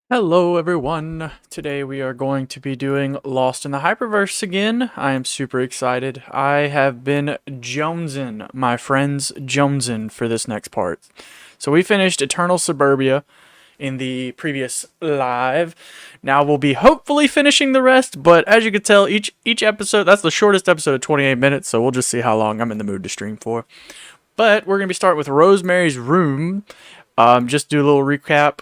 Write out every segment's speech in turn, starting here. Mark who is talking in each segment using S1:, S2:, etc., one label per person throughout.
S1: Hello everyone! Today we are going to be doing Lost in the Hyperverse again. I am super excited. I have been jonesing, my friends, jonesing for this next part. So we finished Eternal Suburbia in the previous live. Now we'll be hopefully finishing the rest, but as you can tell, each episode, that's the shortest episode of 28 minutes, so we'll just see how long I'm in the mood to stream for. But we're going to be starting with Rosemary's Room. Just do a little recap.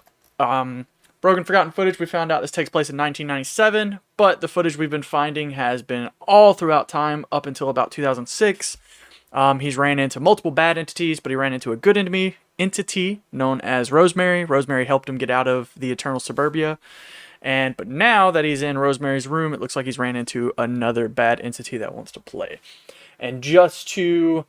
S1: Broken Forgotten footage, we found out this takes place in 1997, but the footage we've been finding has been all throughout time up until about 2006. He's ran into multiple bad entities, but he ran into a good entity known as Rosemary. Rosemary helped him get out of the Eternal Suburbia. But now that he's in Rosemary's Room, it looks like he's ran into another bad entity that wants to play. And just to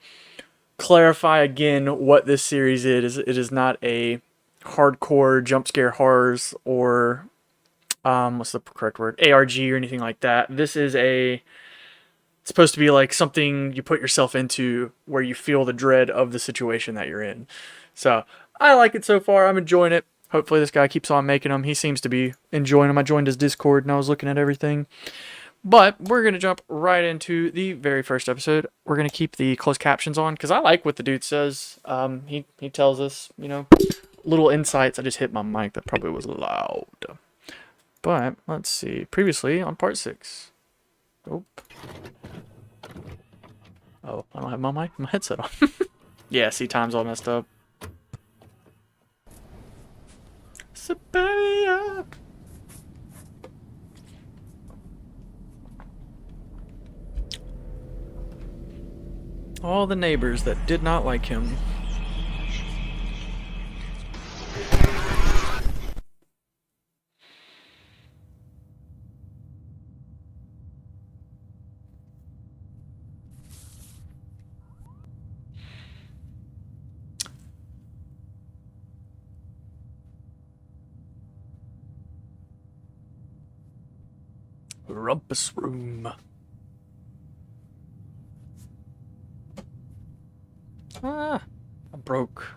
S1: clarify again what this series is, it is not a hardcore jump scare horrors or what's the correct word, ARG or anything like that. This is it's supposed to be like something you put yourself into where you feel the dread of the situation that you're in. So I like it so far. I'm enjoying it. Hopefully this guy keeps on making them. He seems to be enjoying them. I joined his Discord and I was looking at everything. But we're going to jump right into the very first episode. We're going to keep the closed captions on because I like what the dude says. He tells us, little insights. I just hit my mic. That probably was loud. But let's see. Previously on part 6. Oh, I don't have my headset on. Yeah, see, time's all messed up. Suburbia. All the neighbors that did not like him. Rumpus room. I broke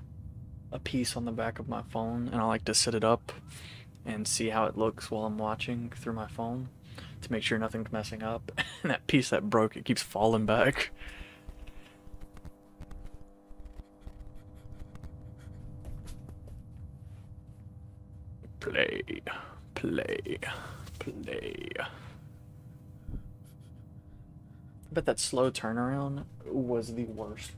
S1: a piece on the back of my phone, and I like to set it up and see how it looks while I'm watching through my phone to make sure nothing's messing up. And that piece that broke, it keeps falling back. Play, play, play. I bet that slow turnaround was the worst.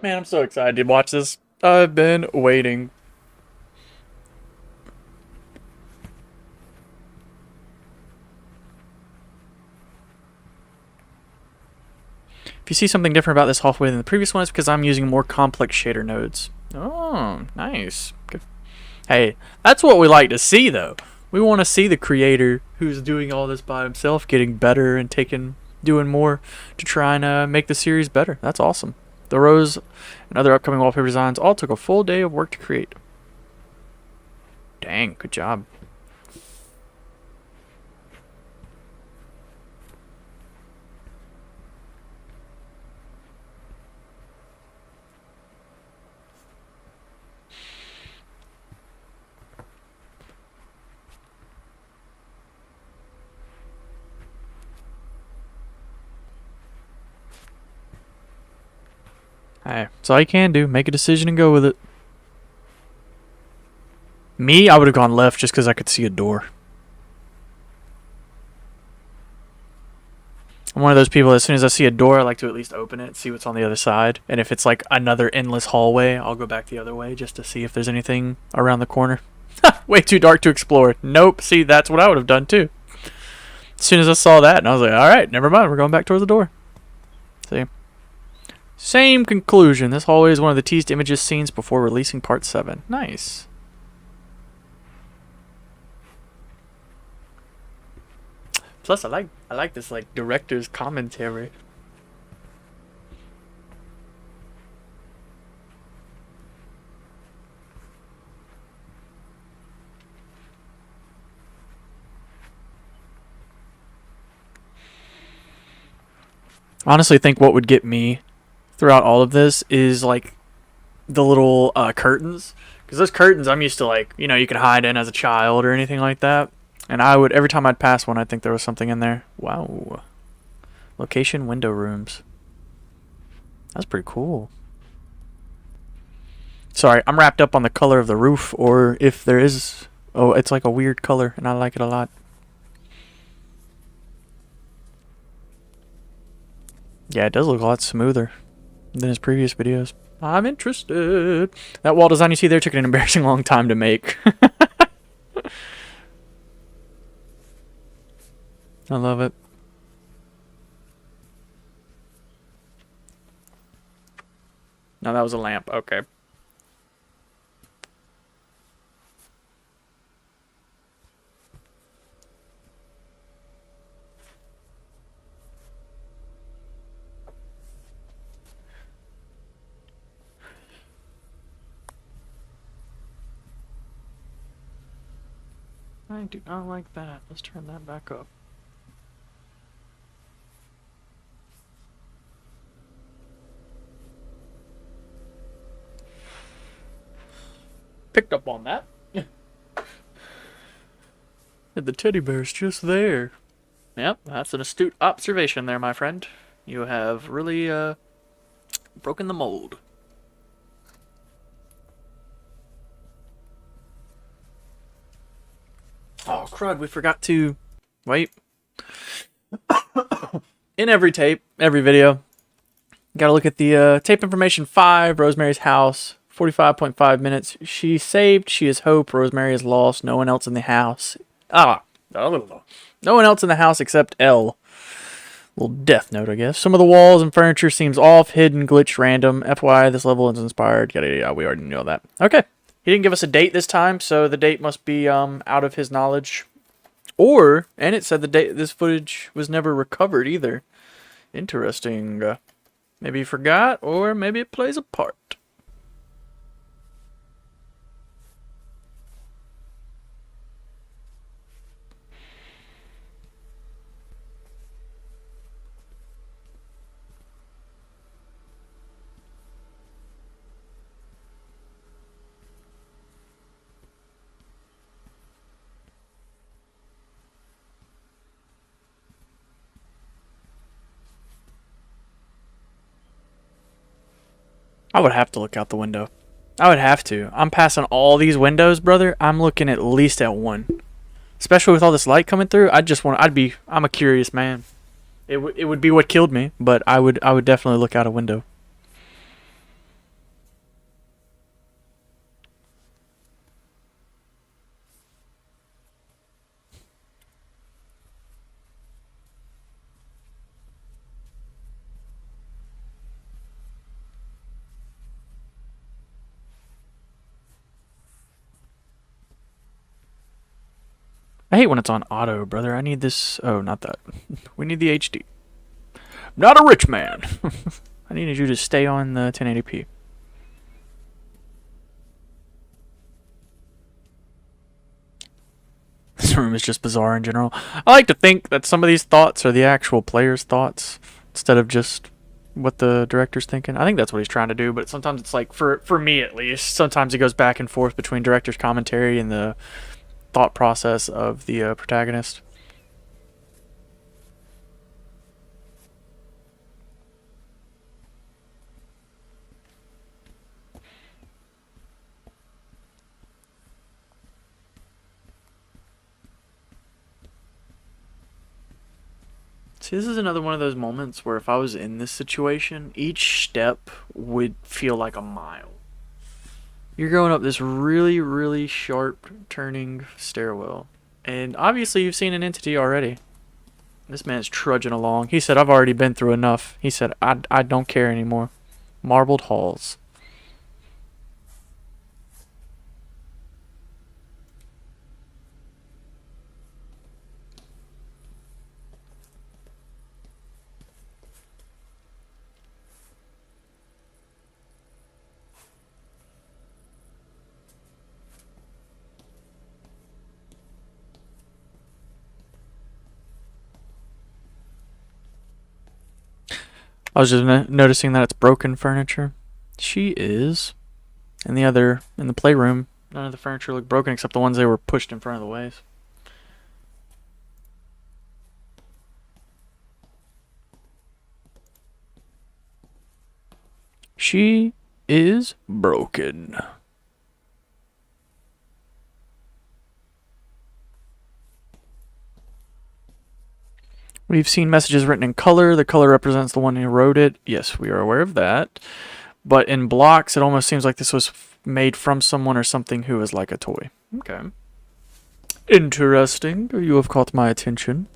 S1: Man, I'm so excited to watch this. I've been waiting. If you see something different about this halfway than the previous one, it's because I'm using more complex shader nodes. Oh, nice. Good. Hey, that's what we like to see, though. We want to see the creator who's doing all this by himself getting better and doing more to try and make the series better. That's awesome. The Rose and other upcoming wallpaper designs all took a full day of work to create. Dang, good job. Hey, that's all you can do. Make a decision and go with it. Me, I would have gone left just because I could see a door. I'm one of those people, as soon as I see a door, I like to at least open it, see what's on the other side. And if it's like another endless hallway, I'll go back the other way just to see if there's anything around the corner. Way too dark to explore. Nope. See, that's what I would have done too. As soon as I saw that, and I was like, alright, never mind. We're going back towards the door. See? Same conclusion. This hallway is one of the teased images scenes before releasing part 7. Nice. Plus, I like this like director's commentary. Honestly, think what would get me throughout all of this is like the little curtains, because those curtains I'm used to, like, you know, you could hide in as a child or anything like that. And I would, every time I'd pass one, I'd think there was something in there. Wow. Location window rooms. That's pretty cool. Sorry, I'm wrapped up on the color of the roof, or if there is. Oh, it's like a weird color, and I like it a lot. Yeah, it does look a lot smoother than his previous videos. I'm interested. That wall design you see there took an embarrassing long time to make. I love it. No, that was a lamp. Okay. I do not like that. Let's turn that back up. Picked up on that. And the teddy bear's just there. Yep, that's an astute observation there, my friend. You have really broken the mold. Oh, crud, we forgot to... Wait. In every tape, every video, gotta look at the tape information 5, Rosemary's house, 45.5 minutes. She saved, she is hope, Rosemary is lost, no one else in the house. No one else in the house except L. Little death note, I guess. Some of the walls and furniture seems off, hidden, glitched, random. FYI, this level is inspired. Yada, yada, yada. We already know that. Okay. He didn't give us a date this time, so the date must be out of his knowledge. Or, and it said the date this footage was never recovered either. Interesting. Maybe he forgot, or maybe it plays a part. I would have to look out the window. I would have to. I'm passing all these windows, brother. I'm looking at least at one. Especially with all this light coming through, I'm a curious man. It would be what killed me, but I would definitely look out a window. I hate when it's on auto, brother. I need this. Oh, not that. We need the HD. Not a rich man. I needed you to stay on the 1080p. This room is just bizarre in general. I like to think that some of these thoughts are the actual player's thoughts instead of just what the director's thinking. I think that's what he's trying to do, but sometimes it's like, for me at least, sometimes it goes back and forth between director's commentary and the thought process of the protagonist. See, this is another one of those moments where if I was in this situation, each step would feel like a mile. You're going up this really, really sharp turning stairwell. And obviously you've seen an entity already. This man's trudging along. He said, I've already been through enough. He said, I don't care anymore. Marbled halls. I was just noticing that it's broken furniture. She is. And in the playroom, none of the furniture looked broken except the ones they were pushed in front of the ways. She is broken. We've seen messages written in color. The color represents the one who wrote it. Yes, we are aware of that. But in blocks, it almost seems like this was made from someone or something who is like a toy. Okay. Interesting. You have caught my attention.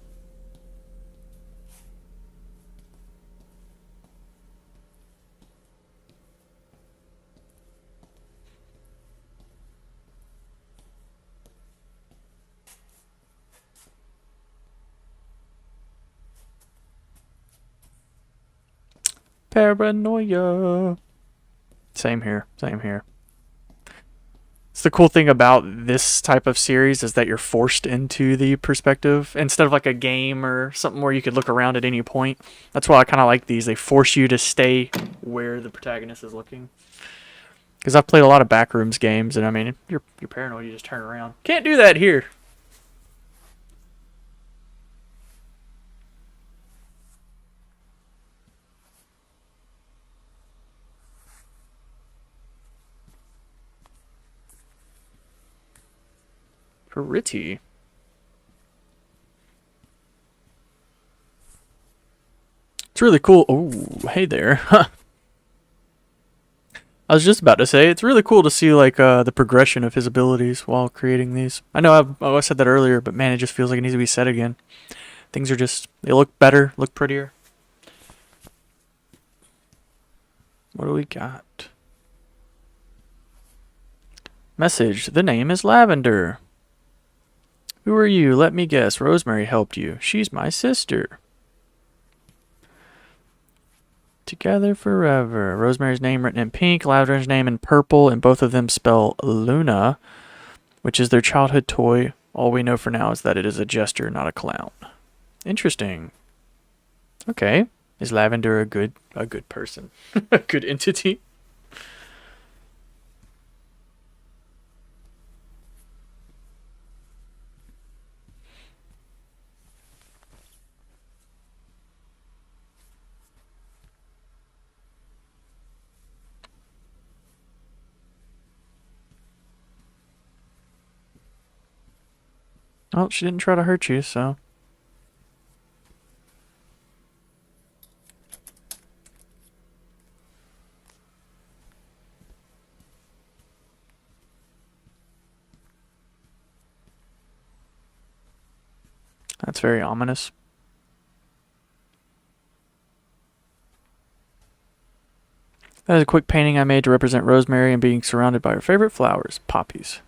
S1: Paranoia. Same here. Same here. It's the cool thing about this type of series is that you're forced into the perspective instead of like a game or something where you could look around at any point. That's why I kind of like these. They force you to stay where the protagonist is looking. Because I've played a lot of Backrooms games, and I mean, you're paranoid. You just turn around. Can't do that here. Pretty. It's really cool. Oh, hey there. I was just about to say it's really cool to see like the progression of his abilities while creating these. I know I said that earlier, but man, it just feels like it needs to be said again. Things are just they look better, look prettier. What do we got? Message. The name is Lavender. Who are you? Let me guess. Rosemary helped you. She's my sister. Together forever. Rosemary's name written in pink, Lavender's name in purple, and both of them spell Luna, which is their childhood toy. All we know for now is that it is a jester, not a clown. Interesting. Okay. Is Lavender a good person? A good entity? Oh, she didn't try to hurt you, so. That's very ominous. That is a quick painting I made to represent Rosemary and being surrounded by her favorite flowers, poppies.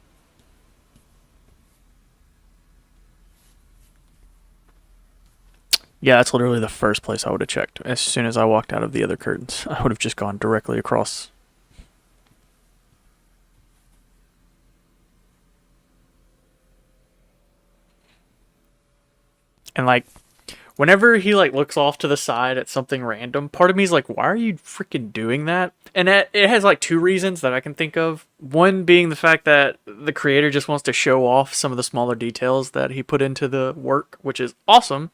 S1: Yeah, that's literally the first place I would have checked. As soon as I walked out of the other curtains, I would have just gone directly across. And like, whenever he like looks off to the side at something random, part of me is like, why are you freaking doing that? And it has like two reasons that I can think of. One being the fact that the creator just wants to show off some of the smaller details that he put into the work, which is awesome.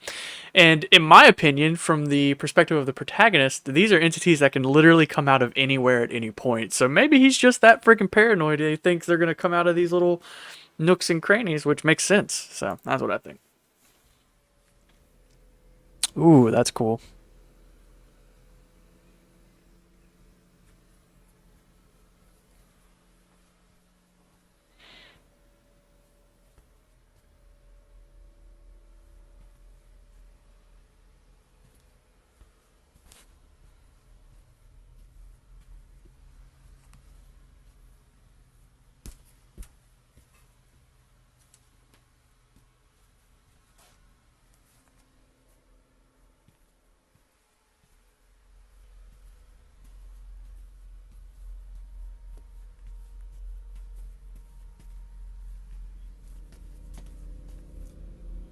S1: And in my opinion, from the perspective of the protagonist, these are entities that can literally come out of anywhere at any point. So maybe he's just that freaking paranoid. He thinks they're going to come out of these little nooks and crannies, which makes sense. So that's what I think. Ooh, that's cool.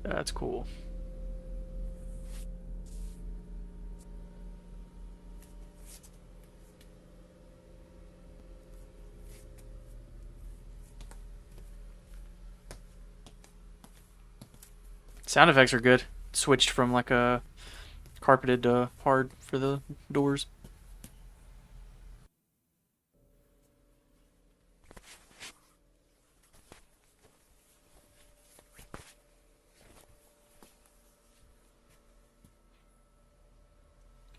S1: That's cool. Sound effects are good. Switched from like a carpeted hard for the doors.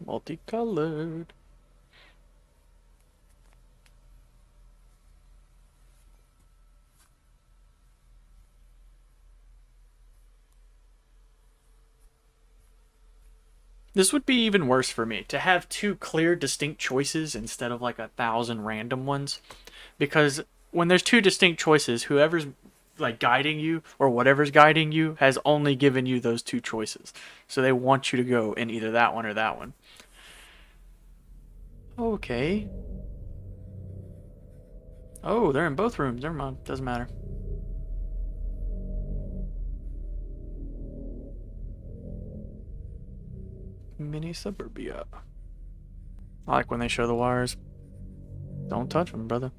S1: Multicolored. This would be even worse for me, to have two clear, distinct choices instead of like 1,000 random ones. Because when there's two distinct choices, whoever's like guiding you or whatever's guiding you has only given you those two choices. So they want you to go in either that one or that one. Okay. Oh, they're in both rooms. Never mind. Doesn't matter. Mini suburbia. I like when they show the wires. Don't touch them, brother.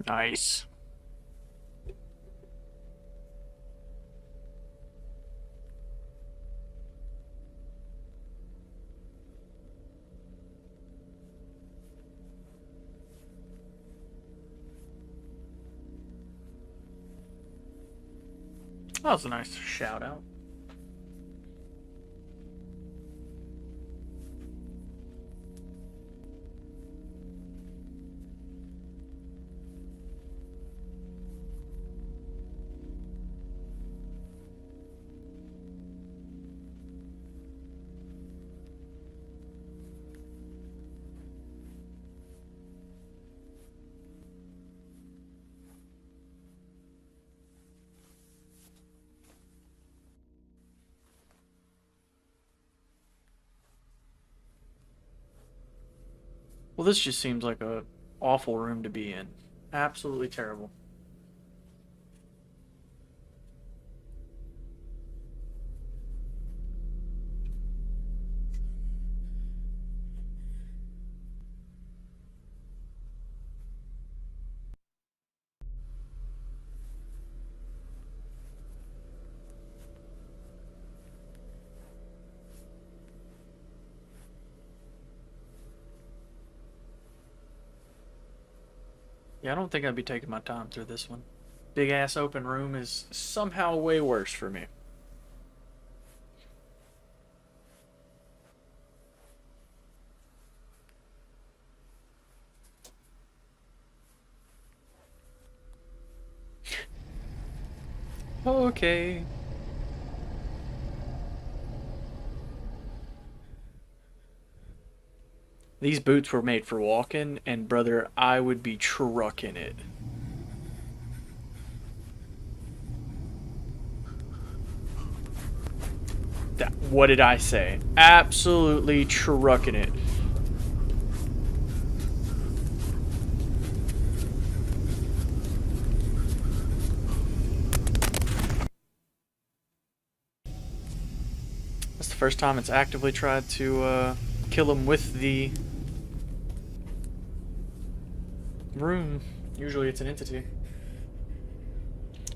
S1: Nice. That was a nice shout out. Well, this just seems like a awful room to be in. Absolutely terrible. Yeah, I don't think I'd be taking my time through this one. Big ass open room is somehow way worse for me. Okay. These boots were made for walking, and brother, I would be trucking it. What did I say? Absolutely trucking it. That's the first time it's actively tried to kill him with the room. Usually it's an entity.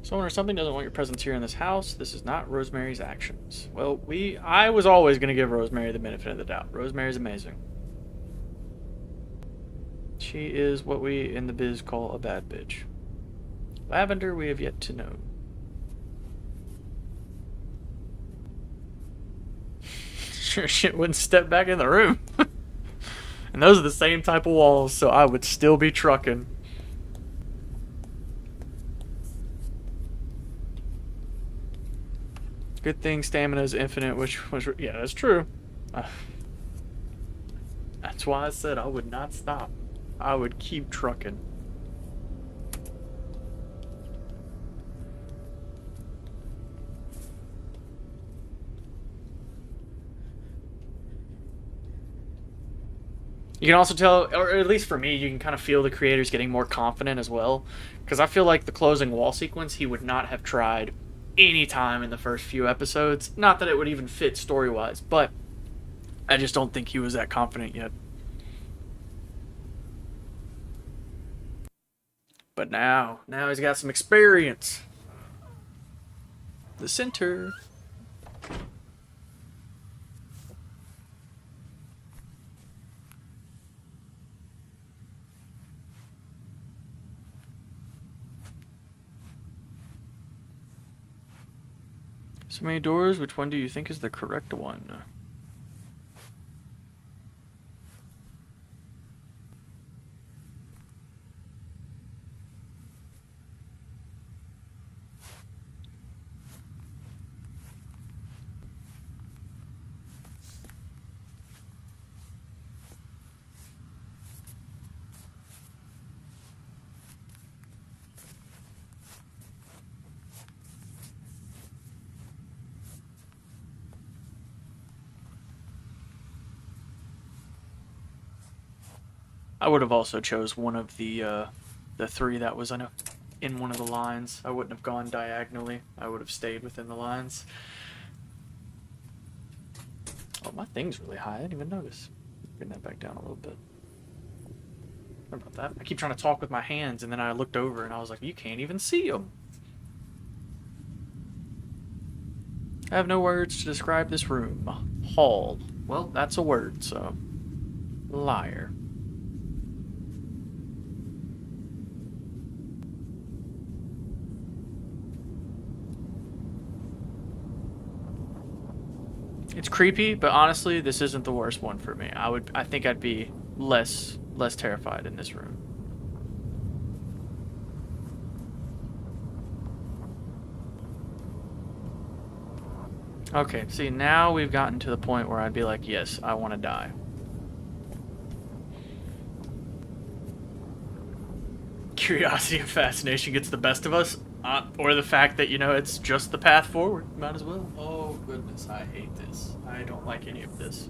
S1: Someone or something doesn't want your presence here in this house. This is not Rosemary's actions. Well, I was always going to give Rosemary the benefit of the doubt. Rosemary's amazing. She is what we in the biz call a bad bitch. Lavender we have yet to know. Sure shit wouldn't step back in the room. And those are the same type of walls, so I would still be trucking. Good thing stamina is infinite, which was... Yeah, that's true. Uh, that's why I said I would not stop. I would keep trucking. You can also tell, or at least for me, you can kind of feel the creators getting more confident as well. Because I feel like the closing wall sequence he would not have tried any time in the first few episodes. Not that it would even fit story-wise, but I just don't think he was that confident yet. But now he's got some experience. The center. So many doors, which one do you think is the correct one? I would have also chose one of the three that was in one of the lines. I wouldn't have gone diagonally. I would have stayed within the lines. Oh, my thing's really high. I didn't even notice. Bring that back down a little bit. Sorry about that. I keep trying to talk with my hands, and then I looked over and I was like, you can't even see them. I have no words to describe this room. Hall. Well, that's a word, so. Liar. It's creepy, but honestly, this isn't the worst one for me. I think I'd be less terrified in this room. Okay, see, now we've gotten to the point where I'd be like, yes, I want to die. Curiosity and fascination gets the best of us, or the fact that, you know, it's just the path forward. Might as well. Oh, goodness, I hate this. I don't like any of this.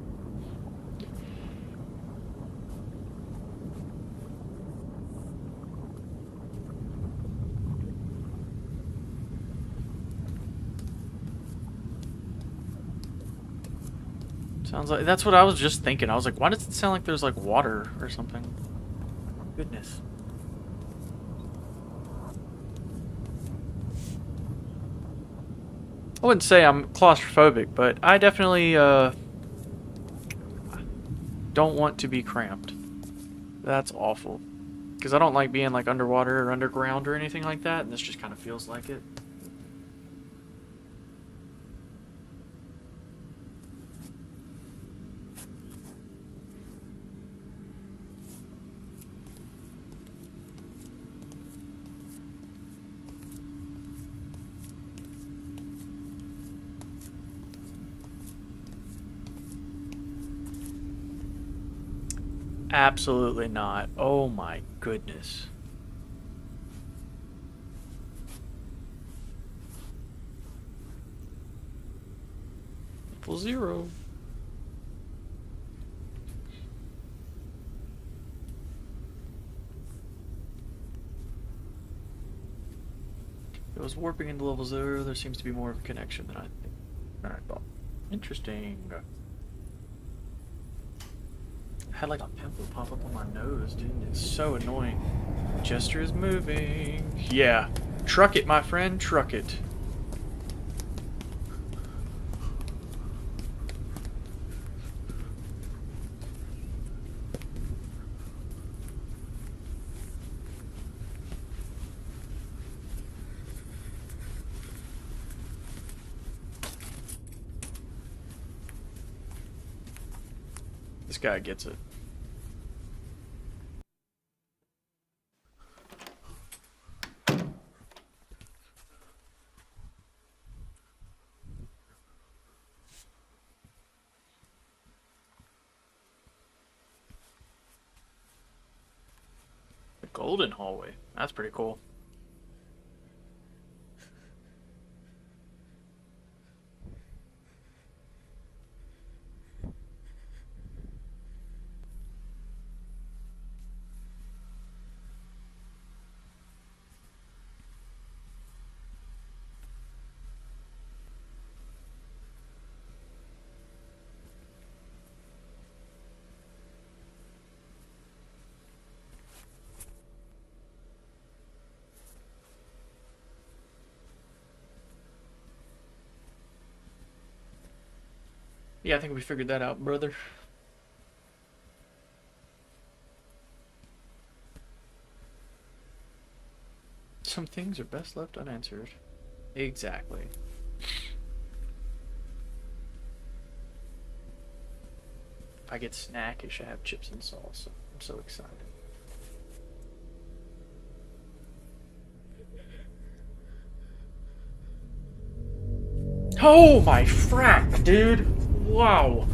S1: Sounds like, that's what I was just thinking. I was like, why does it sound like there's like water or something? Goodness. I wouldn't say I'm claustrophobic, but I definitely don't want to be cramped. That's awful. Because I don't like being like underwater or underground or anything like that, and this just kind of feels like it. Absolutely not. Oh my goodness. Full zero. If it was warping into level 0, there seems to be more of a connection than I thought. Interesting. I had like a pimple pop up on my nose, dude. It's so annoying. Gesture is moving. Yeah. Truck it, my friend. Truck it. This guy gets it. golden hallway. That's pretty cool. Yeah, I think we figured that out, brother. Some things are best left unanswered. Exactly. If I get snackish, I have chips and salsa. I'm so excited. Oh my frack, dude! Wow.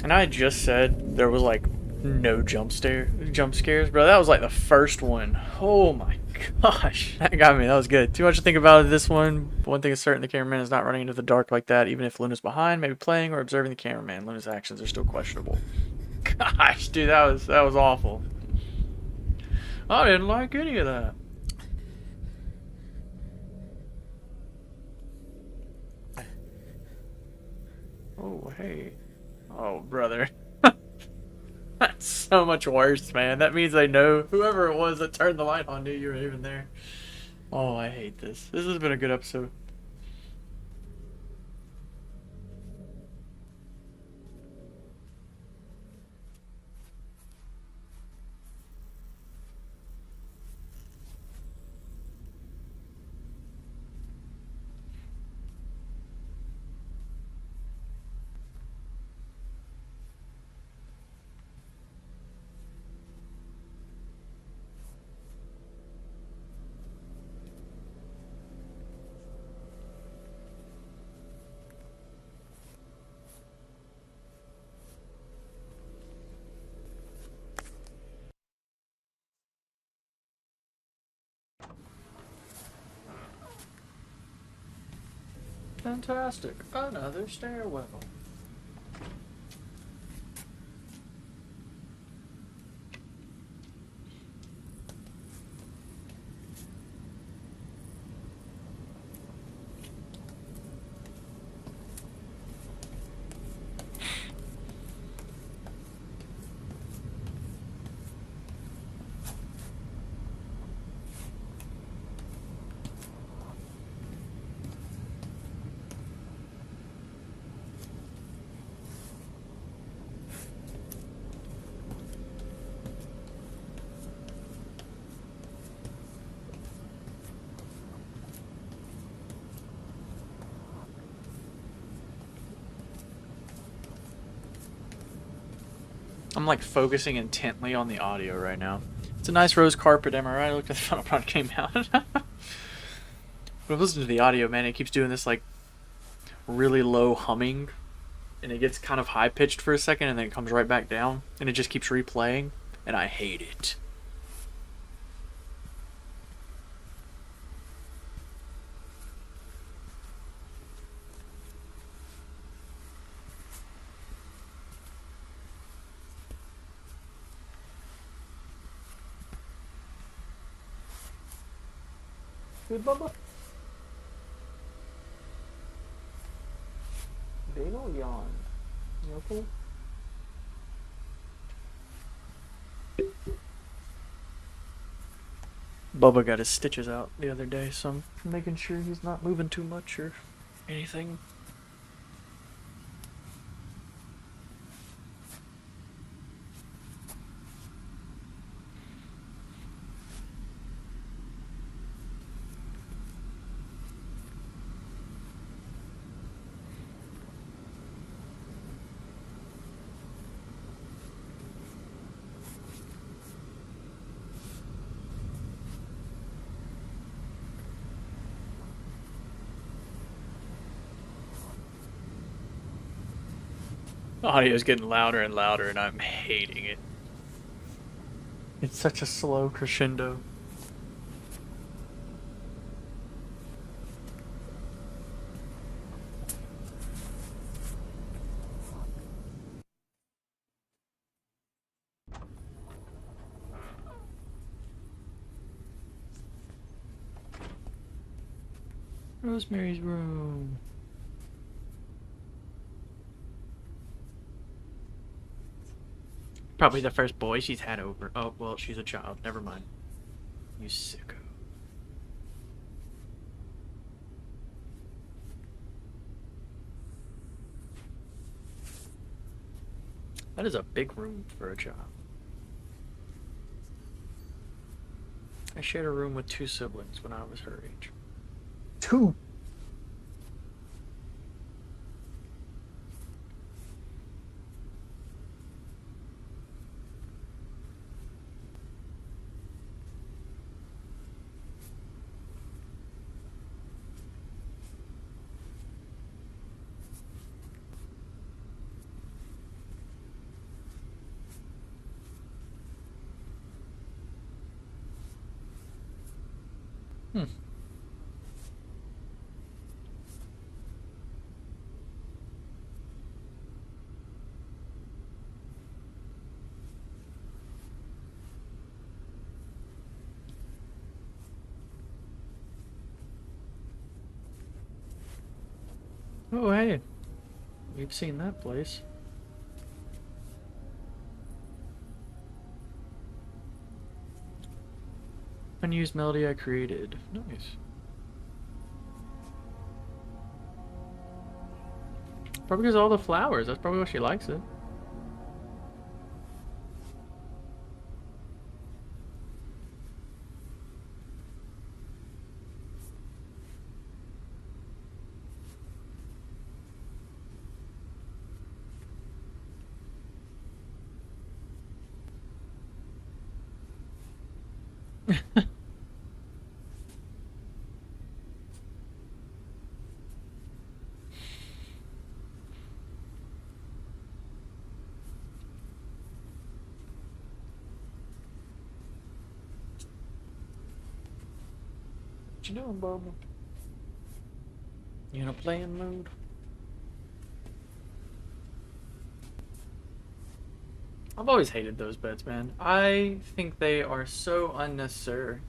S1: And I just said there was like no jump scares, bro. That was like the first one. Oh my gosh, that got me. That was good. Too much to think about this one. One thing is certain: the cameraman is not running into the dark like that. Even if Luna's behind, maybe playing or observing the cameraman. Luna's actions are still questionable. Gosh, dude, that was awful. I didn't like any of that. Oh hey, oh brother. That's so much worse, man. That means they know whoever it was that turned the light on knew you were even there. Oh, I hate this. This has been a good episode. Fantastic. Another stairwell. I'm like focusing intently on the audio right now. It's a nice rose carpet, am I right? Look at the final product came out. But I'm listening to the audio, man. It keeps doing this like really low humming, and it gets kind of high pitched for a second, and then it comes right back down, and it just keeps replaying, and I hate it. Good, Bubba. Dano yawn. You okay? Bubba got his stitches out the other day, so I'm making sure he's not moving too much or anything.
S2: Audio's getting louder and louder, and I'm hating it.
S1: It's such a slow crescendo. Rosemary's room.
S2: Probably the first boy she's had over. Oh, well, she's a child. Never mind. You sicko. That is a big room for a child. I shared a room with 2 siblings when I was her age.
S1: Two.
S2: Hmm.
S1: Oh, hey. We've seen that place. Unused melody I created. Nice. Probably because of all the flowers. That's probably why she likes it. What you doing, Bubba? You in a playing mood? I've always hated those beds, man. I think they are so unnecessary.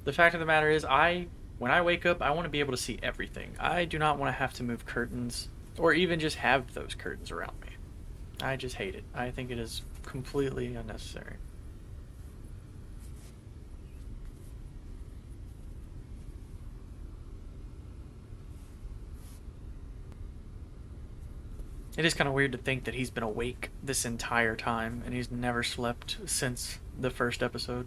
S1: The fact of the matter is, when I wake up, I want to be able to see everything. I do not want to have to move curtains or even just have those curtains around me. I just hate it. I think it is completely unnecessary. It is kind of weird to think that he's been awake this entire time and he's never slept since the first episode.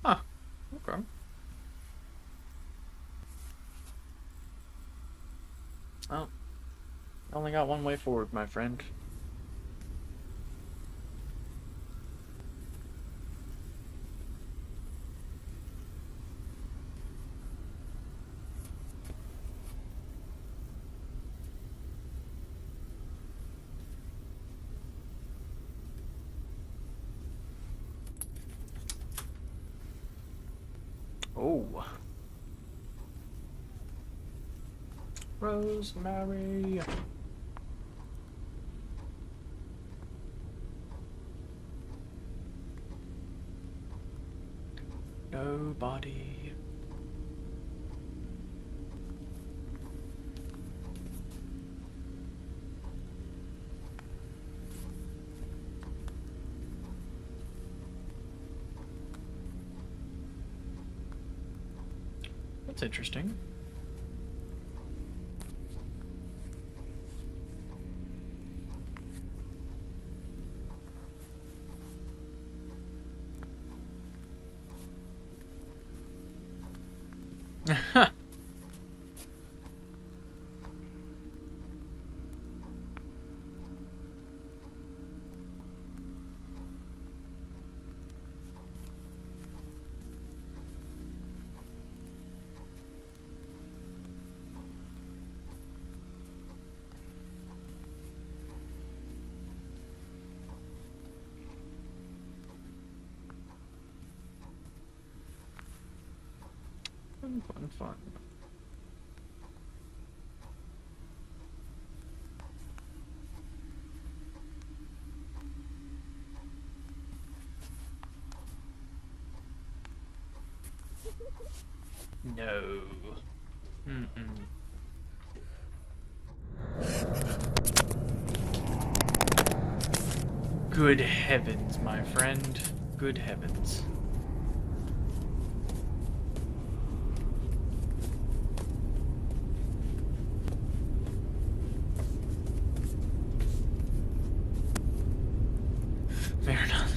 S1: Huh. Okay. Oh, I only got one way forward, my friend. Oh. Rosemary. Nobody. That's interesting. Fun, fun, fun.
S2: No. Mm-mm. Good heavens, my friend. Good heavens. Fair enough.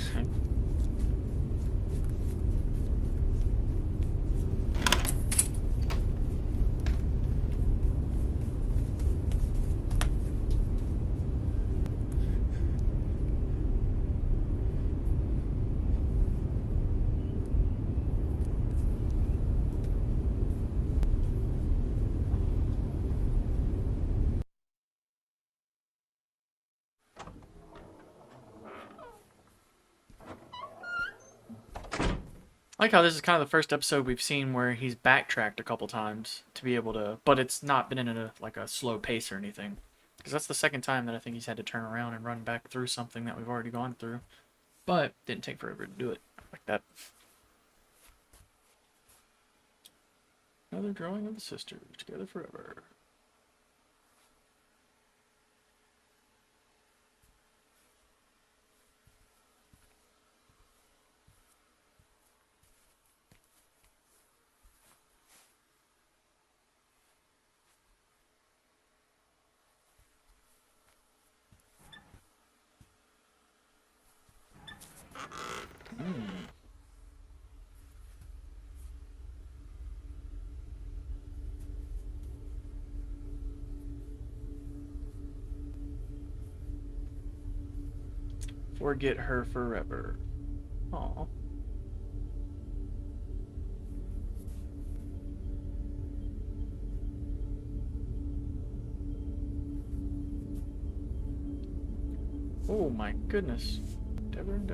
S2: I like how this is kind of the first episode we've seen where he's backtracked a couple times to be able to, but it's not been in a like a slow pace or anything. Because that's the second time that I think he's had to turn around and run back through something that we've already gone through. But didn't take forever to do it like that. Another drawing of the sisters together forever. Forget her forever. Aw. Oh my goodness. Devon.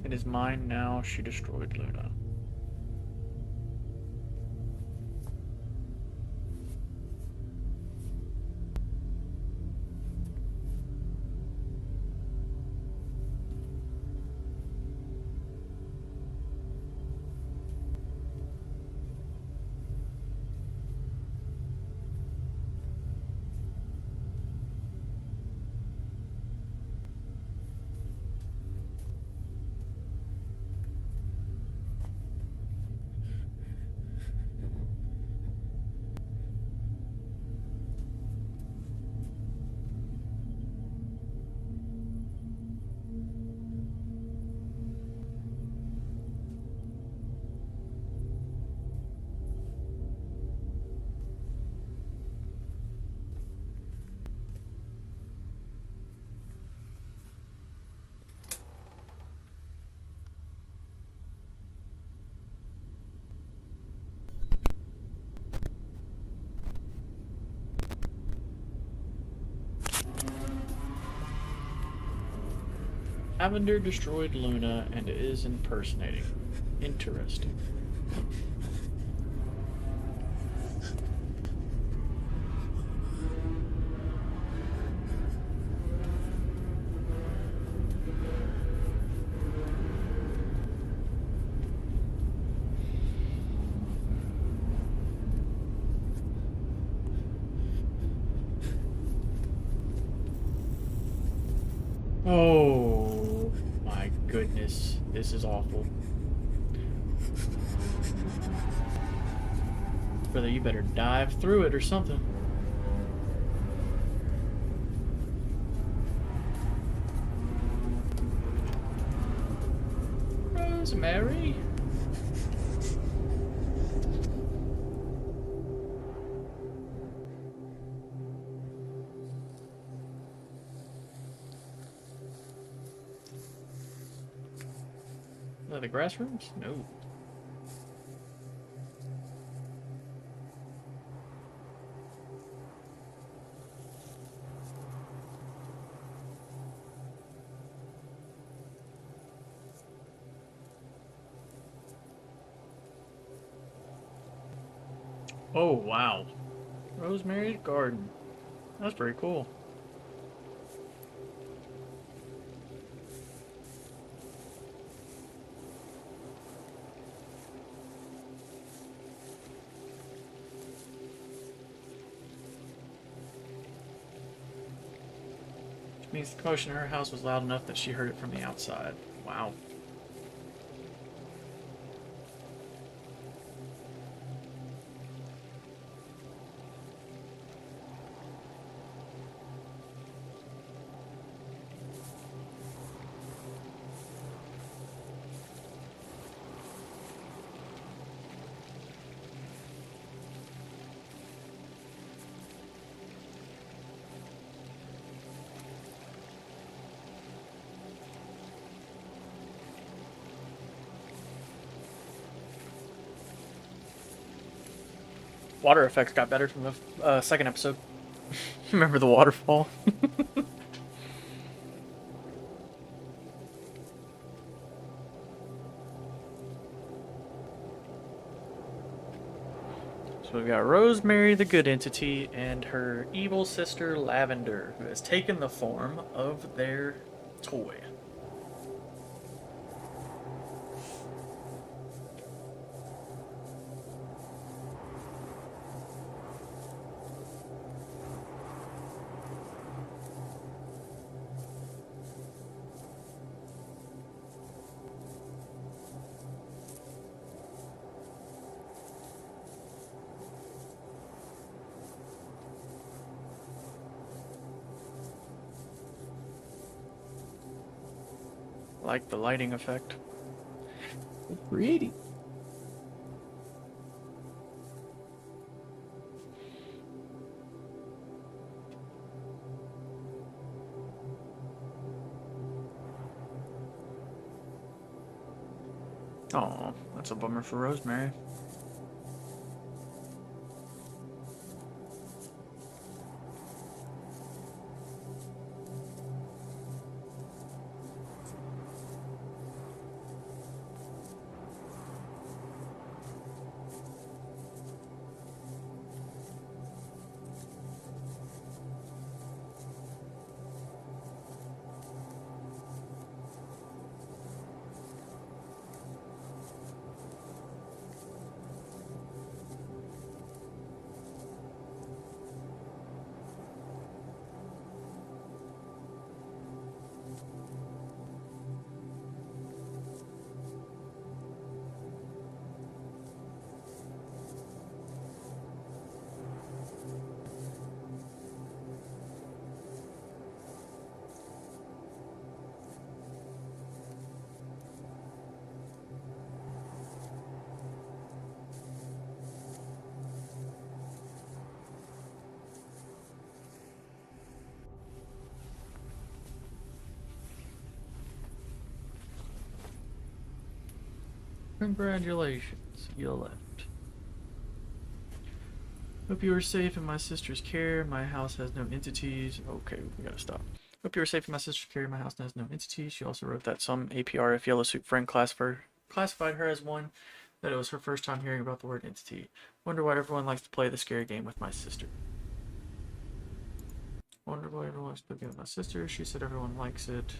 S2: It is mine now, she destroyed Luna. Lavender destroyed Luna and is impersonating. Interesting. Oh my goodness, this is awful. Brother, you better dive through it or something. Rosemary? Are they the grass rooms? No. Oh, wow. Rosemary's Garden. That's pretty cool. Which means the commotion in her house was loud enough that she heard it from the outside. Wow. Water effects got better from the second episode. Remember the waterfall? So we've got Rosemary, the good entity, and her evil sister Lavender, who has taken the form of their toy. Like the lighting effect. Pretty. Oh, that's a bummer for Rosemary. Congratulations, you left. Hope you are safe in my sister's care. My house has no entities. Okay, we gotta stop. Hope you are safe in my sister's care. My house has no entities. She also wrote that some APRF Yellow Suit friend classified her as one, that it was her first time hearing about the word entity. Wonder why everyone likes to play the scary game with my sister. Wonder why everyone likes to play the game with my sister. She said everyone likes it.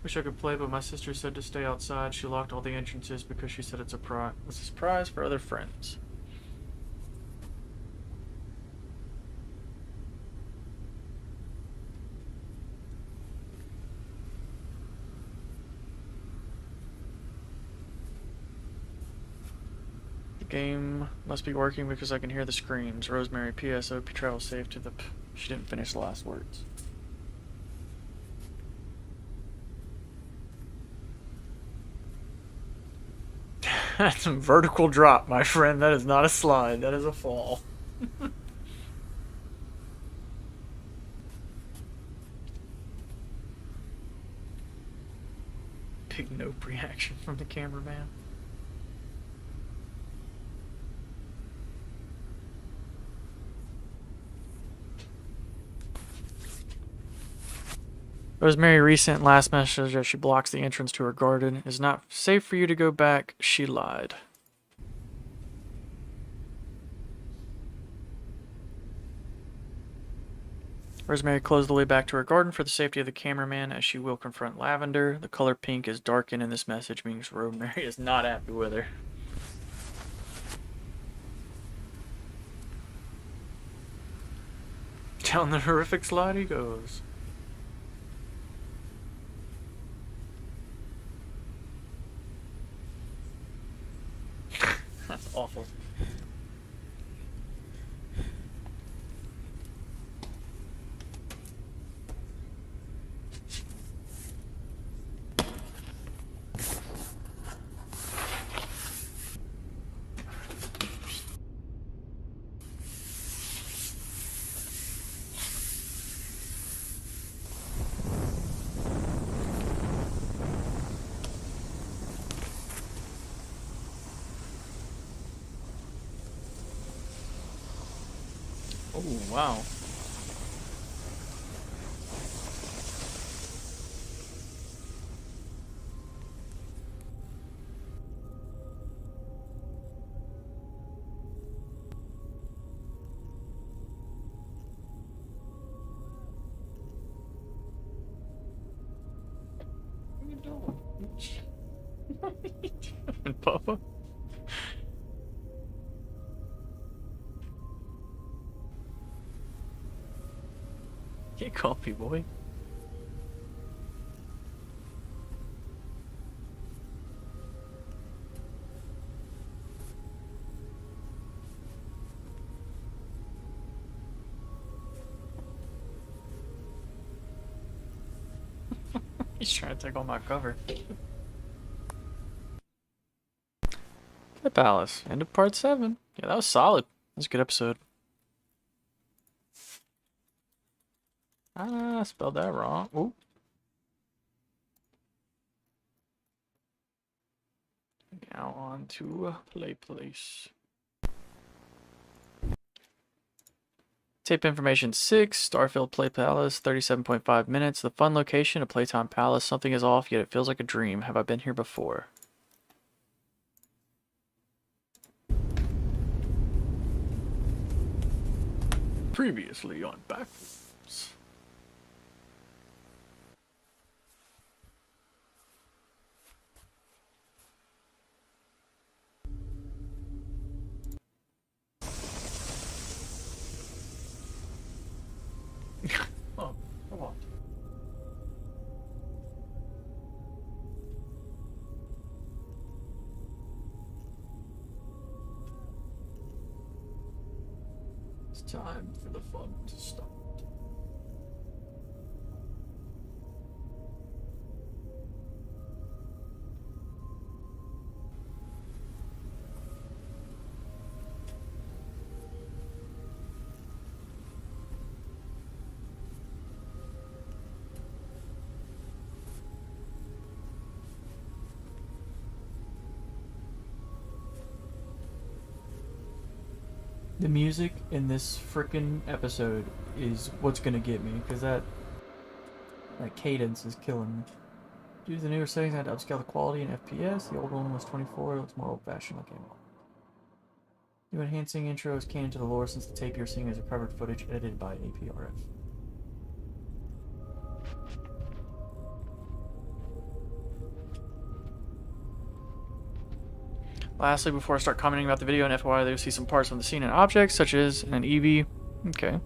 S2: Wish I could play, but my sister said to stay outside. She locked all the entrances because she said it's a surprise for other friends. Game must be working because I can hear the screams. Rosemary, P.S. Hope you travel safe to the... She didn't finish the last words. That's a vertical drop, my friend. That is not a slide. That is a fall. Big nope reaction from the cameraman. Rosemary recent last message that she blocks the entrance to her garden. Is not safe for you to go back. She lied. Rosemary closed the way back to her garden for the safety of the cameraman as she will confront Lavender. The color pink is darkened in this message, means Rosemary is not happy with her. Down the horrific slide he goes. That's awful. Oh, wow. What are you doing? What are you doing, Papa? Get coffee, boy. He's trying to take all my cover. The Palace. End of part 7. Yeah, that was solid. That was a good episode. Ah, I spelled that wrong. Ooh. Now on to Play Place. Tape information 6, Starfield Play Palace, 37.5 minutes. The fun location, a Playtime Palace. Something is off, yet it feels like a dream. Have I been here before? Previously on Backrooms. Oh, come on. It's time for the fun to start. The music in this frickin' episode is what's gonna get me, because that cadence is killing me. Due to the newer settings, I had to upscale the quality in FPS. The old one was 24, it looks more old-fashioned looking. New enhancing intro is canon to the lore since the tape you're seeing is recovered footage edited by APRF. Lastly, before I start commenting about the video and FYI, you'll see some parts from the scene and objects, such as an Eevee. Okay.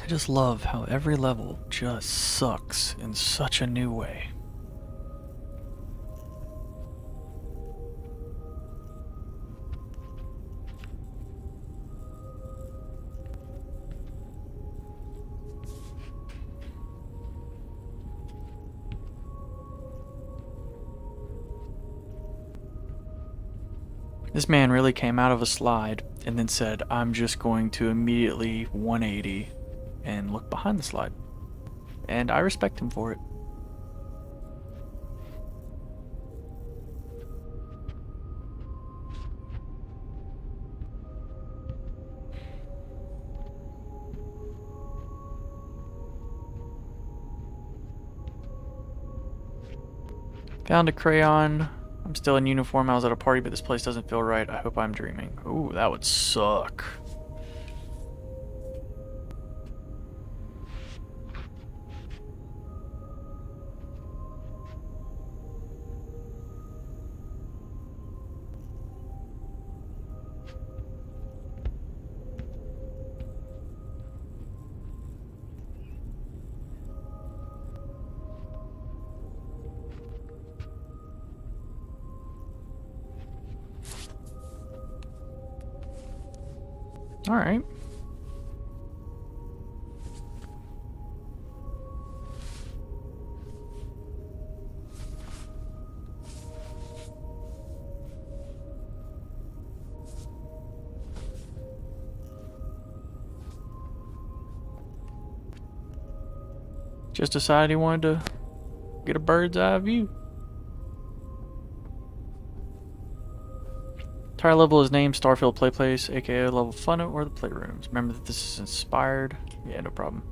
S1: just love how every level just sucks in such a new way. This man really came out of a slide and then said, I'm just going to immediately 180 and look behind the slide. And I respect him for it. Found a crayon. I'm still in uniform. I was at a party, but this place doesn't feel right. I hope I'm dreaming. Ooh, that would suck. All right. Just decided he wanted to get a bird's eye view. Entire level is named Starfield Playplace, aka level fun or the Playrooms. Remember that this is inspired. Yeah, no problem.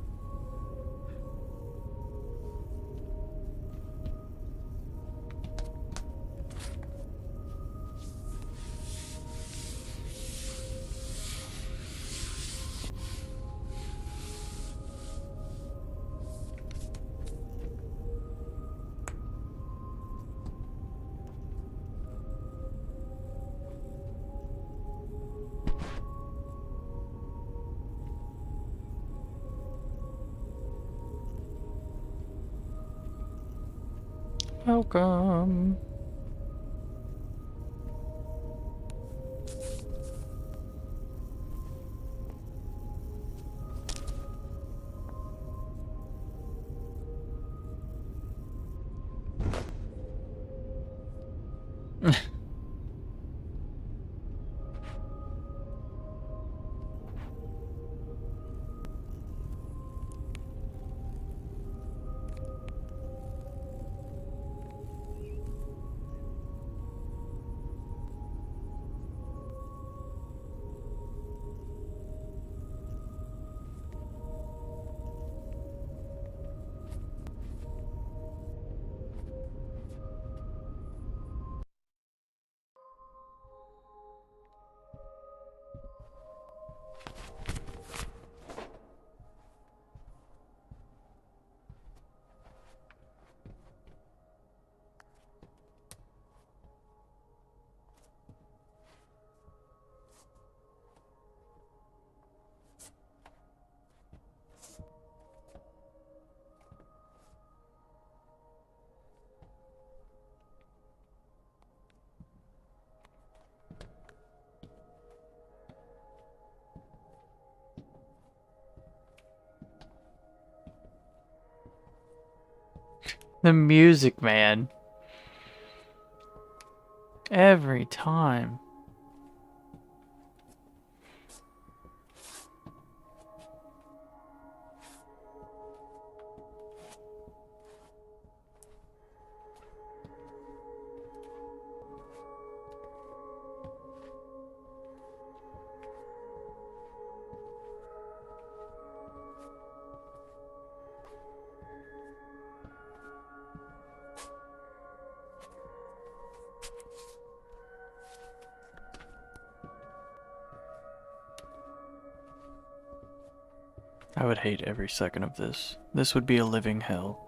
S1: Welcome. The music, man. Every time. I would hate every second of this. This would be a living hell.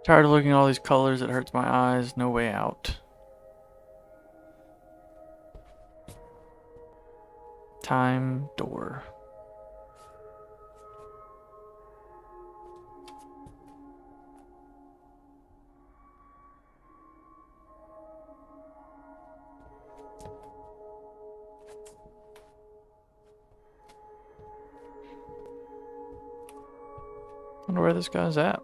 S1: Tired of looking at all these colors, it hurts my eyes. No way out. Time door. Wonder where this guy's at.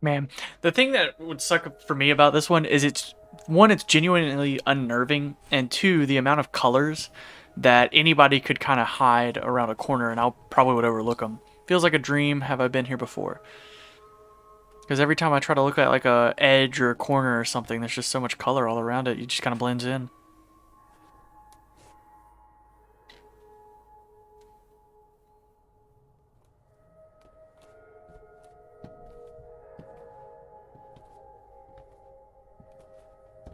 S1: Man, the thing that would suck for me about this one is it's one, it's genuinely unnerving, and two, the amount of colors that anybody could kind of hide around a corner and I probably would overlook them. Feels like a dream. Have I been here before? Because every time I try to look at like a edge or a corner or something, there's just so much color all around it. You just kind of blends in.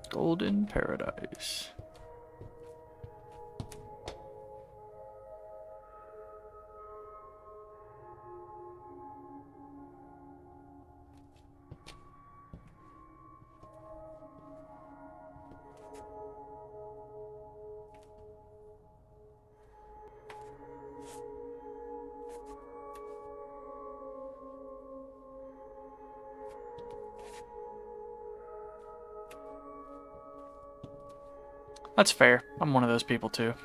S1: Golden Paradise. That's fair. I'm one of those people too.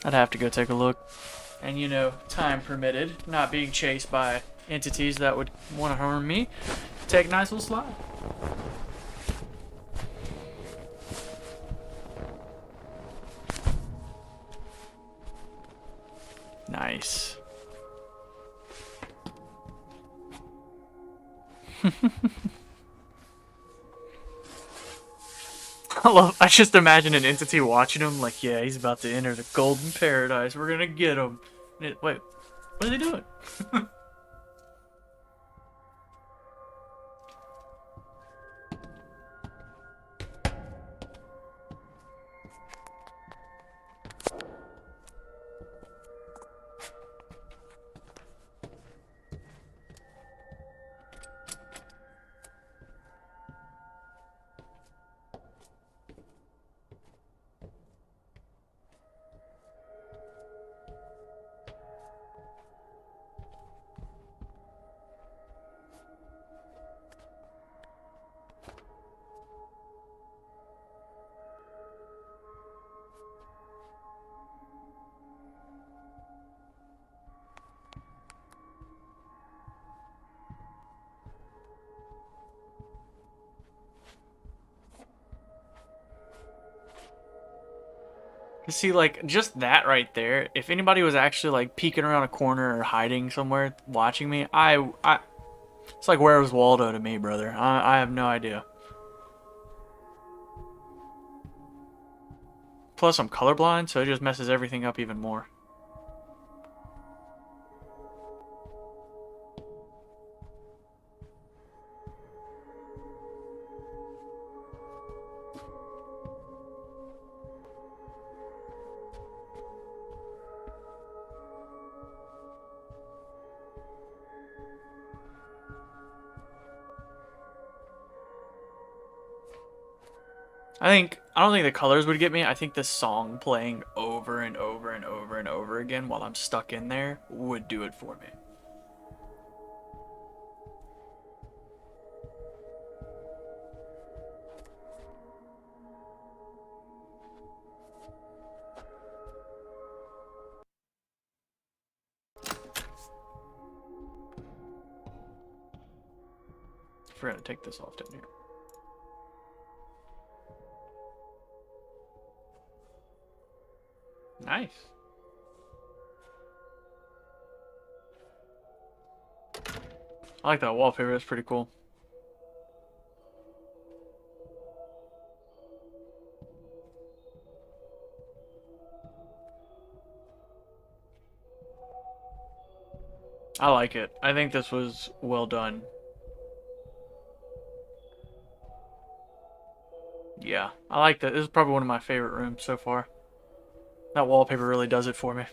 S1: I'd have to go take a look. And you know, time permitted, not being chased by entities that would want to harm me, take a nice little slide. Nice. I just imagine an entity watching him like, yeah, he's about to enter the golden paradise. We're gonna get him. Wait, what are they doing? See, like, just that right there, if anybody was actually, like, peeking around a corner or hiding somewhere watching me, it's like, where was Waldo to me, brother? I have no idea. Plus, I'm colorblind, so it just messes everything up even more. I don't think the colors would get me. I think the song playing over and over and over and over again while I'm stuck in there would do it for me. I forgot to take this off down here. Nice. I like that wallpaper. That's pretty cool. I like it. I think this was well done. Yeah, I like that. This is probably one of my favorite rooms so far. That wallpaper really does it for me.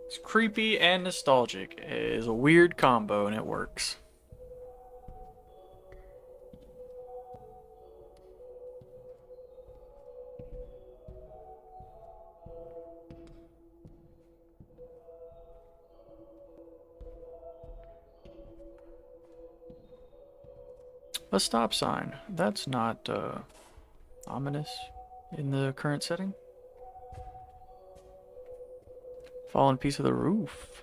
S1: It's creepy and nostalgic. It is a weird combo and it works. A stop sign. That's not ominous in the current setting. Fallen piece of the roof.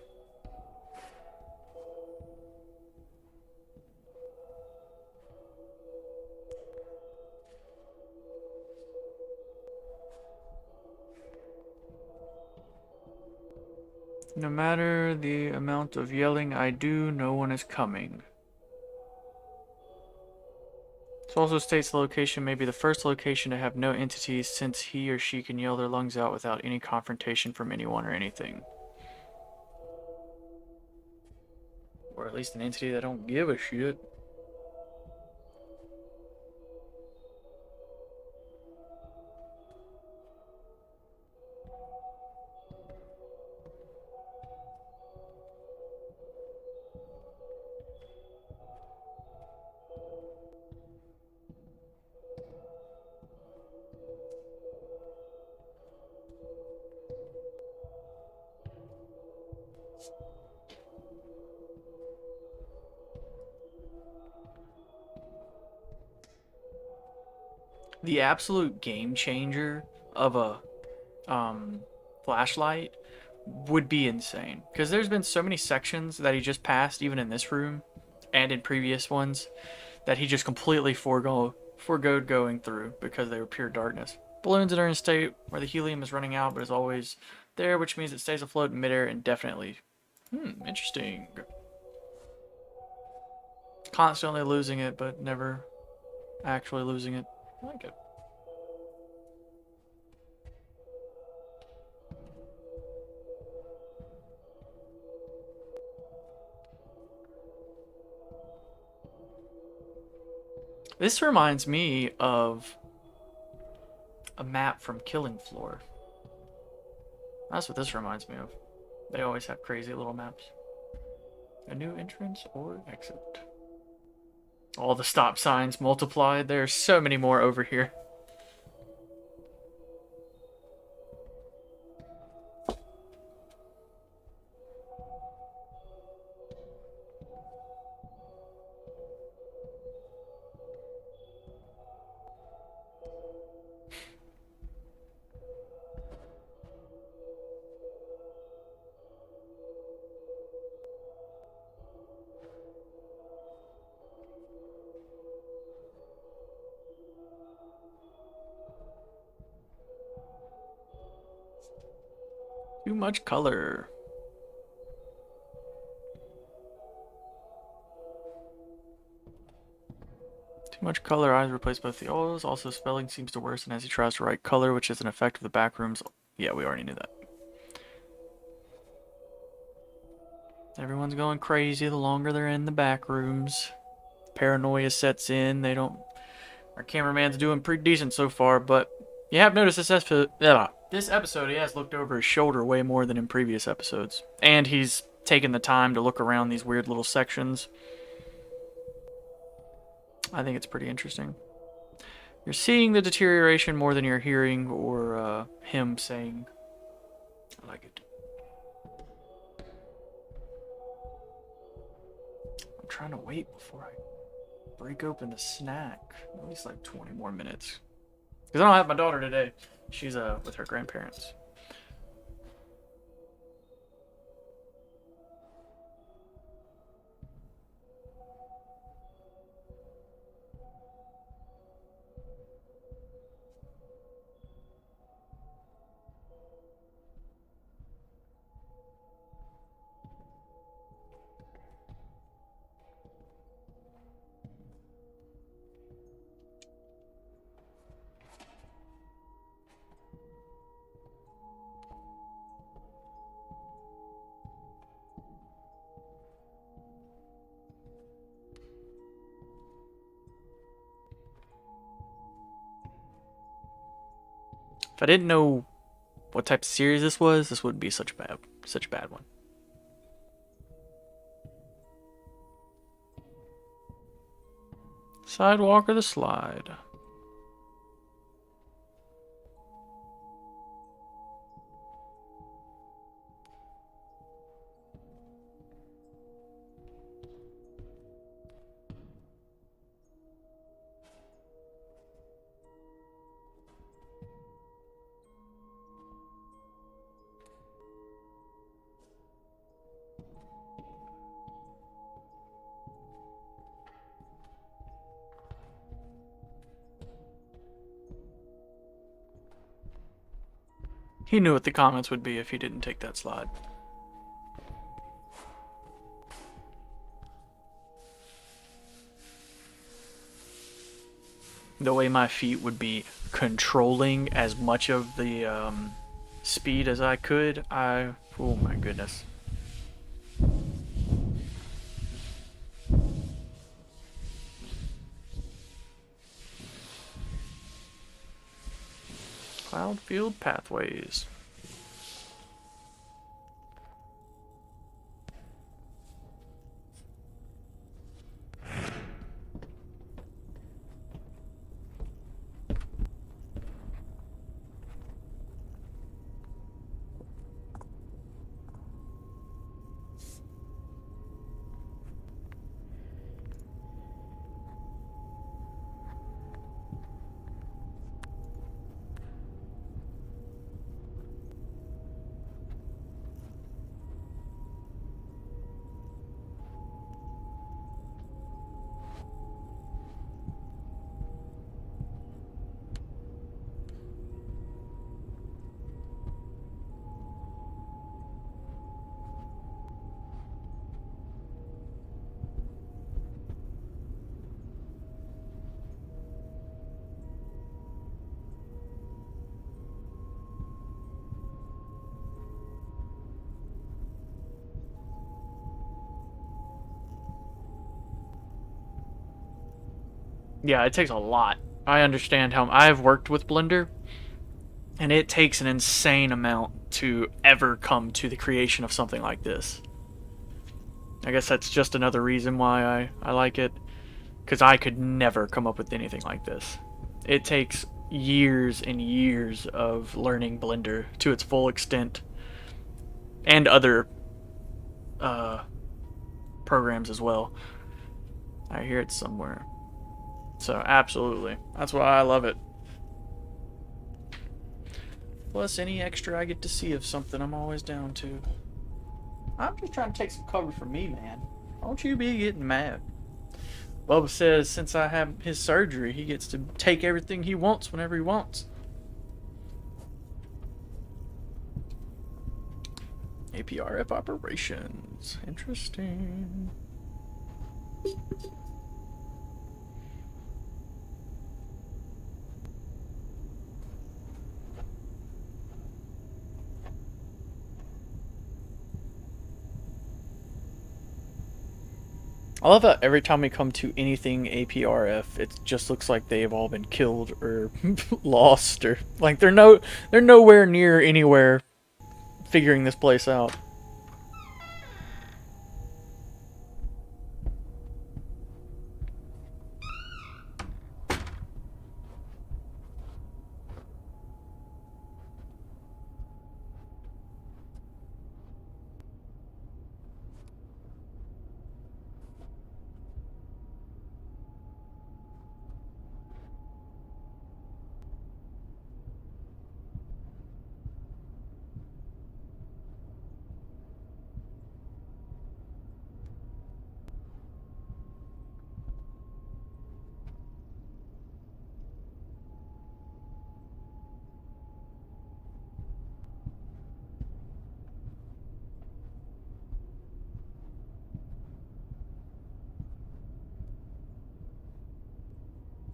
S1: No matter the amount of yelling I do, no one is coming. This also states the location may be the first location to have no entities since he or she can yell their lungs out without any confrontation from anyone or anything. Or at least an entity that don't give a shit. The absolute game changer of a flashlight would be insane. Because there's been so many sections that he just passed, even in this room and in previous ones, that he just completely foregoed going through because they were pure darkness. Balloons that are in a state where the helium is running out but is always there, which means it stays afloat in midair indefinitely. Interesting. Constantly losing it, but never actually losing it. I like it. This reminds me of a map from Killing Floor. That's what this reminds me of. They always have crazy little maps. A new entrance or exit. All the stop signs multiplied. There's so many more over here. Too much color. Too much color. Eyes replace both the O's. Also, spelling seems to worsen as he tries to write color, which is an effect of the Backrooms. Yeah, we already knew that. Everyone's going crazy the longer they're in the Backrooms. Paranoia sets in. They don't. Our cameraman's doing pretty decent so far, but you have noticed this episode he has looked over his shoulder way more than in previous episodes. And he's taking the time to look around these weird little sections. I think it's pretty interesting. You're seeing the deterioration more than you're hearing or him saying, I like it. I'm trying to wait before I break open the snack. At least like 20 more minutes. Because I don't have my daughter today. She's with her grandparents. If I didn't know what type of series this wouldn't be such a bad one. Sidewalk or the slide? He knew what the comments would be if he didn't take that slide. The way my feet would be controlling as much of the speed as I could, oh my goodness. Cloudfield pathways. Yeah, it takes a lot. I understand how I've worked with Blender, and it takes an insane amount to ever come to the creation of something like this. I guess that's just another reason why I like it, because I could never come up with anything like this. It takes years and years of learning Blender to its full extent, and other programs as well. I hear it somewhere. So, absolutely. That's why I love it. Plus, any extra I get to see of something, I'm always down to. I'm just trying to take some cover from me, man. Don't you be getting mad. Bubba says since I have his surgery, he gets to take everything he wants whenever he wants. APRF operations. Interesting. I love how every time we come to anything APRF, it just looks like they've all been killed or lost, or like they're nowhere near anywhere figuring this place out.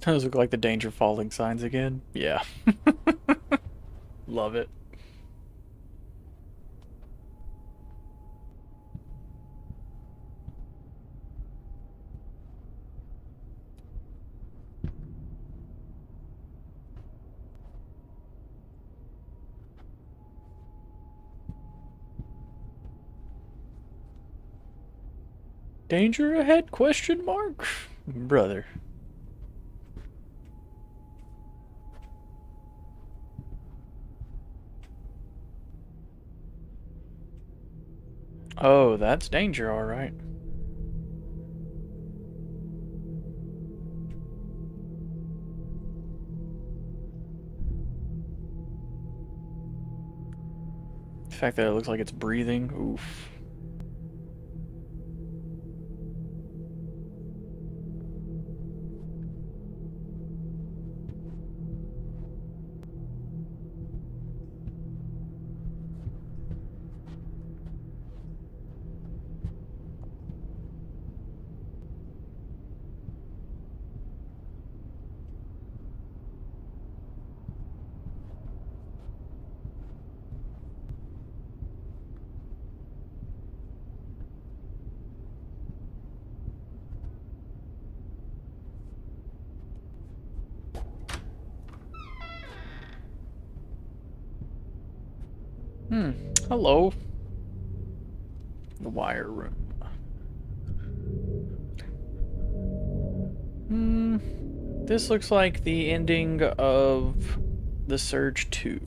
S1: Those look like the danger falling signs again. Yeah. Love it. Danger ahead? Question mark? Brother. Oh, that's danger, alright. The fact that it looks like it's breathing, oof. Hello. The wire room. This looks like the ending of The Surge 2.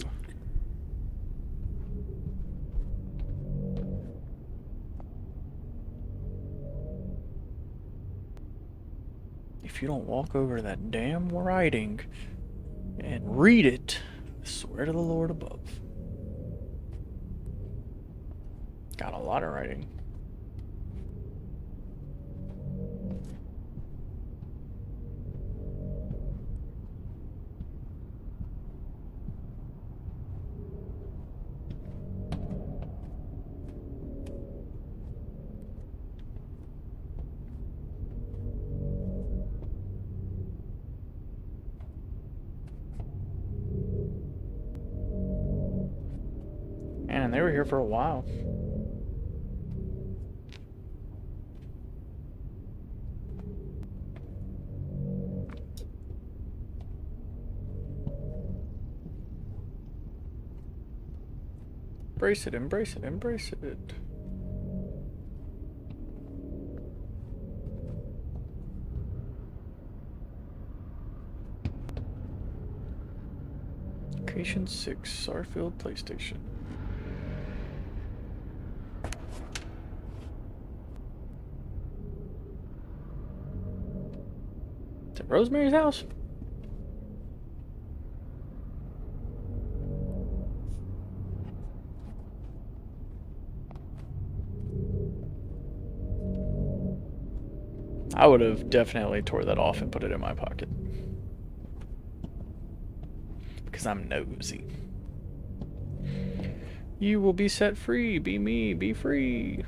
S1: If you don't walk over that damn writing and read it, I swear to the Lord above. Got a lot of writing. Man, they were here for a while. Embrace it, embrace it, embrace it. Location 6, Sarfield PlayStation. Is it Rosemary's house? I would have definitely tore that off and put it in my pocket. Because I'm nosy. You will be set free. Be me. Be free.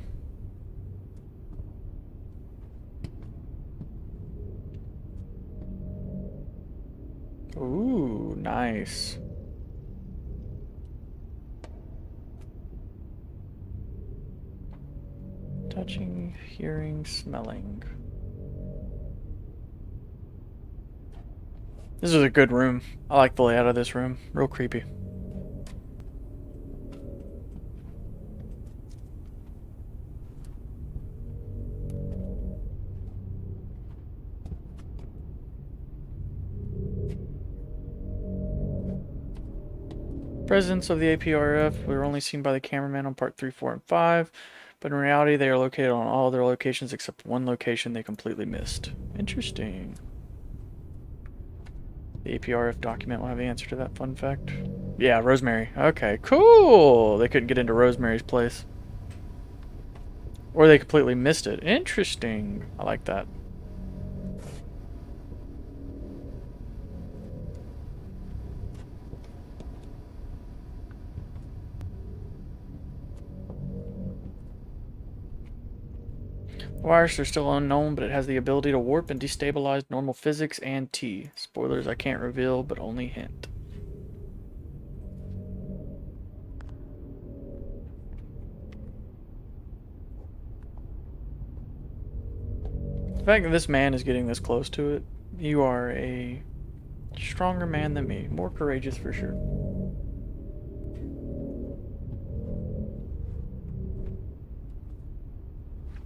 S1: Ooh, nice. Touching, hearing, smelling. This is a good room. I like the layout of this room. Real creepy. Presence of the APRF were only seen by the cameraman on part 3, 4, and 5, but in reality they are located on all their locations except one location they completely missed. Interesting. The APRF document will have the answer to that fun fact. Yeah, Rosemary. Okay, cool! They couldn't get into Rosemary's place. Or they completely missed it. Interesting. I like that. Wires are still unknown, but it has the ability to warp and destabilize normal physics and T. Spoilers I can't reveal, but only hint. The fact that this man is getting this close to it, you are a stronger man than me. More courageous for sure.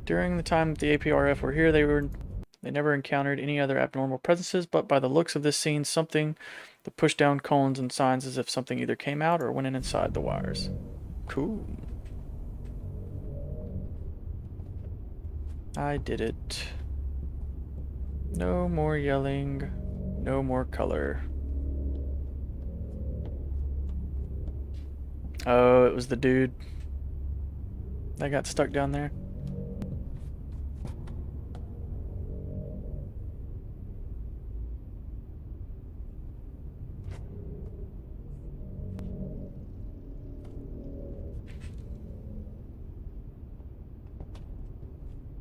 S1: During the time that the APRF were here, they never encountered any other abnormal presences, but by the looks of this scene, something that pushed down cones and signs as if something either came out or went in inside the wires. Cool. I did it. No more yelling. No more color. Oh, it was the dude that got stuck down there.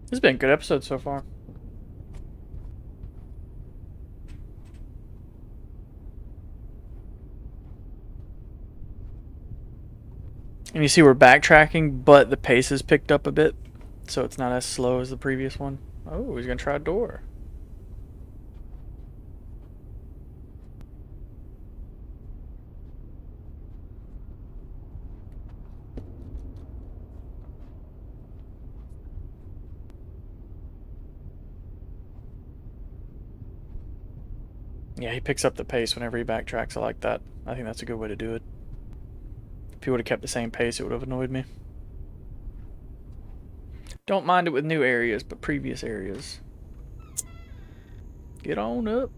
S1: This has been a good episode so far. And you see we're backtracking, but the pace is picked up a bit, so it's not as slow as the previous one. Oh, he's gonna try a door. Yeah, he picks up the pace whenever he backtracks. I like that. I think that's a good way to do it. If he would have kept the same pace, it would have annoyed me. Don't mind it with new areas, but previous areas. Get on up.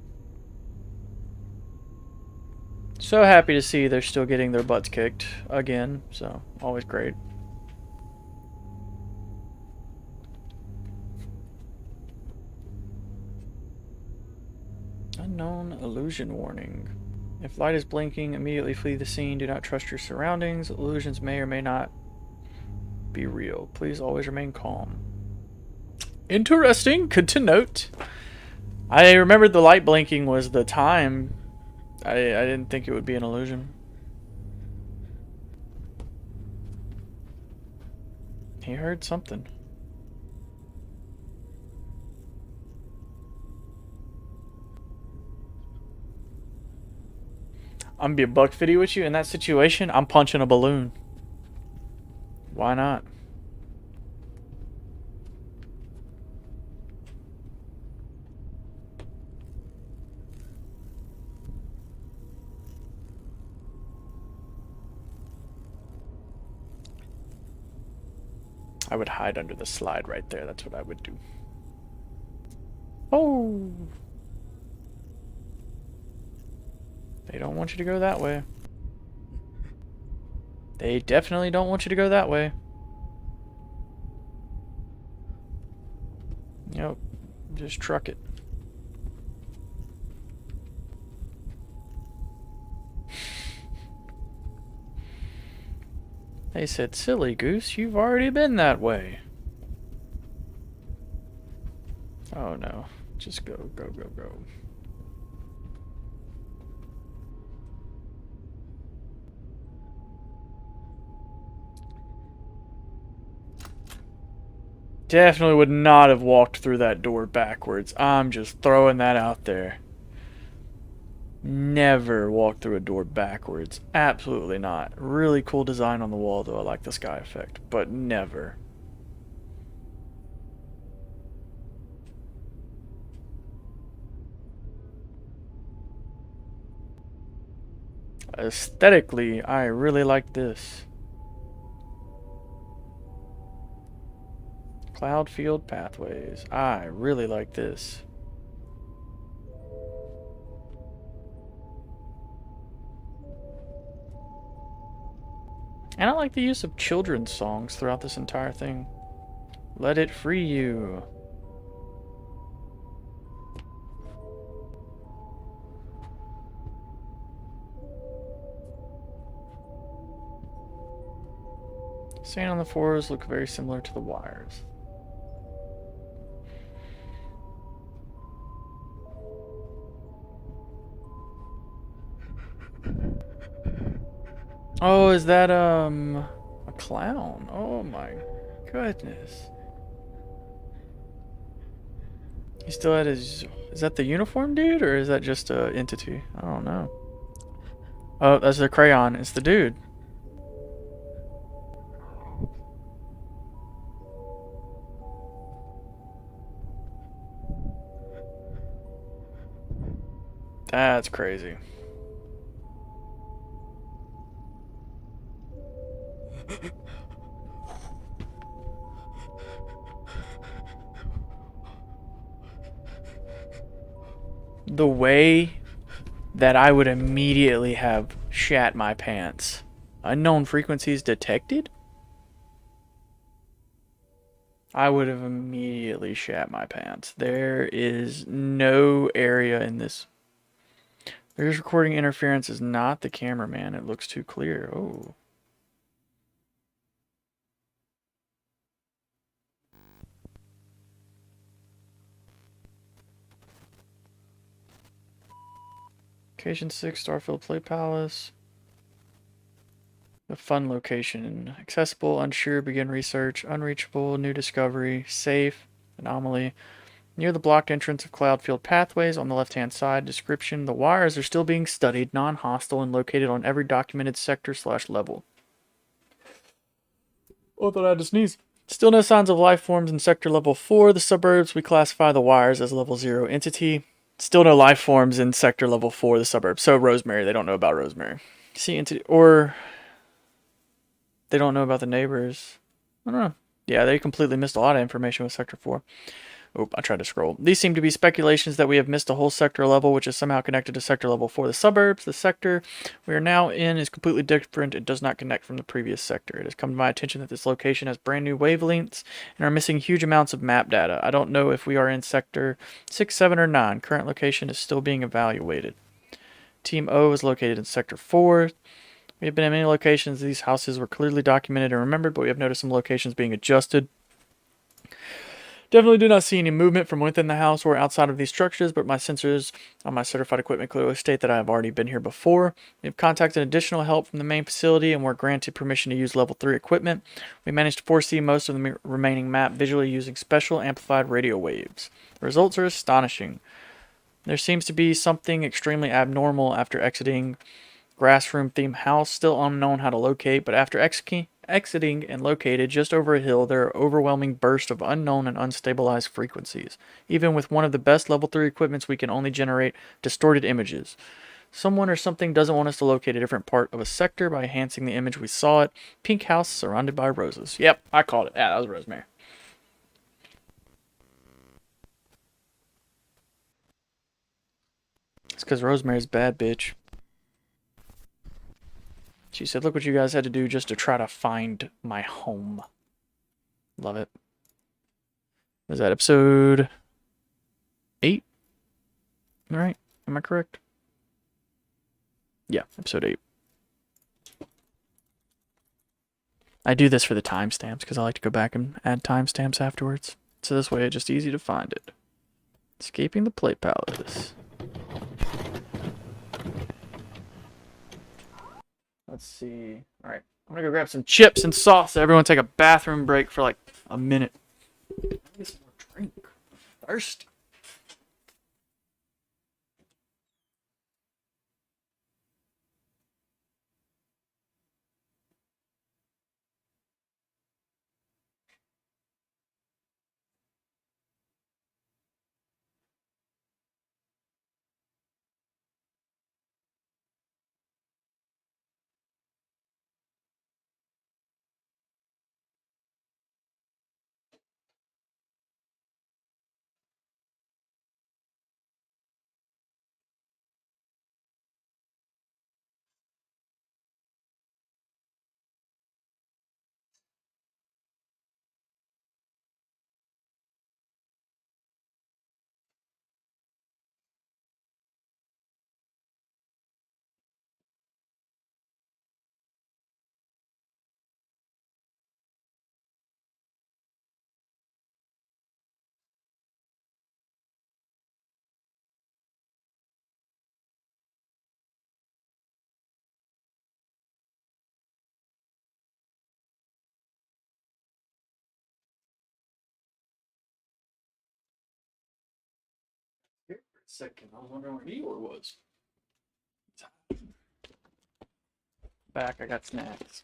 S1: So happy to see they're still getting their butts kicked again, so always great. Unknown illusion warning. If light is blinking, immediately flee the scene. Do not trust your surroundings. Illusions may or may not be real. Please always remain calm. Interesting. Good to note. I remembered the light blinking was the time. I didn't think it would be an illusion. He heard something. I'm gonna be a buck fifty with you. In that situation, I'm punching a balloon. Why not? I would hide under the slide right there. That's what I would do. Oh! They don't want you to go that way. They definitely don't want you to go that way. Yep. Just truck it. They said, silly goose, you've already been that way. Oh no. Just go, go, go, go. Definitely would not have walked through that door backwards. I'm just throwing that out there. Never walk through a door backwards. Absolutely not. Really cool design on the wall, though. I like the sky effect. But never. Aesthetically, I really like this. Cloud field pathways. I really like this. And I like the use of children's songs throughout this entire thing. Let it free you. Sand on the floors look very similar to the wires. Oh, is that a clown? Oh my goodness. He still had his. Is that the uniform dude, or is that just a entity? I don't know. Oh, that's the crayon. It's the dude. That's crazy. The way that I would immediately have shat my pants. Unknown frequencies detected? I would have immediately shat my pants. There is no area in this. There's recording interference is not the cameraman. It looks too clear. Oh. Location 6, Starfield Play Palace. The fun location. Accessible, unsure, begin research. Unreachable, new discovery. Safe, anomaly. Near the blocked entrance of Cloudfield Pathways on the left-hand side. Description: the wires are still being studied, non-hostile, and located on every documented sector/level. Oh, I thought I had to sneeze. Still no signs of life forms in sector level 4. The suburbs, we classify the wires as level 0 entity. Still no life forms in sector level 4, the suburbs. So Rosemary, they don't know about Rosemary. See entity, or they don't know about the neighbors. I don't know. Yeah, they completely missed a lot of information with sector 4. Oop, I tried to scroll. These seem to be speculations that we have missed a whole sector level, which is somehow connected to sector level 4. The suburbs, the sector we are now in is completely different. It does not connect from the previous sector. It has come to my attention that this location has brand new wavelengths and are missing huge amounts of map data. I don't know if we are in sector 6, 7, or 9. Current location is still being evaluated. Team O is located in sector 4. We have been in many locations. These houses were clearly documented and remembered, but we have noticed some locations being adjusted. Definitely do not see any movement from within the house or outside of these structures, but my sensors on my certified equipment clearly state that I have already been here before. We have contacted additional help from the main facility and were granted permission to use level 3 equipment. We managed to foresee most of the remaining map visually using special amplified radio waves. The results are astonishing. There seems to be something extremely abnormal after exiting Grassroom themed house, still unknown how to locate, but after exiting and located just over a hill, there are overwhelming bursts of unknown and unstabilized frequencies. Even with one of the best level 3 equipments, we can only generate distorted images. Someone or something doesn't want us to locate a different part of a sector by enhancing the image we saw it. Pink house surrounded by roses. Yep, I called it. Yeah, that was Rosemary. It's because Rosemary's bad, bitch. She said, look what you guys had to do just to try to find my home. Love it. Was that episode 8? All right. Am I correct? Yeah, episode 8. I do this for the timestamps because I like to go back and add timestamps afterwards. So this way it's just easy to find it. Escaping the Play Palace. Let's see. All right. I'm going to go grab some chips and sauce. Everyone take a bathroom break for like a minute. Get some more drink. Thirsty. second. I was wondering where Eeyore was. Back, I got snacks.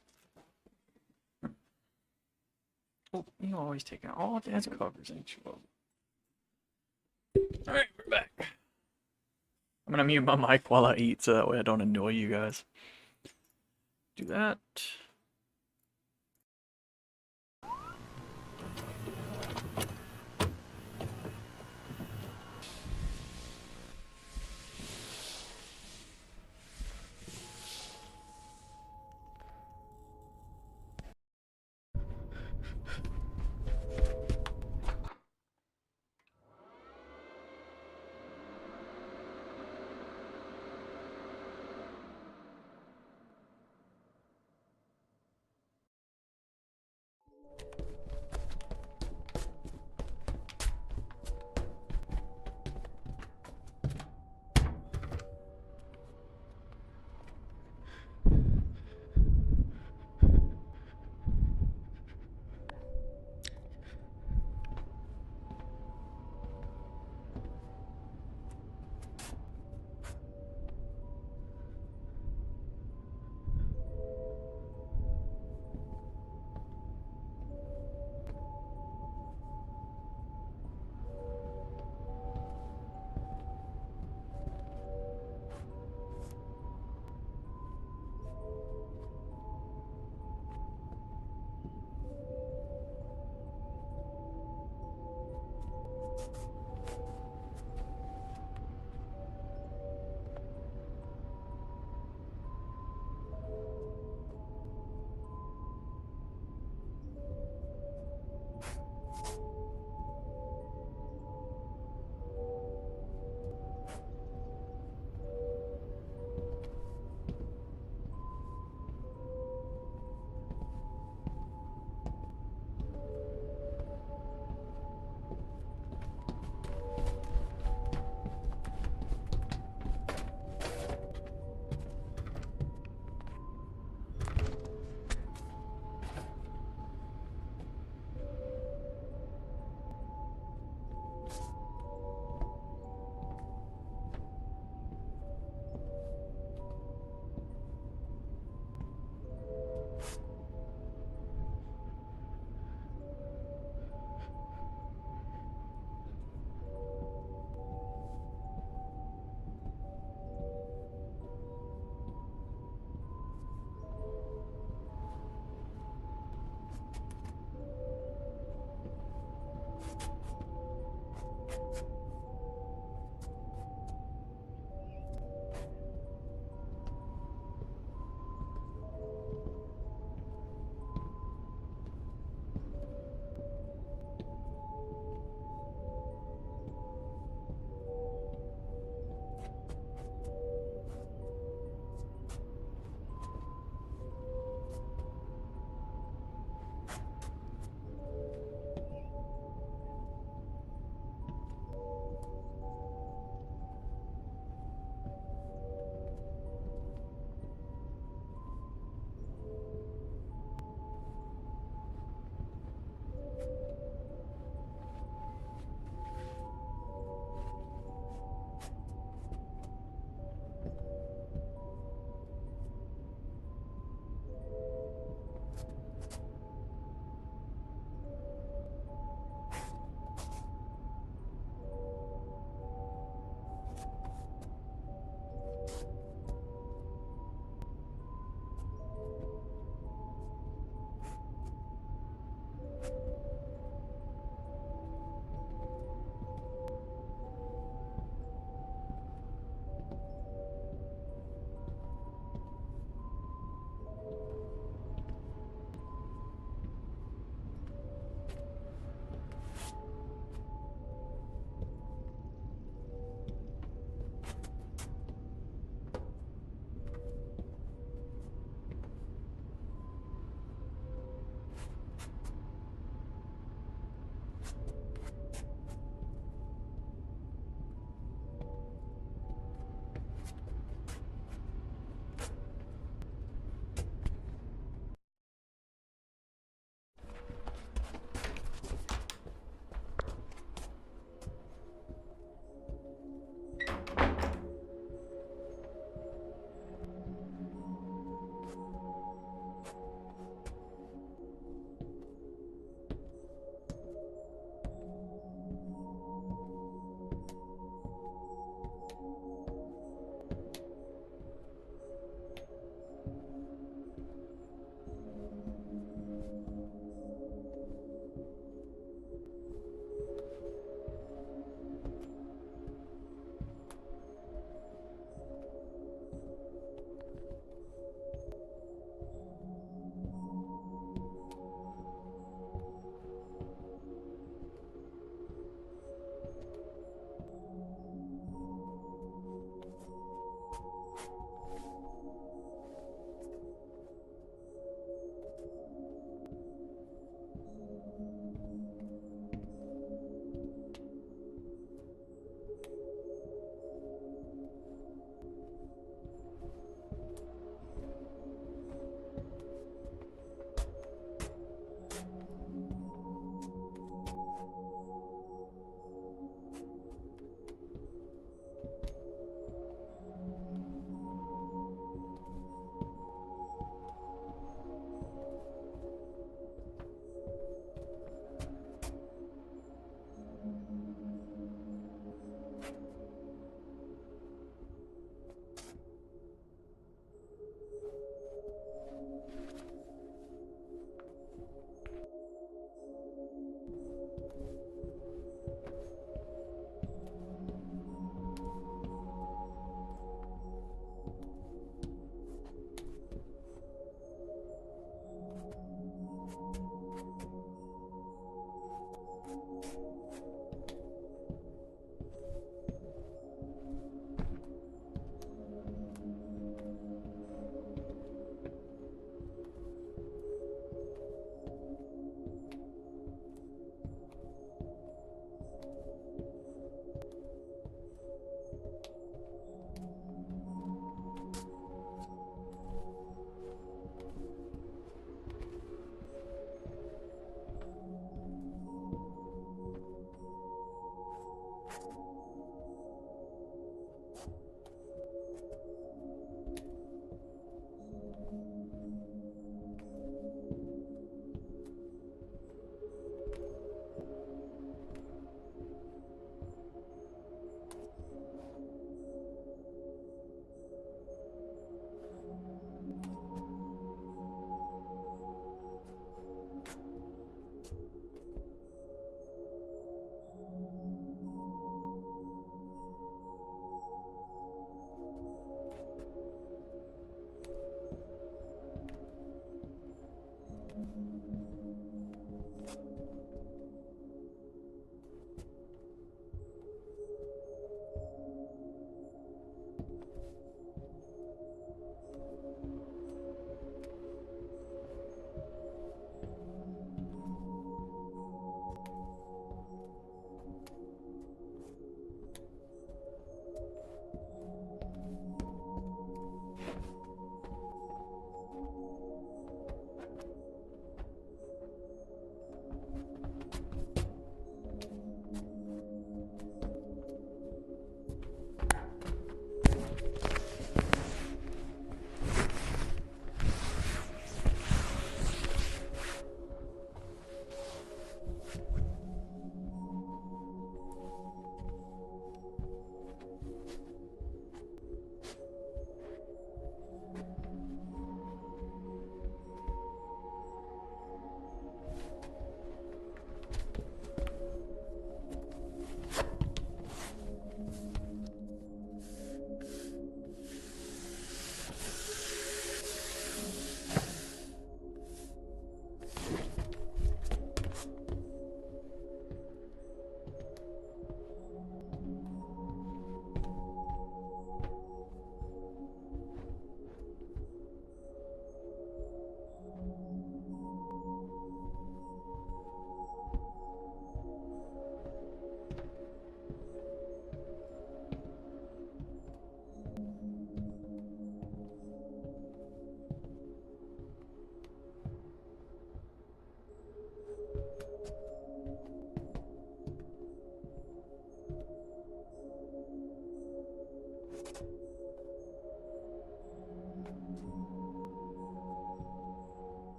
S1: Oh, you always taking all dance covers, ain't you? Alright, we're back. I'm gonna mute my mic while I eat so that way I don't annoy you guys. Do that.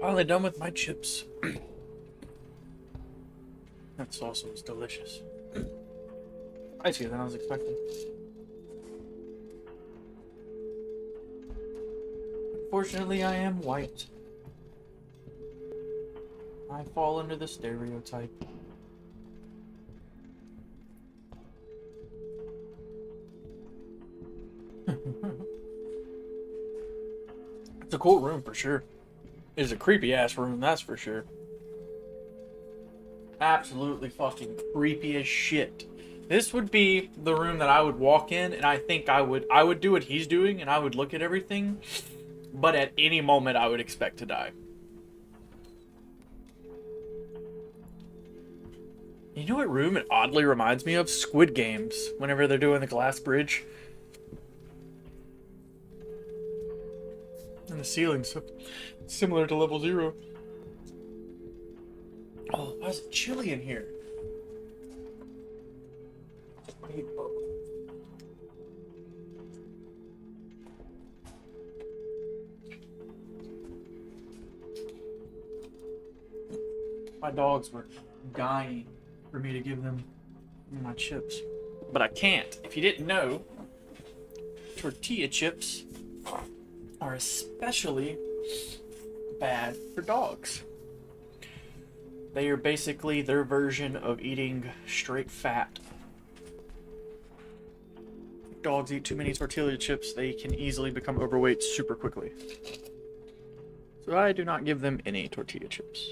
S1: Finally done with my chips. That sauce was delicious. Spicier than I was expecting. Unfortunately, I am white. I fall under the stereotype. It's a cool room for sure. It's a creepy ass room, that's for sure. Absolutely fucking creepy as shit. This would be the room that I would walk in, and I think I would do what he's doing, and I would look at everything, but at any moment I would expect to die. You know what room it oddly reminds me of? Squid Games, whenever they're doing the glass bridge. And the ceiling's similar to level 0. Oh, why is it chilly in here? My dogs were dying for me to give them my chips. But I can't. If you didn't know, tortilla chips are especially bad for dogs. They are basically their version of eating straight fat. If dogs eat too many tortilla chips, they can easily become overweight super quickly. So I do not give them any tortilla chips.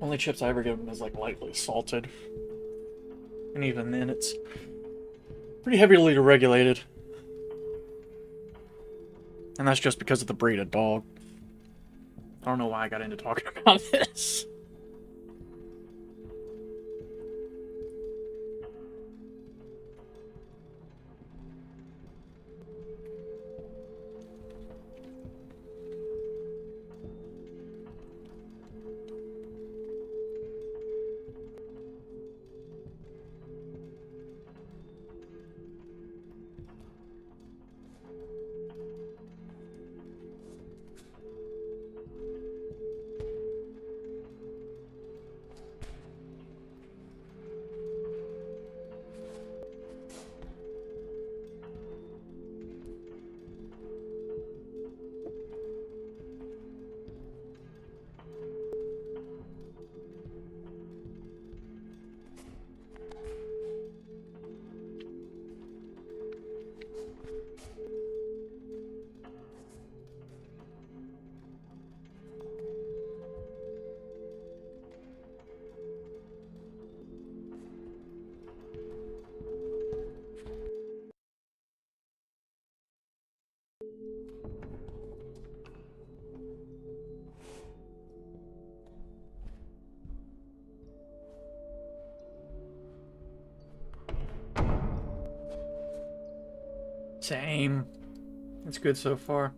S1: Only chips I ever give them is like lightly salted. And even then it's pretty heavily regulated. And that's just because of the breed of dog. I don't know why I got into talking about this. Same. It's good so far.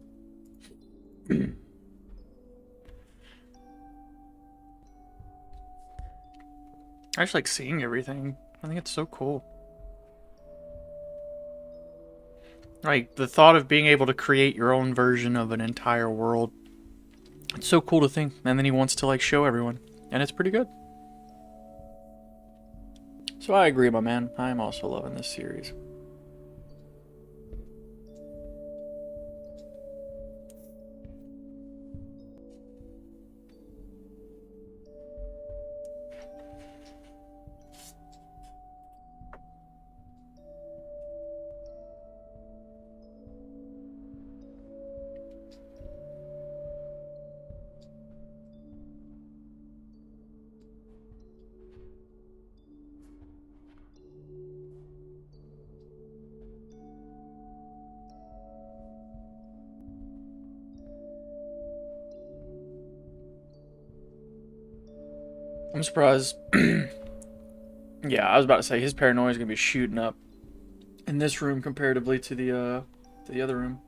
S1: I just like seeing everything. I think it's so cool. Like, the thought of being able to create your own version of an entire world. It's so cool to think. And then he wants to, like, show everyone. And it's pretty good. So I agree, my man. I'm also loving this series. I'm surprised. Yeah, I was about to say his paranoia is gonna be shooting up in this room comparatively to the other room.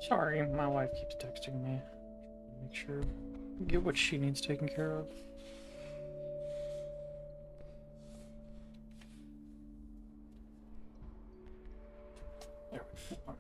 S1: Sorry, my wife keeps texting me. Make sure get what she needs taken care of. There we go.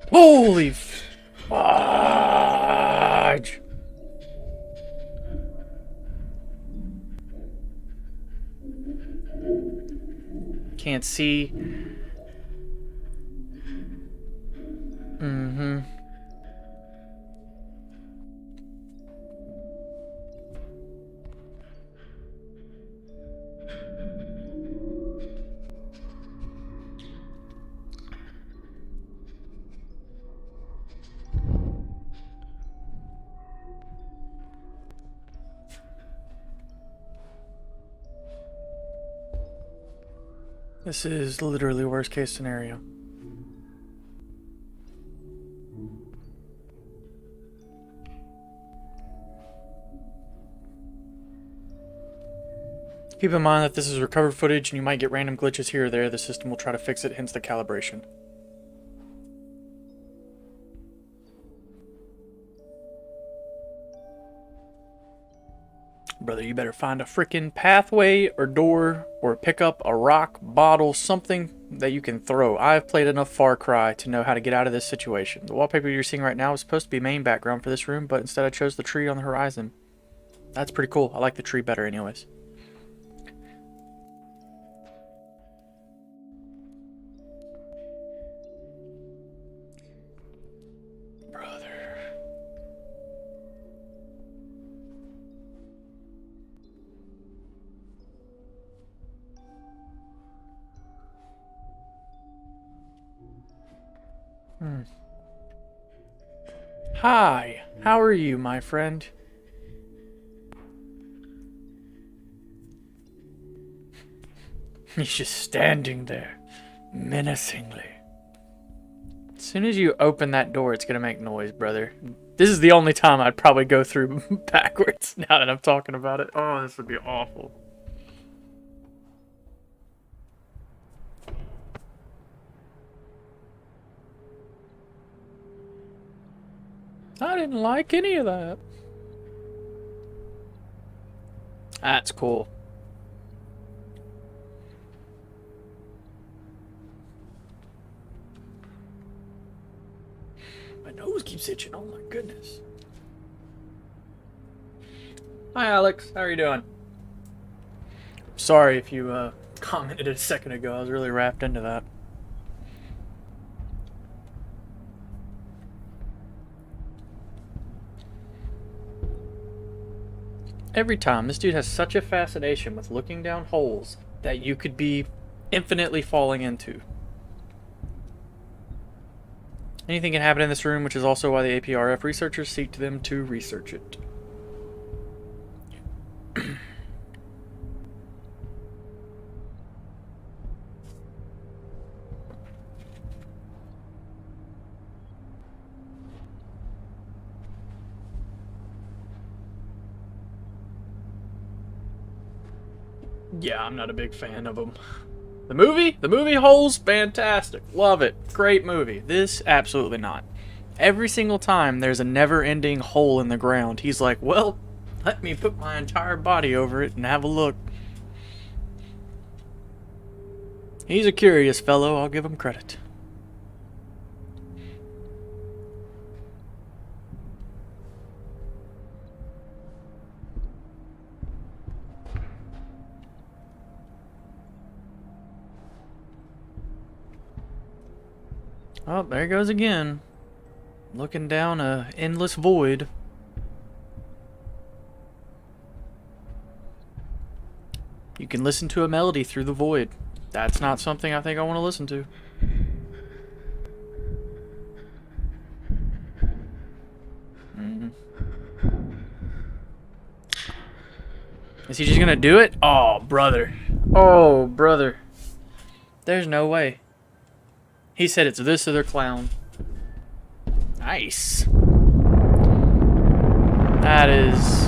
S1: Holy fudge! Can't see. Mm-hmm. This is literally worst case scenario. Keep in mind that this is recovered footage and you might get random glitches here or there. The system will try to fix it, hence the calibration. Brother, you better find a freaking pathway or door or pick up a rock, bottle, something that you can throw. I've played enough Far Cry to know how to get out of this situation. The wallpaper you're seeing right now is supposed to be main background for this room, but instead I chose the tree on the horizon. That's pretty cool. I like the tree better anyways. Hi, how are you, my friend? He's just standing there, menacingly. As soon as you open that door, it's gonna make noise, brother. This is the only time I'd probably go through backwards now that I'm talking about it. Oh, this would be awful. I didn't like any of that. That's cool. My nose keeps itching. Oh my goodness. Hi Alex, how are you doing? Sorry if you commented a second ago. I was really wrapped into that. Every time, this dude has such a fascination with looking down holes that you could be infinitely falling into. Anything can happen in this room, which is also why the APRF researchers seek to them to research it. Yeah, I'm not a big fan of them. The movie Holes, fantastic. Love it. Great movie. This, absolutely not. Every single time there's a never-ending hole in the ground, he's like, well, let me put my entire body over it and have a look. He's a curious fellow, I'll give him credit. Oh, there he goes again. Looking down a endless void. You can listen to a melody through the void. That's not something I think I want to listen to. Is he just gonna do it? Oh, brother. Oh, brother. There's no way. He said it's this other clown. Nice. That is...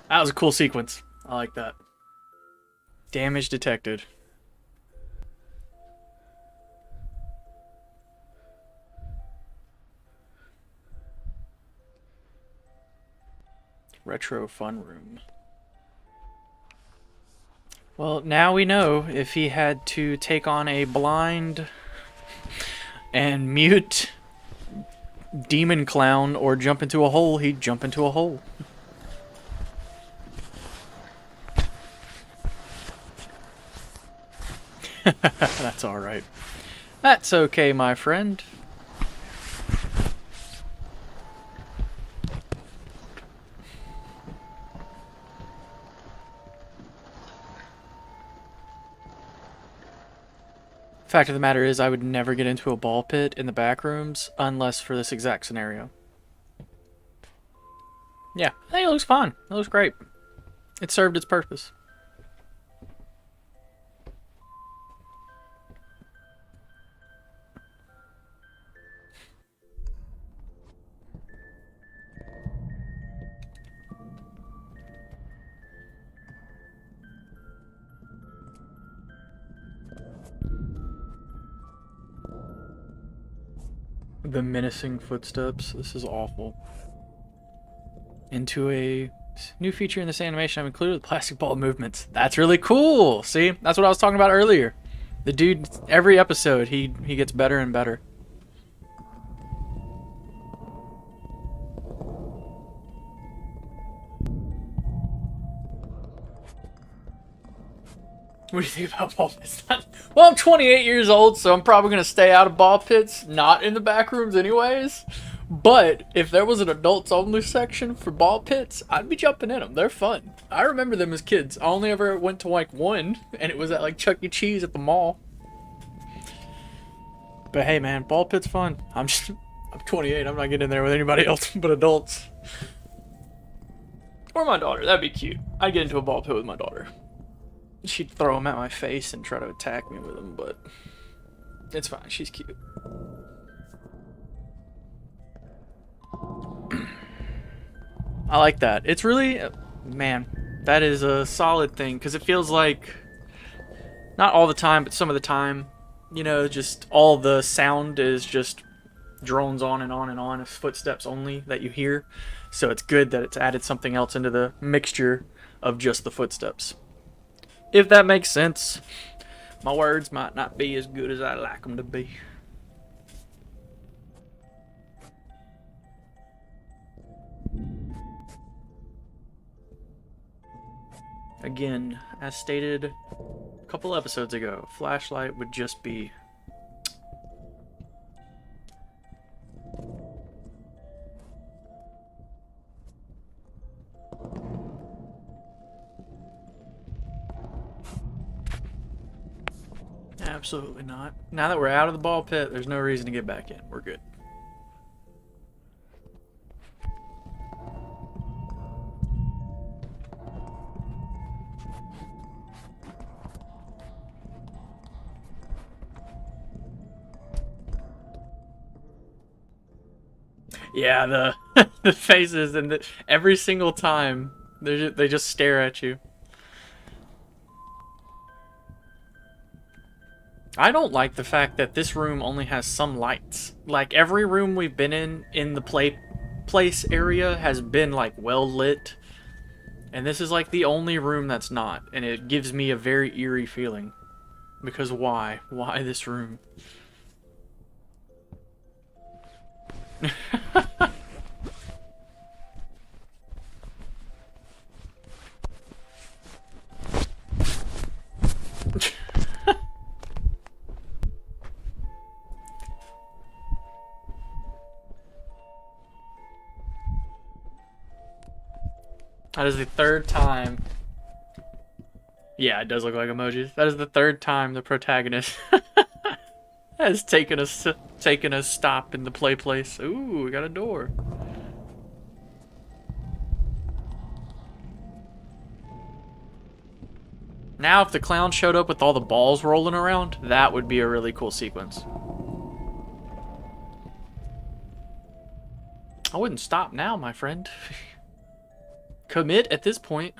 S1: That was a cool sequence. I like that. Damage detected. Retro fun room. Well, now we know if he had to take on a blind and mute demon clown or jump into a hole, he'd jump into a hole. That's alright. That's okay, my friend. Fact of the matter is, I would never get into a ball pit in the back rooms unless for this exact scenario. Yeah, I think it looks fine. It looks great. It served its purpose. The menacing footsteps. This is awful. Into a new feature in this animation, I've included the plastic ball movements. That's really cool. See, that's what I was talking about earlier. The dude, every episode, he gets better and better. What do you think about ball pits? Well, I'm 28 years old, so I'm probably going to stay out of ball pits, not in the back rooms anyways. But if there was an adults only section for ball pits, I'd be jumping in them. They're fun. I remember them as kids. I only ever went to like one, and it was at like Chuck E. Cheese at the mall. But hey man, ball pit's fun. I'm 28. I'm not getting in there with anybody else but adults. Or my daughter. That'd be cute. I'd get into a ball pit with my daughter. She'd throw them at my face and try to attack me with them, but it's fine. She's cute. I like that. It's really, man, that is a solid thing because it feels like, not all the time, but some of the time, you know, just all the sound is just drones on and on and on of footsteps only that you hear. So it's good that it's added something else into the mixture of just the footsteps. If that makes sense. My words might not be as good as I'd like them to be. Again, as stated a couple episodes ago, flashlight would just be absolutely not. Now that we're out of the ball pit, there's no reason to get back in. We're good. Yeah, the the faces and every single time they just stare at you. I don't like the fact that this room only has some lights. Like every room we've been in the place area has been like well lit. And this is like the only room that's not, and it gives me a very eerie feeling. Because why? Why this room? That is the third time. Yeah, it does look like emojis. That is the third time the protagonist has taken a stop in the play place. Ooh, we got a door. Now, if the clown showed up with all the balls rolling around, that would be a really cool sequence. I wouldn't stop now, my friend. Commit at this point.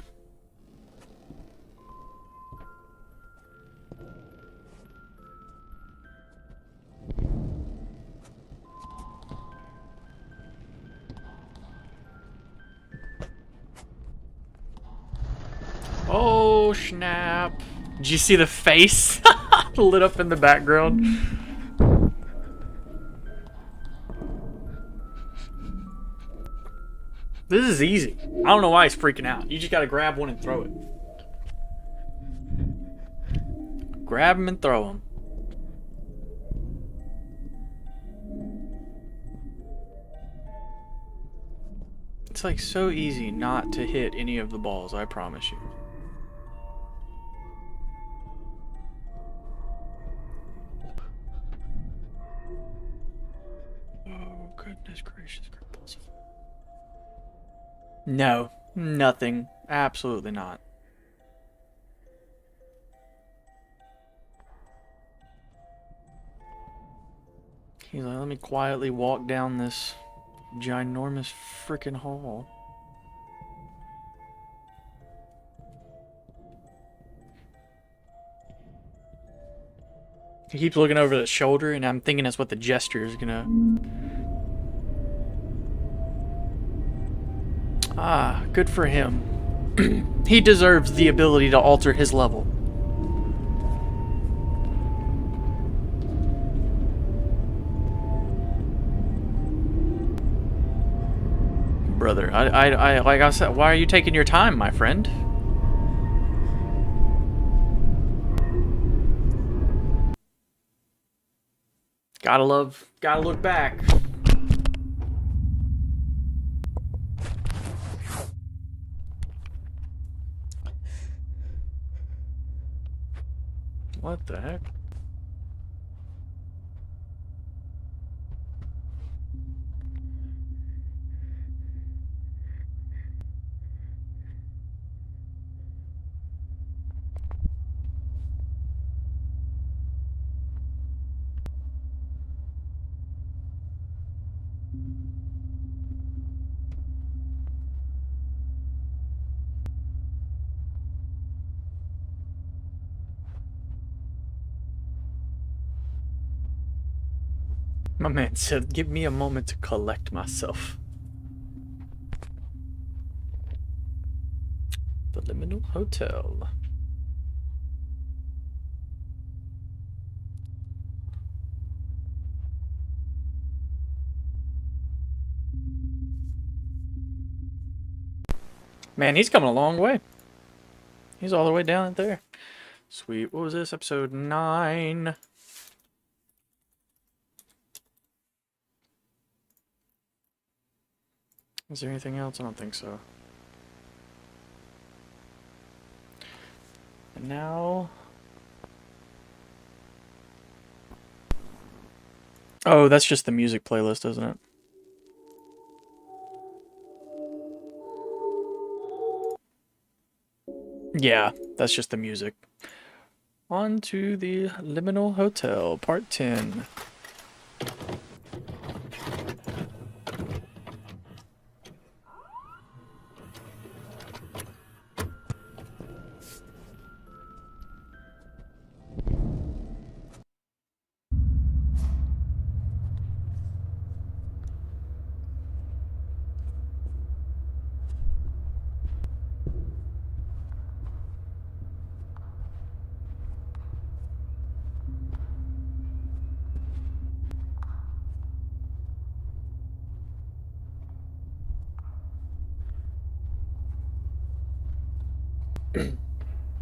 S1: Oh, snap. Did you see the face lit up in the background? This is easy. I don't know why he's freaking out. You just gotta grab one and throw it. Grab him and throw him. It's like so easy not to hit any of the balls, I promise you. Oh, goodness gracious. No, nothing. Absolutely not. He's like, let me quietly walk down this ginormous freaking hall. He keeps looking over the shoulder, and I'm thinking that's what the gesture is gonna... Ah, good for him. He deserves the ability to alter his level. Brother, I like I said, why are you taking your time, my friend? Gotta look back. What the heck? My man said, give me a moment to collect myself. The Liminal Hotel. Man, he's coming a long way. He's all the way down there. Sweet. What was this? Episode 9. Is there anything else? I don't think so. And now... Oh, that's just the music playlist, isn't it? Yeah, that's just the music. On to the Liminal Hotel, Part 10.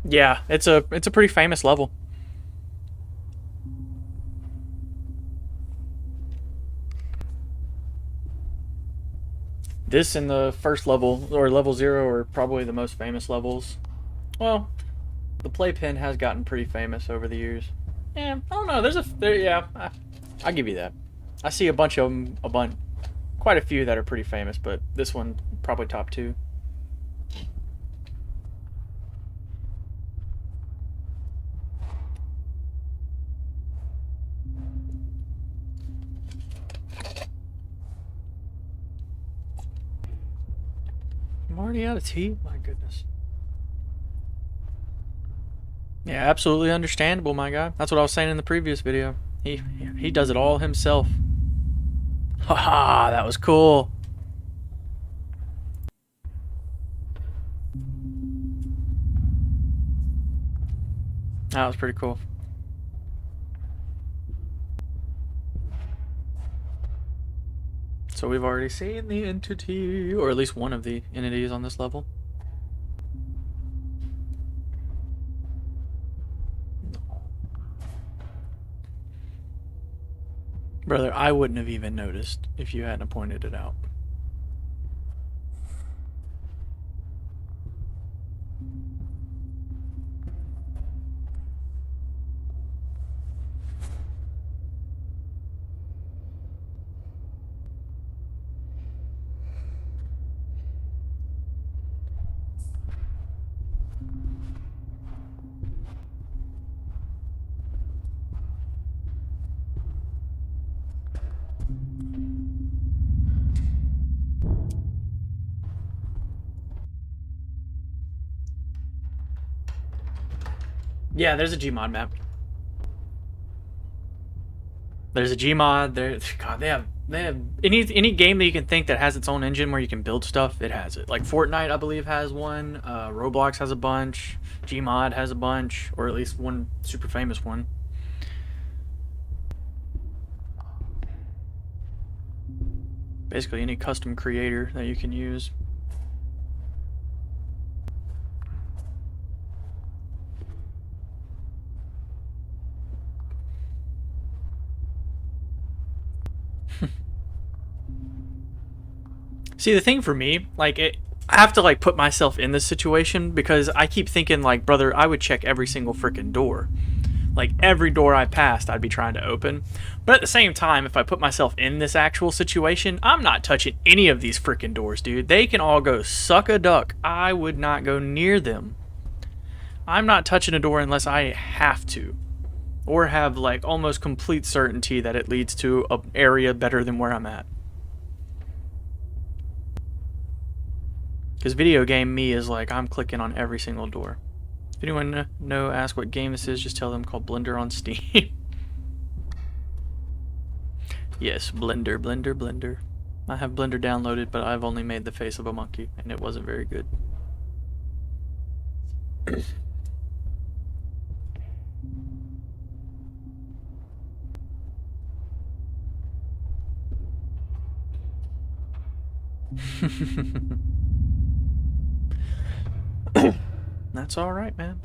S1: Yeah, it's a pretty famous level. This and the first level, or level 0, are probably the most famous levels. Well, the playpen has gotten pretty famous over the years. Yeah, I don't know. Yeah, I'll give you that. I see a bunch of them, quite a few that are pretty famous, but this one probably top 2. I'm already out of tea? My goodness. Yeah, absolutely understandable, my guy. That's what I was saying in the previous video. He does it all himself. Haha, that was cool. That was pretty cool. So we've already seen the entity, or at least one of the entities on this level. Brother, I wouldn't have even noticed if you hadn't pointed it out. Yeah, there's a Gmod map. There's a Gmod. There, God, they have any game that you can think that has its own engine where you can build stuff. It has it. Like Fortnite, I believe, has one. Roblox has a bunch. Gmod has a bunch, or at least one super famous one. Basically, any custom creator that you can use. See, the thing for me, like, I have to, like, put myself in this situation because I keep thinking, like, brother, I would check every single freaking door. Like, every door I passed, I'd be trying to open. But at the same time, if I put myself in this actual situation, I'm not touching any of these freaking doors, dude. They can all go suck a duck. I would not go near them. I'm not touching a door unless I have to. Or have, like, almost complete certainty that it leads to an area better than where I'm at. Because video game me is like, I'm clicking on every single door. If anyone ask what game this is, just tell them called Blender on Steam.
S2: Yes, Blender, Blender, Blender. I have Blender downloaded, but I've only made the face of a monkey, and it wasn't very good. That's alright, man.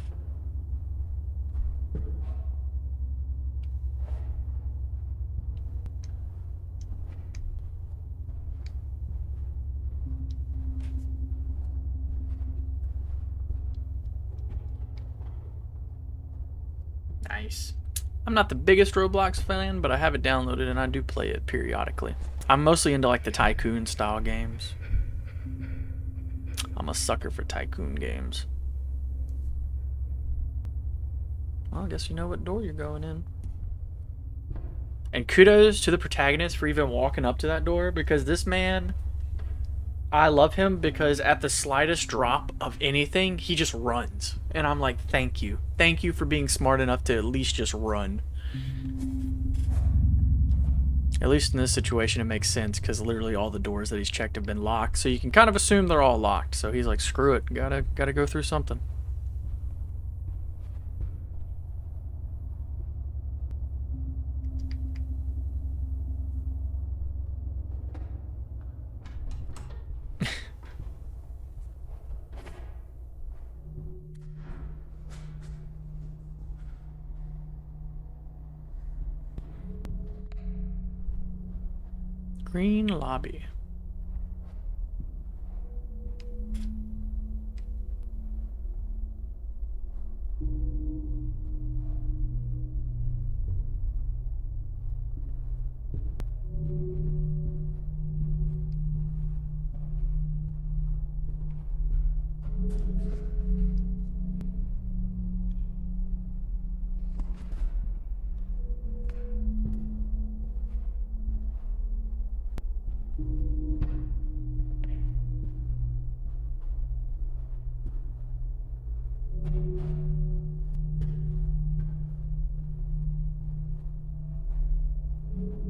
S2: Nice. I'm not the biggest Roblox fan, but I have it downloaded and I do play it periodically. I'm mostly into like the tycoon style games. I'm a sucker for tycoon games. Well, I guess you know what door you're going in. And kudos to the protagonist for even walking up to that door, because this man, I love him because at the slightest drop of anything, he just runs. And I'm like, thank you. Thank you for being smart enough to at least just run. At least in this situation, it makes sense because literally all the doors that he's checked have been locked. So you can kind of assume they're all locked. So he's like, screw it. Gotta go through something. Green lobby.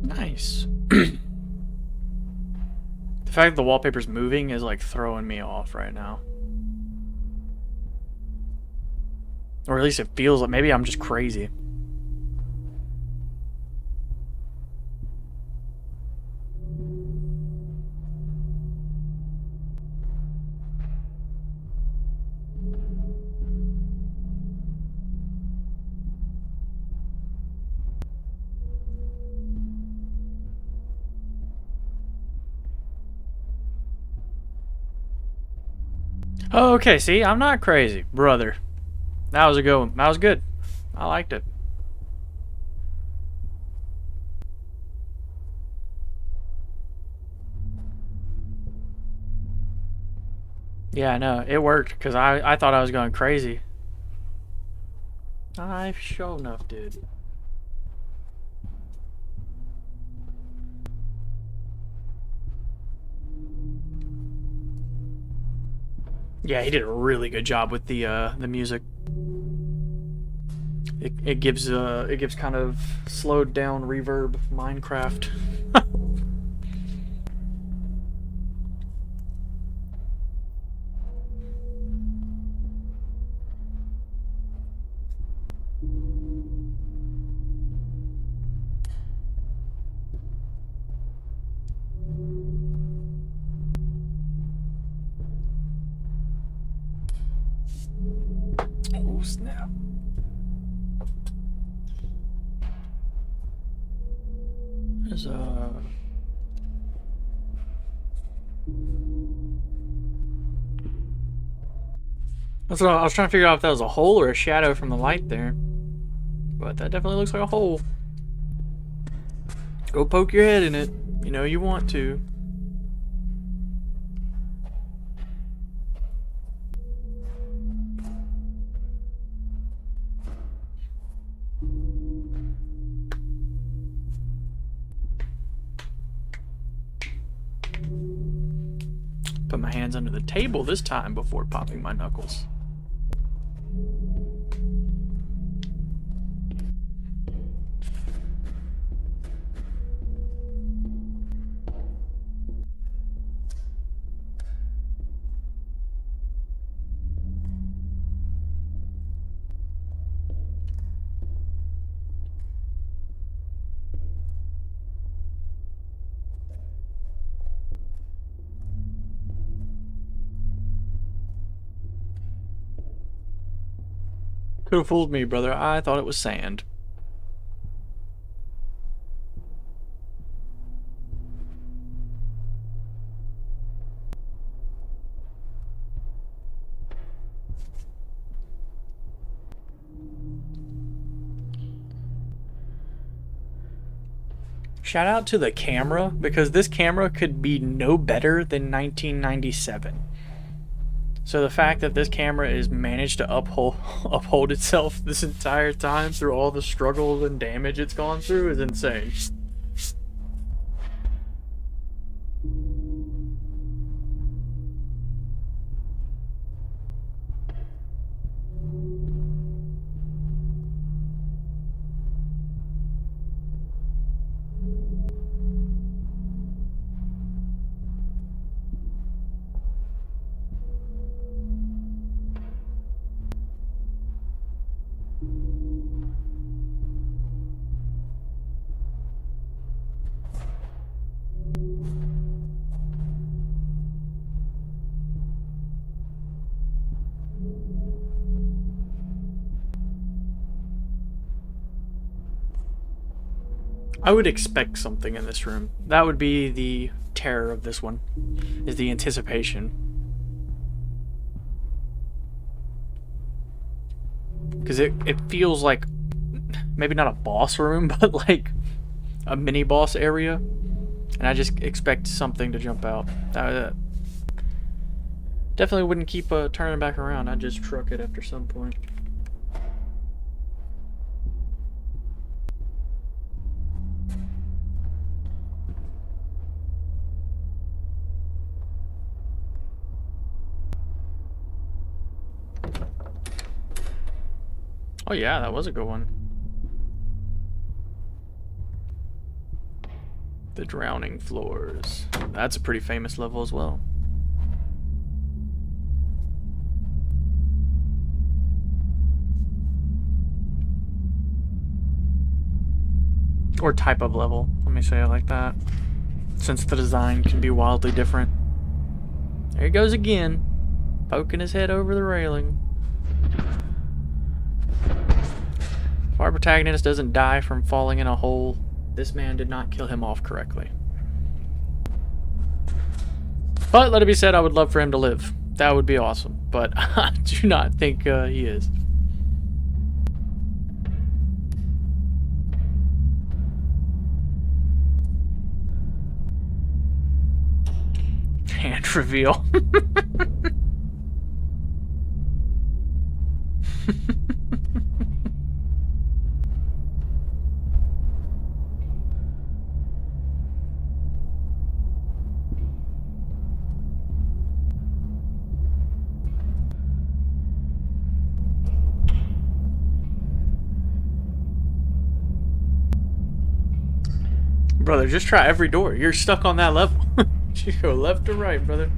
S2: Nice. The fact that the wallpaper's moving is like throwing me off right now. Or at least it feels like maybe I'm just crazy. Oh, okay, see, I'm not crazy, brother. That was a good one. That was good. I liked it. Yeah, I know. It worked because I thought I was going crazy. I sure enough did. Yeah, he did a really good job with the music. It gives kind of slowed down reverb Minecraft. Oh snap. There's That's what I was trying to figure out if that was a hole or a shadow from the light there. But that definitely looks like a hole. Go poke your head in it. You know you want to. Put my hands under the table this time before popping my knuckles.
S1: Could have fooled me, brother. I thought it was sand. Shout out to the camera, because this camera could be no better than 1997. So the fact that this camera is managed to uphold itself this entire time through all the struggles and damage it's gone through is insane. I would expect something in this room. That would be the terror of this one, is the anticipation. Because it feels like, maybe not a boss room, but like a mini boss area. And I just expect something to jump out. Definitely wouldn't keep turning back around. I'd just truck it after some point. Oh yeah, that was a good one. The Drowning Floors. That's a pretty famous level as well. Or type of level, let me say it like that. Since the design can be wildly different. There he goes again, poking his head over the railing. If our protagonist doesn't die from falling in a hole, this man did not kill him off correctly. But let it be said, I would love for him to live. That would be awesome. But I do not think he is. Hand reveal. Brother, just try every door. You're stuck on that level. You go left or right, brother.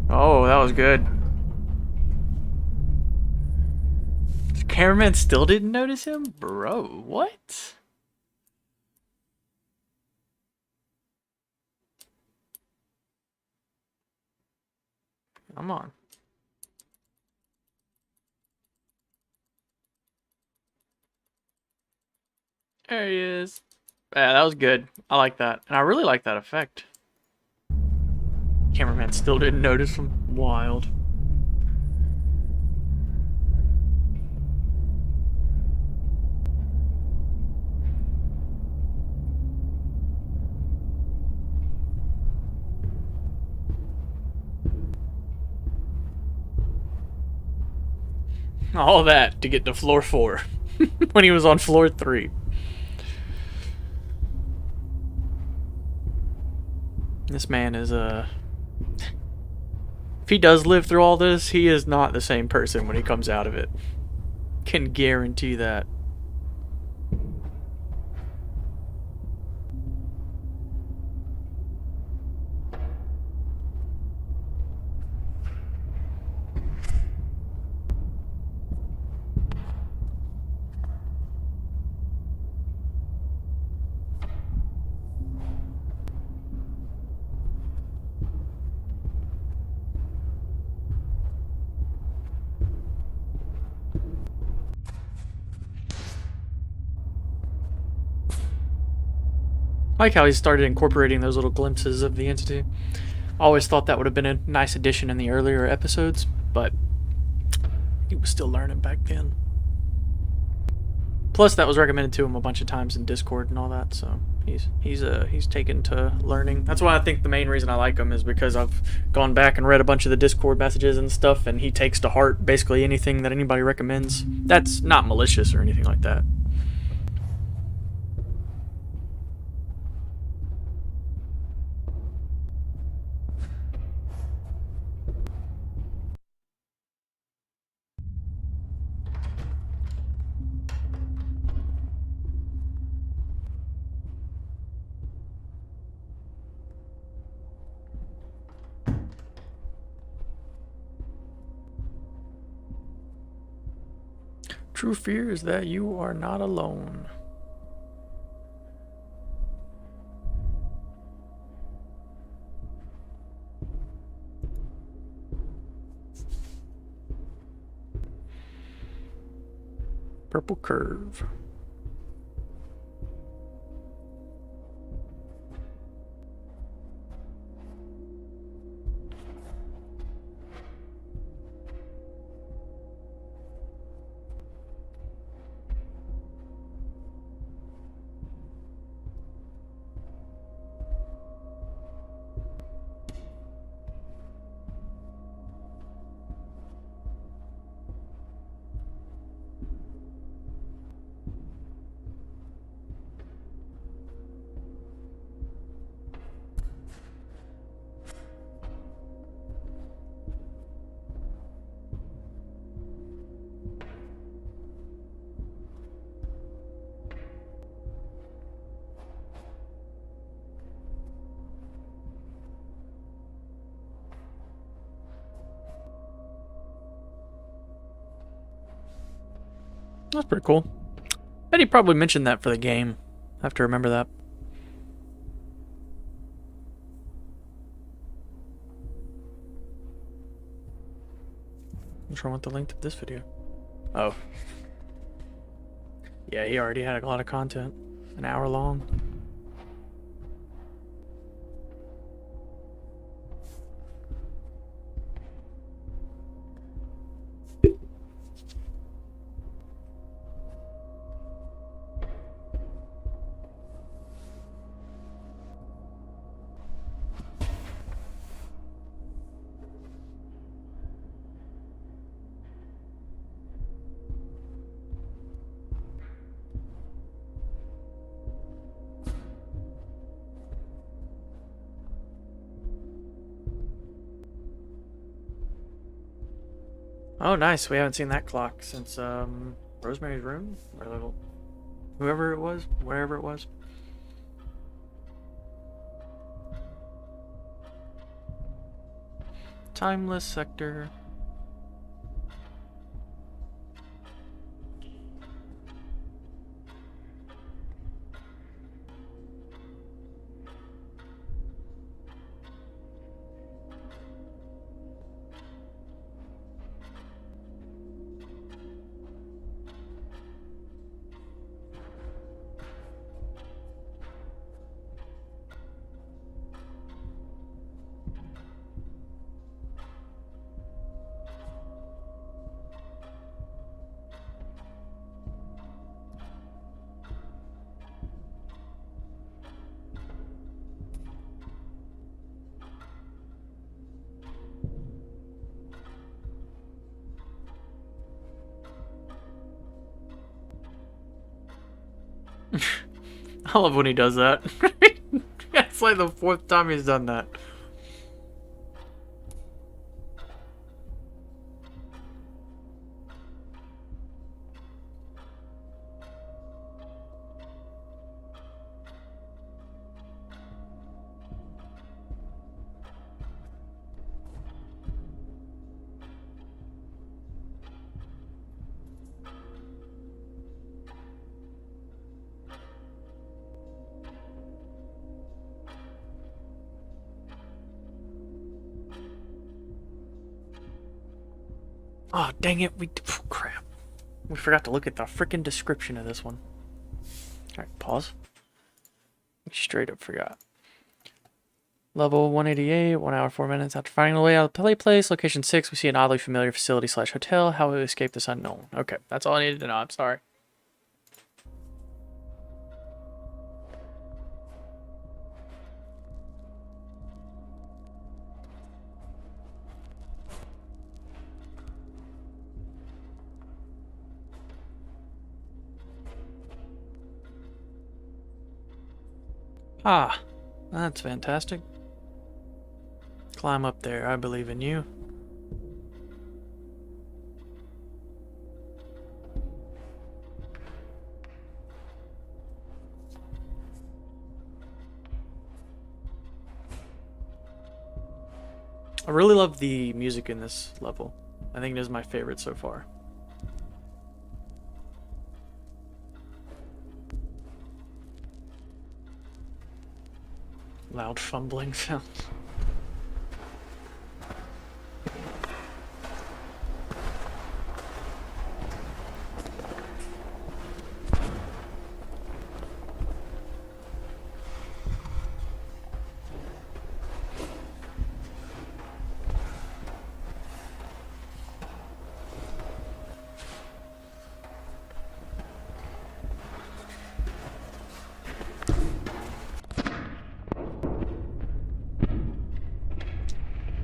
S1: Oh, that was good. The cameraman still didn't notice him? Bro, what? Come on. There he is. Yeah, that was good. I like that. And I really like that effect. Cameraman still didn't notice him. Wild. All that to get to floor 4 when he was on floor 3. This man is if he does live through all this, he is not the same person when he comes out of it.
S2: Can guarantee that. I like how he started incorporating those little glimpses of the entity. I always thought that would have been a nice addition in the earlier episodes, but he was still learning back then. Plus, that was recommended to him a bunch of times in Discord and all that, so he's taken to learning. That's why I think the main reason I like him is because I've gone back and read a bunch of the Discord messages and stuff, and he takes to heart basically anything that anybody recommends. That's not malicious or anything like that. True fear is that you are not alone. Purple curve. That's pretty cool. Bet he probably mentioned that for the game. I have to remember that. I'm sure I want the length of this video. Oh. Yeah, he already had a lot of content. An hour long. Oh, nice. We haven't seen that clock since Rosemary's Room, or whoever it was, wherever it was. Timeless sector. I love when he does that. It's like the 4th time he's done that. Oh, dang it. Crap. We forgot to look at the freaking description of this one. Alright, pause. Straight up forgot. Level 188, 1 hour, 4 minutes after finding the way out of the play place. Location 6, we see an oddly familiar facility / hotel. How we escape this unknown. Okay, that's all I needed to know. I'm sorry. Ah, that's fantastic. Climb up there. I believe in you. I really love the music in this level. I think it is my favorite so far. Loud fumbling sounds.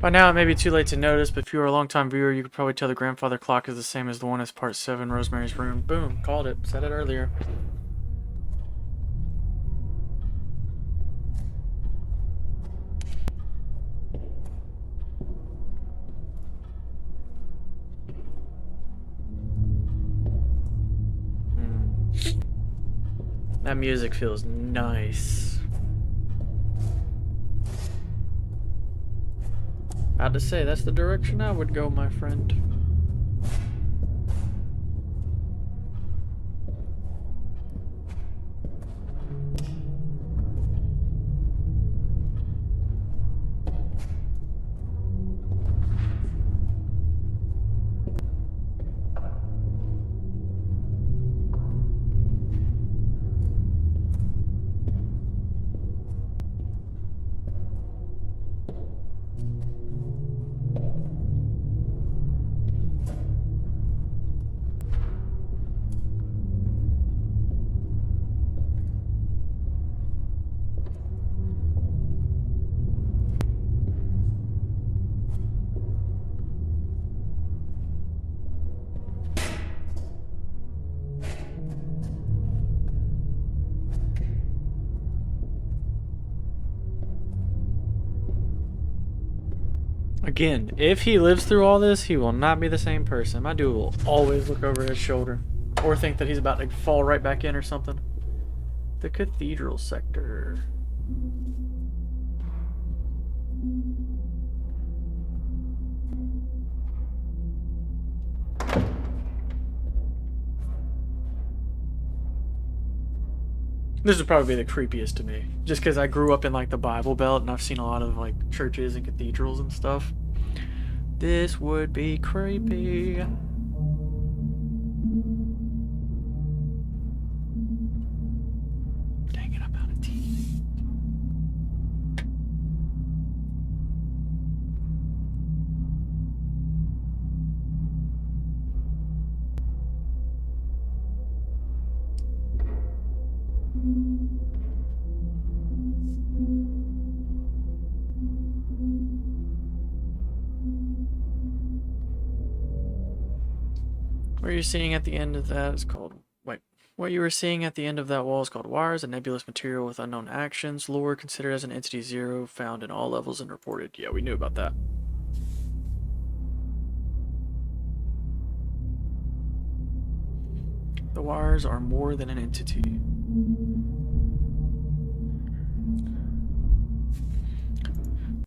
S2: By now, it may be too late to notice, but if you are a long-time viewer, you could probably tell the grandfather clock is the same as the one as Part 7, Rosemary's Room. Boom, called it. Said it earlier. That music feels nice. About to say, that's the direction I would go, my friend. Again, if he lives through all this, he will not be the same person. My dude will always look over his shoulder. Or think that he's about to fall right back in or something. The cathedral sector. This would probably be the creepiest to me. Just because I grew up in like the Bible Belt and I've seen a lot of like churches and cathedrals and stuff. This would be creepy. Dang it, I'm out of teeth. What you're seeing at the end of that is called... Wait. What you were seeing at the end of that wall is called wires, a nebulous material with unknown actions. Lore considered as an entity 0, found in all levels and reported. Yeah, we knew about that. The wires are more than an entity.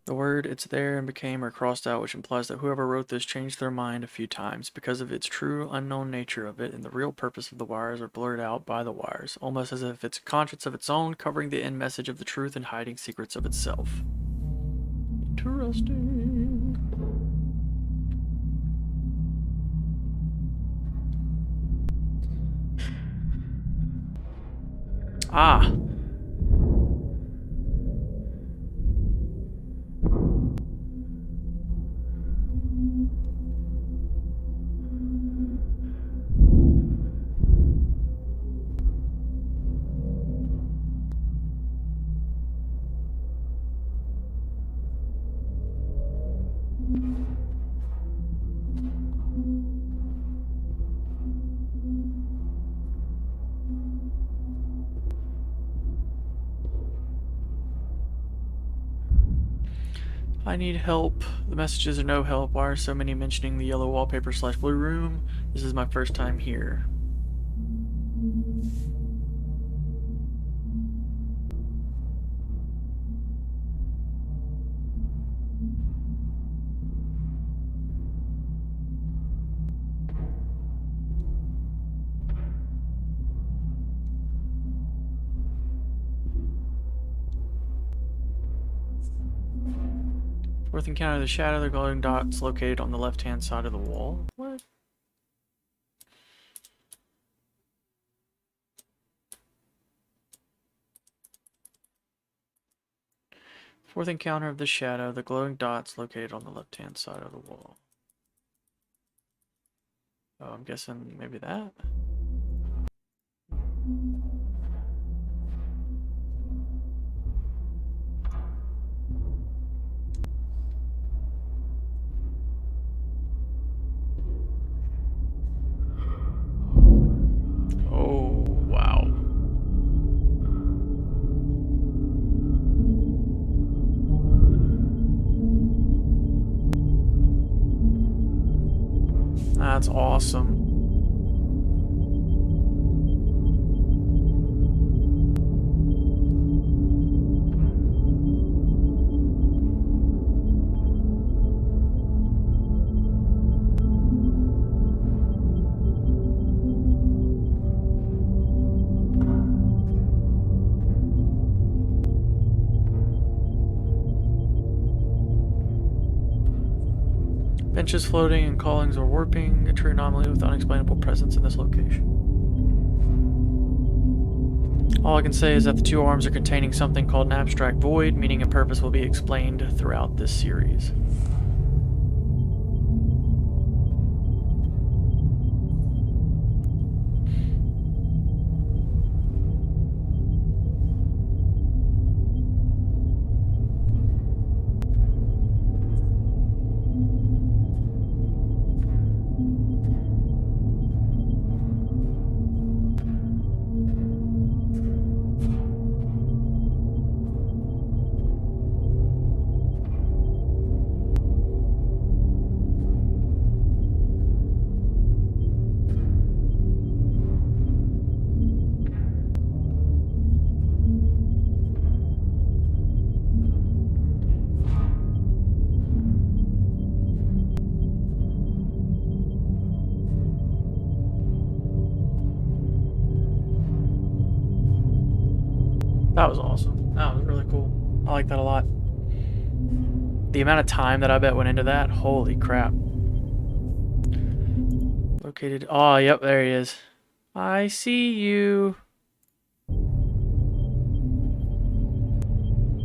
S2: The word "it's there" and "became" are crossed out, which implies that whoever wrote this changed their mind a few times because of its true unknown nature of it, and the real purpose of the wires are blurred out by the wires, almost as if it's a conscience of its own, covering the end message of the truth and hiding secrets of itself. Interesting.
S1: Ah. I need help. The messages are no help. Why are so many mentioning the yellow wallpaper / blue room? This is my first time here. Fourth encounter of the shadow. The glowing dot's located on the left-hand side of the wall. What? Fourth encounter of the shadow. The glowing dot's located on the left-hand side of the wall. Oh, I'm guessing maybe that? Oh, wow. That's awesome. Benches floating and callings are warping, a true anomaly with unexplainable presence in this location. All I can say is that the two arms are containing something called an abstract void, meaning and purpose will be explained throughout this series. That was awesome. That was really cool. I like that a lot. The amount of time that I bet went into that, holy crap. Located, oh, yep, there he is. I see you.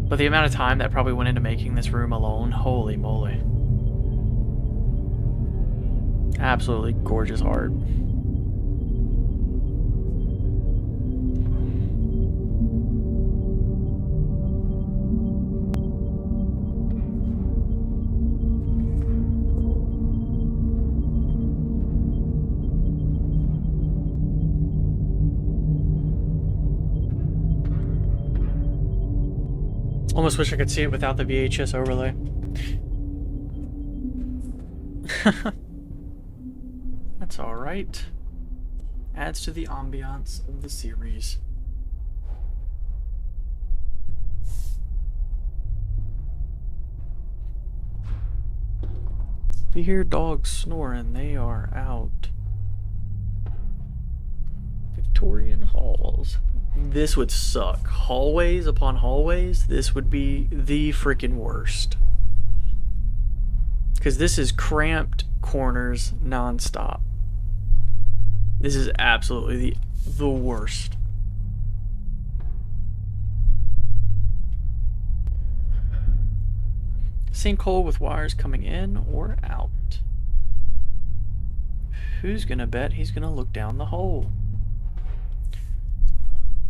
S1: But the amount of time that probably went into making this room alone, holy moly. Absolutely gorgeous art. Almost wish I could see it without the VHS overlay. That's alright. Adds to the ambiance of the series. If you hear dogs snoring, they are out. Victorian halls. This would suck. Hallways upon hallways, this would be the freaking worst. Because this is cramped corners nonstop. This is absolutely the worst.
S2: Sinkhole with wires coming in or out. Who's gonna bet he's gonna look down the hole?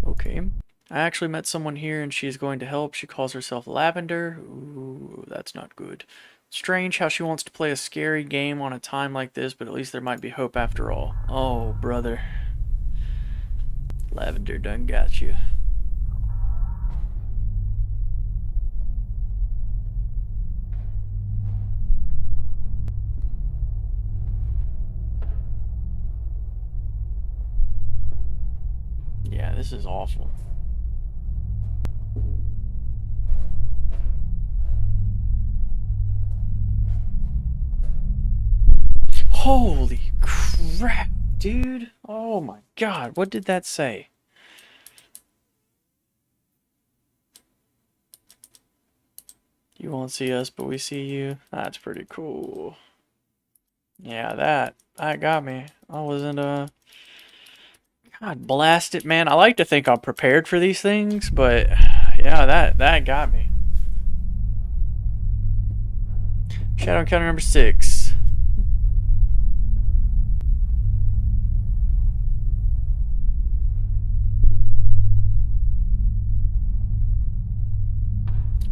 S2: Okay. I actually met someone here and she is going to help. She calls herself Lavender. Ooh, that's not good. Strange how she wants to play a scary game on a time like this, but at least there might be hope after all. Oh, brother. Lavender done got you. Yeah, this is awful. Holy crap, dude. Oh my god, what did that say? You won't see us, but we see you. That's pretty cool. Yeah, that got me. I wasn't, God blast it, man. I like to think I'm prepared for these things, but yeah, that got me. Shadow encounter number 6.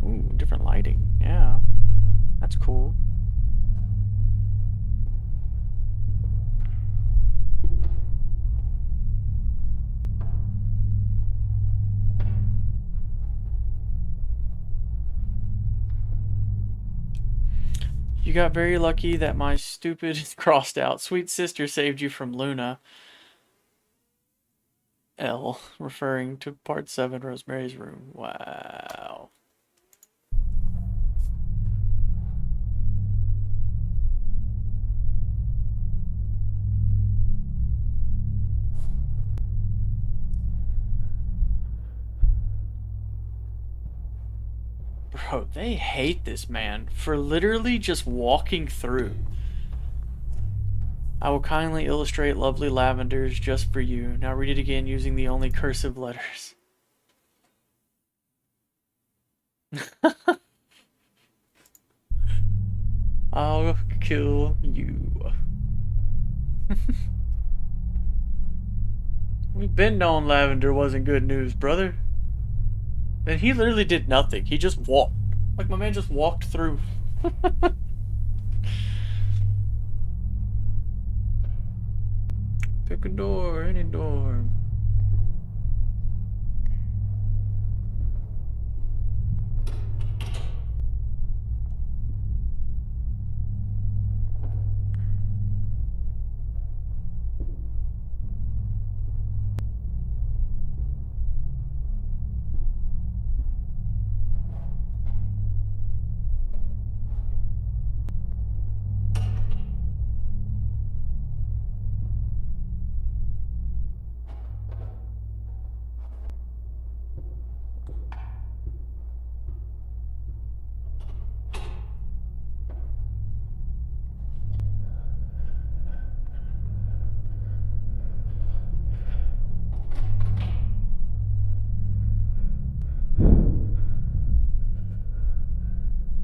S2: Ooh, different lighting. Yeah, that's cool. You got very lucky that my stupid crossed out sweet sister saved you from Luna. L, referring to part 7, Rosemary's Room. Wow. Bro, they hate this man for literally just walking through. I will kindly illustrate lovely lavenders just for you. Now read it again using the only cursive letters. I'll kill you. We've been known lavender wasn't good news, brother. And he literally did nothing. He just walked. Like, my man just walked through. Pick a door, any door.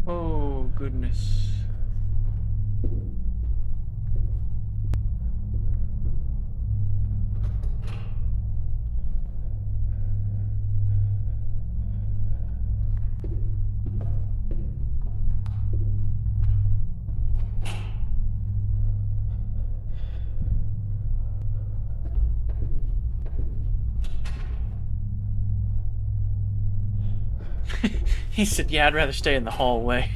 S2: Oh, goodness. He said, yeah, I'd rather stay in the hallway.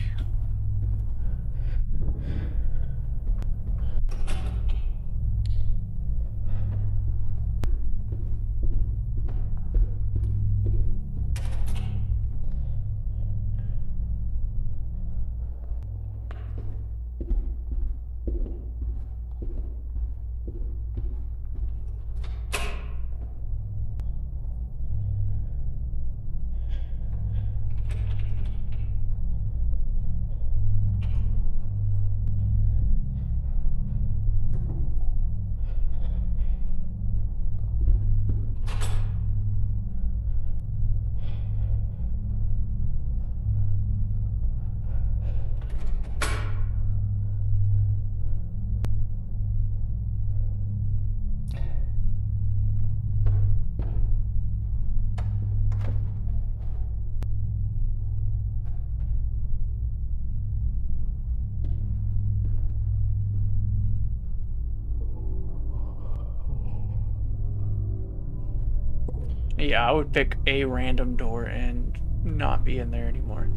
S1: Yeah, I would pick a random door and not be in there anymore.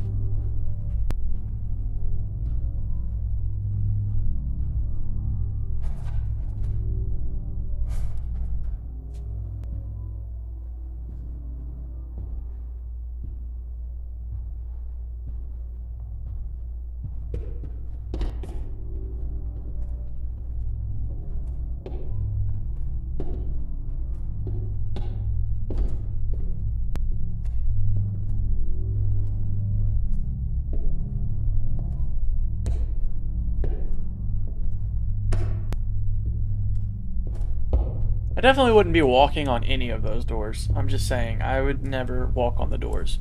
S1: I definitely wouldn't be walking on any of those doors. I'm just saying, I would never walk on the doors.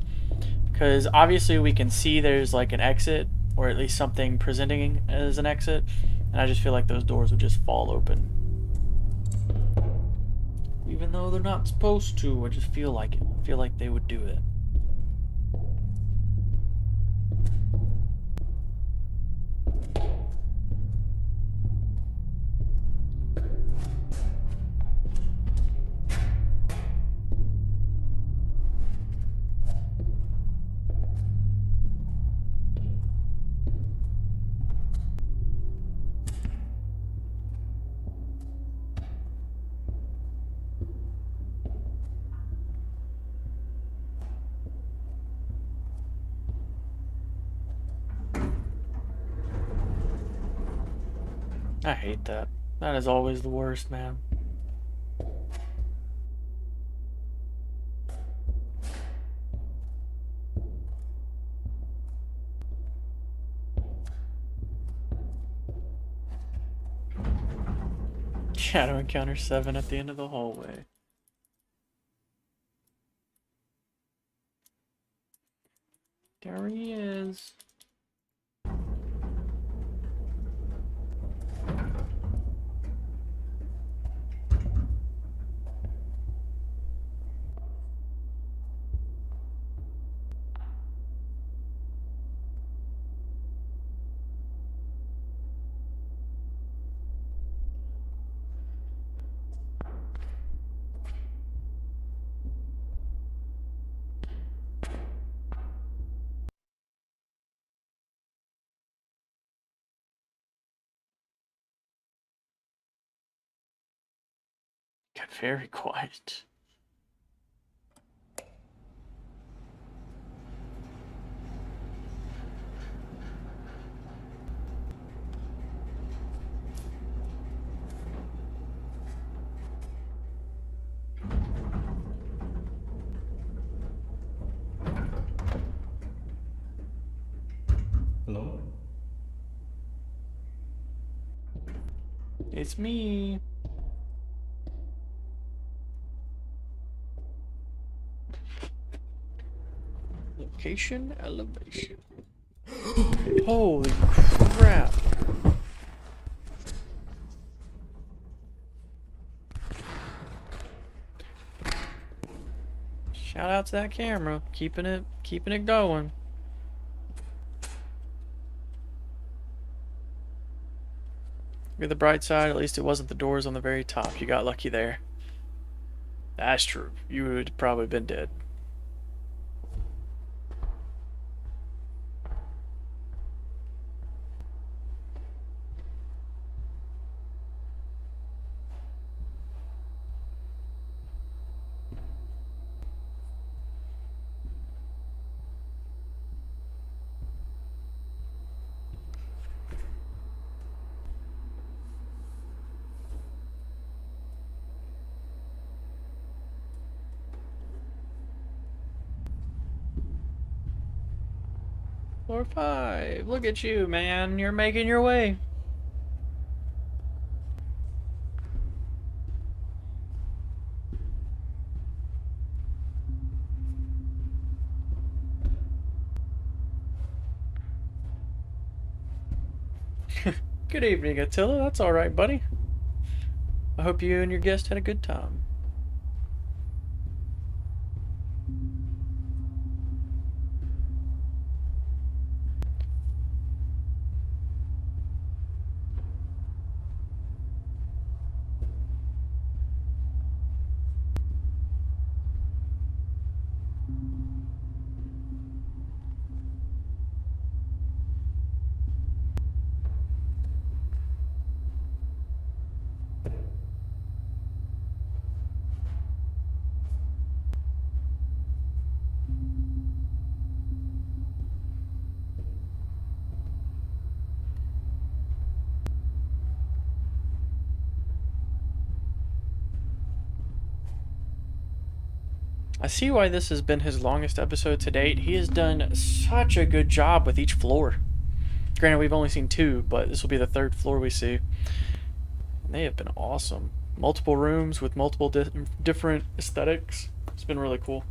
S1: Because obviously we can see there's like an exit, or at least something presenting as an exit, and I just feel like those doors would just fall open. Even though they're not supposed to, I just feel like it. I feel like they would do it. I hate that. That is always the worst, man. Shadow encounter 7 at the end of the hallway. There he is. Got very quiet.
S3: Hello?
S1: It's me. Location elevation. Holy crap. Shout out to that camera, keeping it going. Look at the bright side, at least it wasn't the doors on the very top. You got lucky there. That's true. You would probably been dead. Floor 5. Look at you, man. You're making your way. Good evening, Attila. That's alright, buddy. I hope you and your guest had a good time. I see why this has been his longest episode to date. He has done such a good job with each floor. Granted, we've only seen 2, but this will be the 3rd floor we see. And they have been awesome. Multiple rooms with multiple different aesthetics. It's been really cool.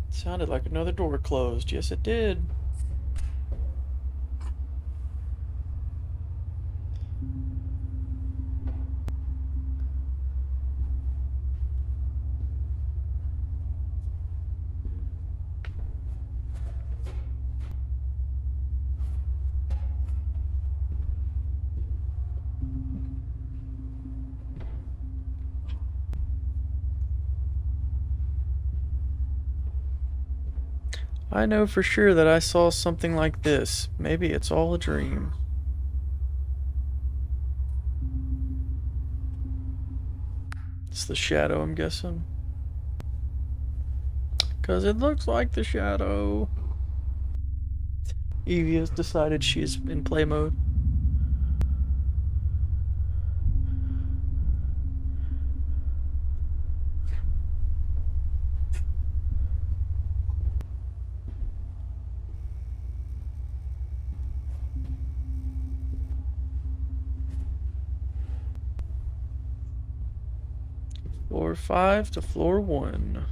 S1: Sounded like another door closed. Yes, it did. I know for sure that I saw something like this. Maybe it's all a dream. It's the shadow, I'm guessing. Because it looks like the shadow. Evie has decided she is in play mode. Floor 5 to floor 1.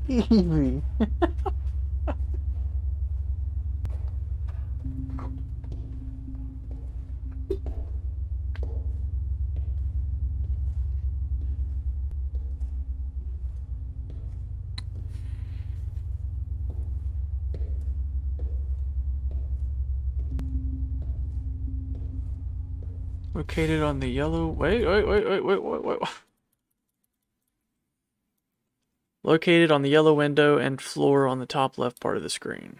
S1: Evie. Located on the yellow... Wait. Located on the yellow window and floor on the top left part of the screen.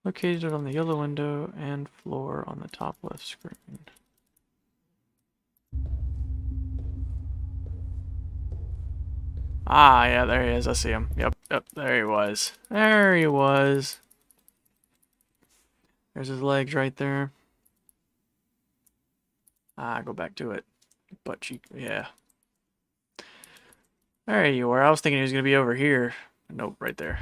S1: Located on the yellow window and floor on the top left screen. Ah, yeah, there he is. I see him. Yep, there he was. There he was. There's his legs right there. Ah, go back to it. Butt cheek, yeah. There you are. I was thinking he was going to be over here. Nope, right there.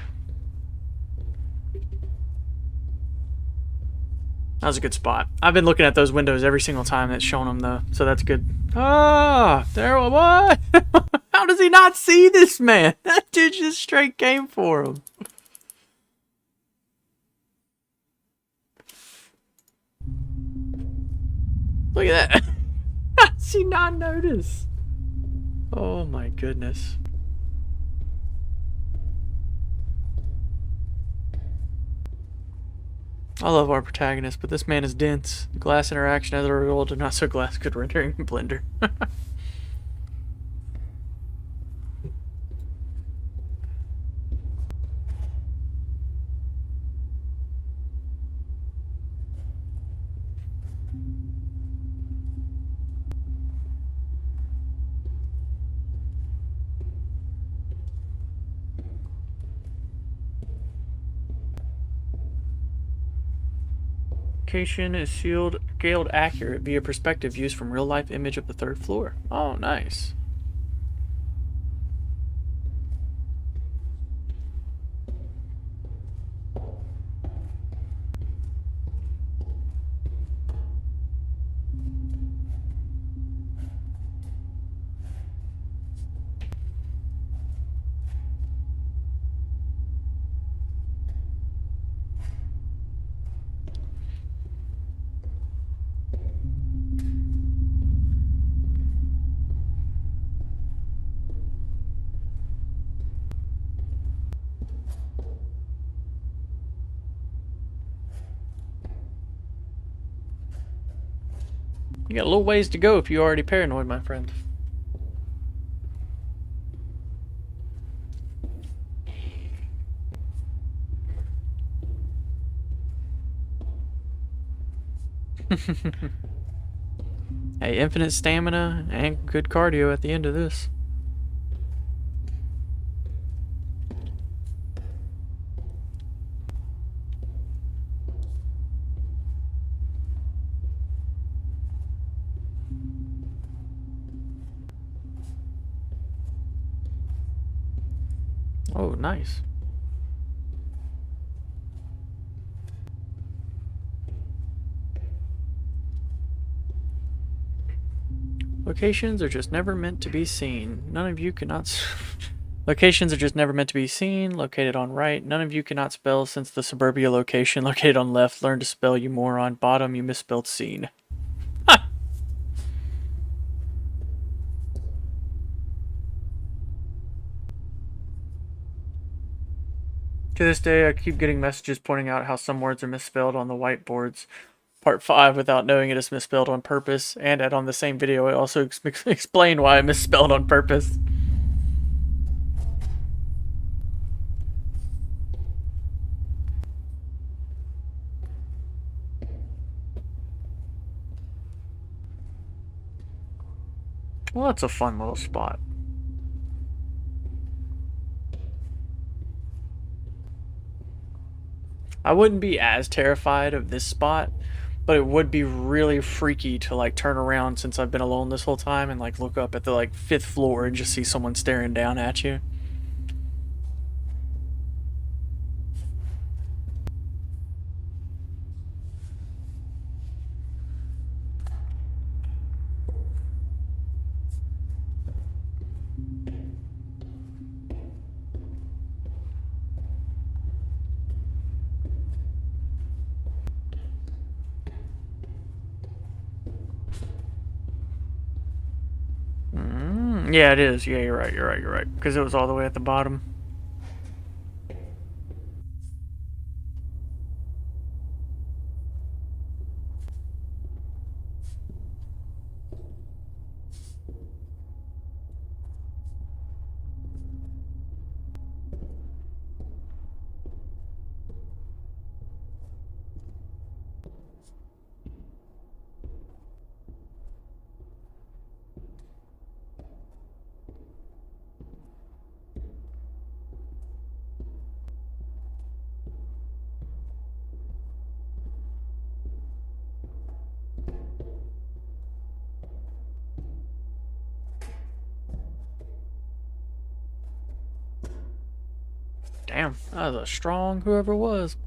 S1: That was a good spot. I've been looking at those windows every single time that's shown them, though, so that's good. Ah, there, what? How does he not see this man? That dude just straight came for him. Look at that. How does he not notice? Oh my goodness. I love our protagonist, but this man is dense. Glass interaction as a result of not so glass good rendering Blender. Location is scaled accurate via perspective used from real-life image of the 3rd floor. Oh, nice.
S2: You got a little ways to go if you're already paranoid, my friend. Hey, infinite stamina and good cardio at the end of this. Oh, nice. Locations are just never meant to be seen. None of you cannot... Locations are just never meant to be seen. Located on right. None of you cannot spell since the suburbia location. Located on left. Learn to spell, you moron. Bottom, you misspelled scene. To this day, I keep getting messages pointing out how some words are misspelled on the whiteboards. Part 5 without knowing it is misspelled on purpose, and on the same video I also explain why I misspelled on purpose. Well, that's a fun little spot. I wouldn't be as terrified of this spot, but it would be really freaky to like turn around since I've been alone this whole time and like look up at the like 5th floor and just see someone staring down at you. Yeah, it is. Yeah, you're right. Because it was all the way at the bottom. Damn, that was a strong whoever it was.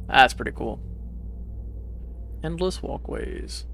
S2: That's pretty cool. Endless walkways.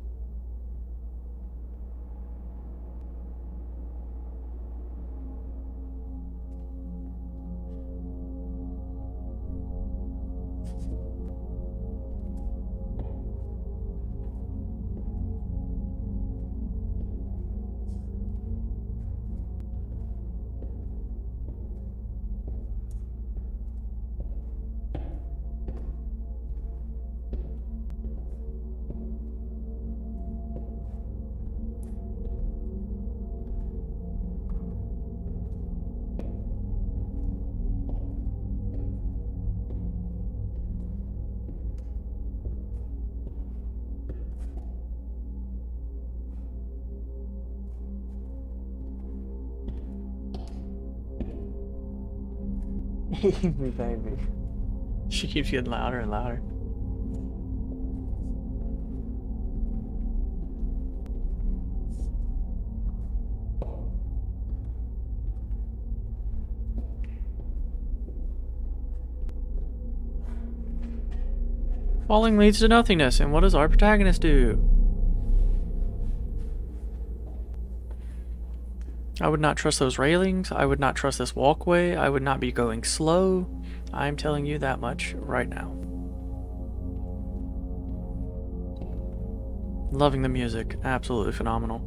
S2: Me, baby. She keeps getting louder and louder. Falling leads to nothingness, and what does our protagonist do? I would not trust those railings. I would not trust this walkway. I would not be going slow. I'm telling you that much right now. Loving the music. Absolutely phenomenal.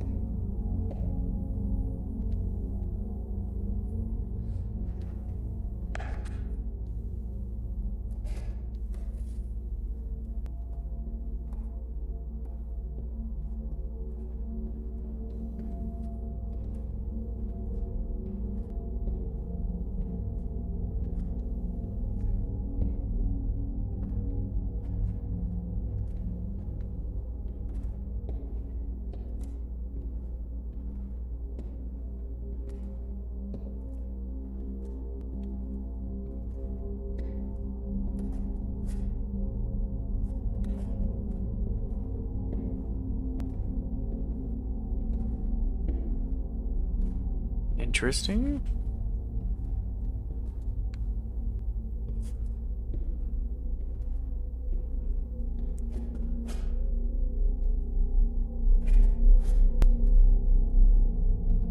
S1: Interesting.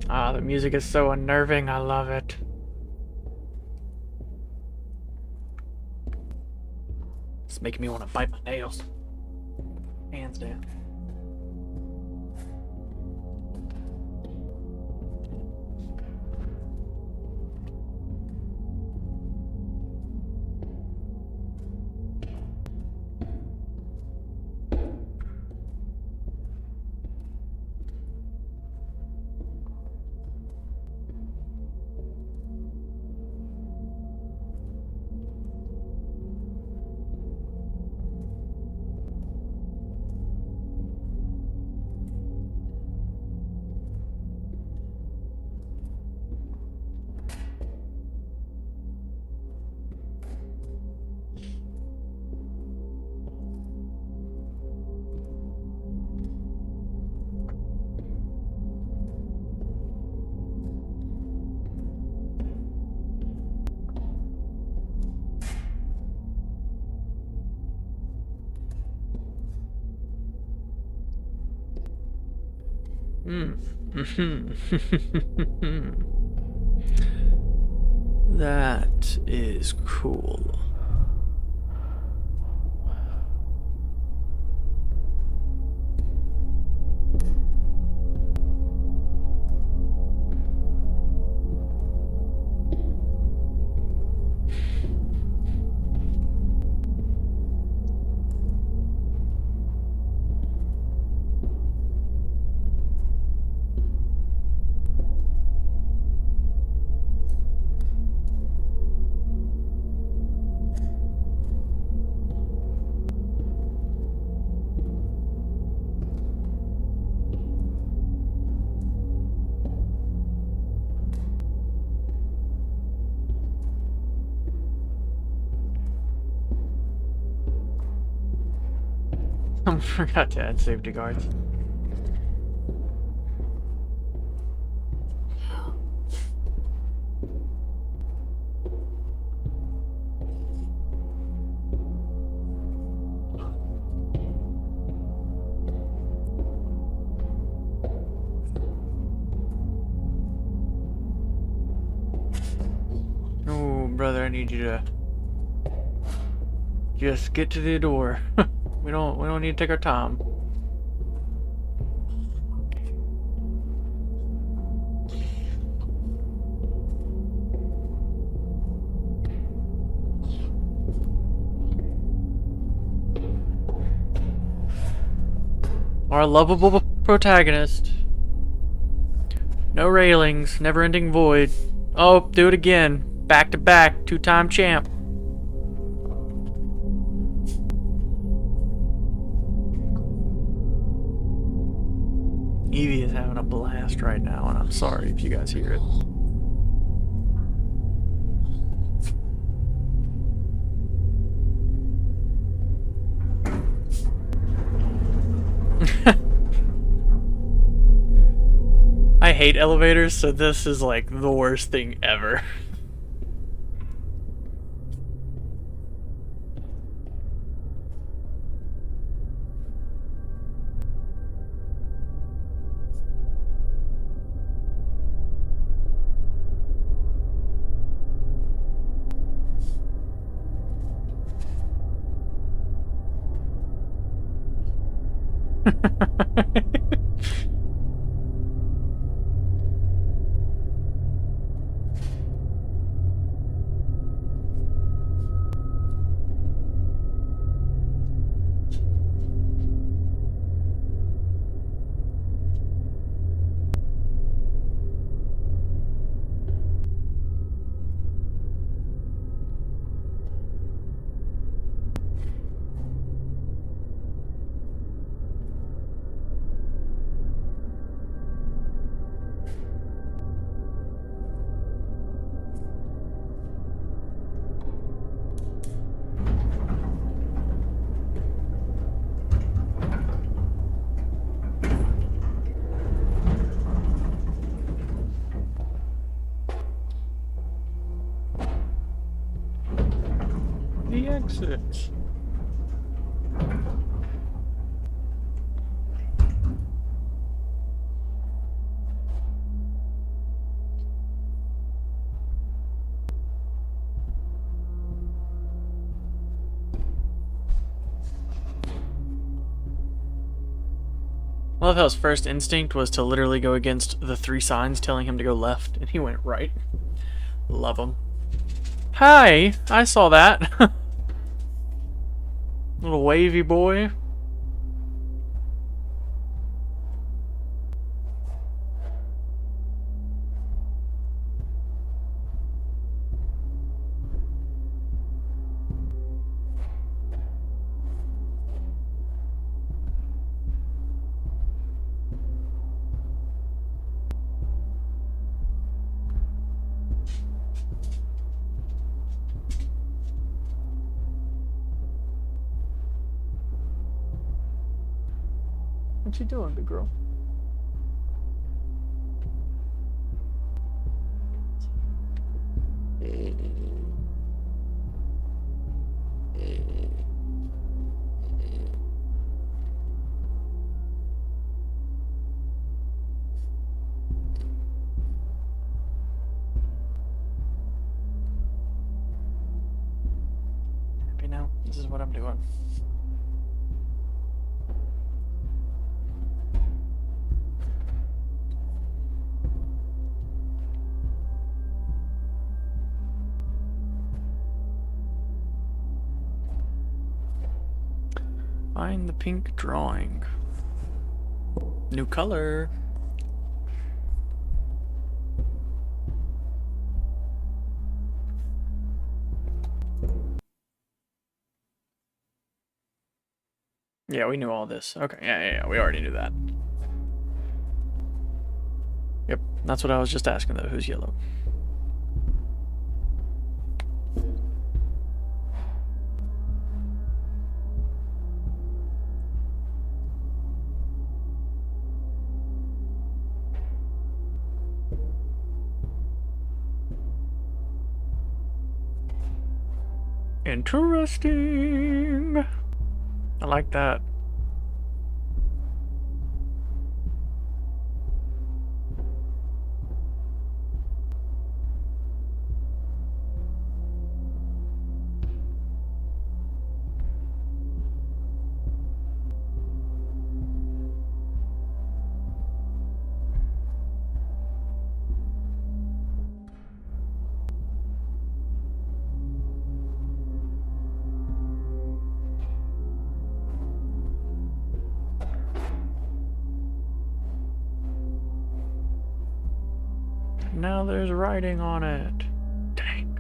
S1: Ah, the music is so unnerving. I love it. It's making me want to bite my nails. Hands down. That is cool. I forgot to add safety guards. Oh, brother, I need you to just get to the door. We don't need to take our time. Our lovable protagonist. No railings, never-ending void. Oh, do it again. Back to back, two-time champ. Evie is having a blast right now, and I'm sorry if you guys hear it. I hate elevators, so this is like the worst thing ever. 6.
S2: I love how his first instinct was to literally go against the 3 signs telling him to go left, and he went right. Love him. Hi! I saw that. Little wavy boy.
S1: What you doing, big girl?
S2: Happy now? This is what I'm doing. Find the pink drawing. New color. Yeah, we knew all this. Okay, yeah, we already knew that. Yep, that's what I was just asking though. Who's yellow? Interesting. I like that. Now there's writing on it. Dang.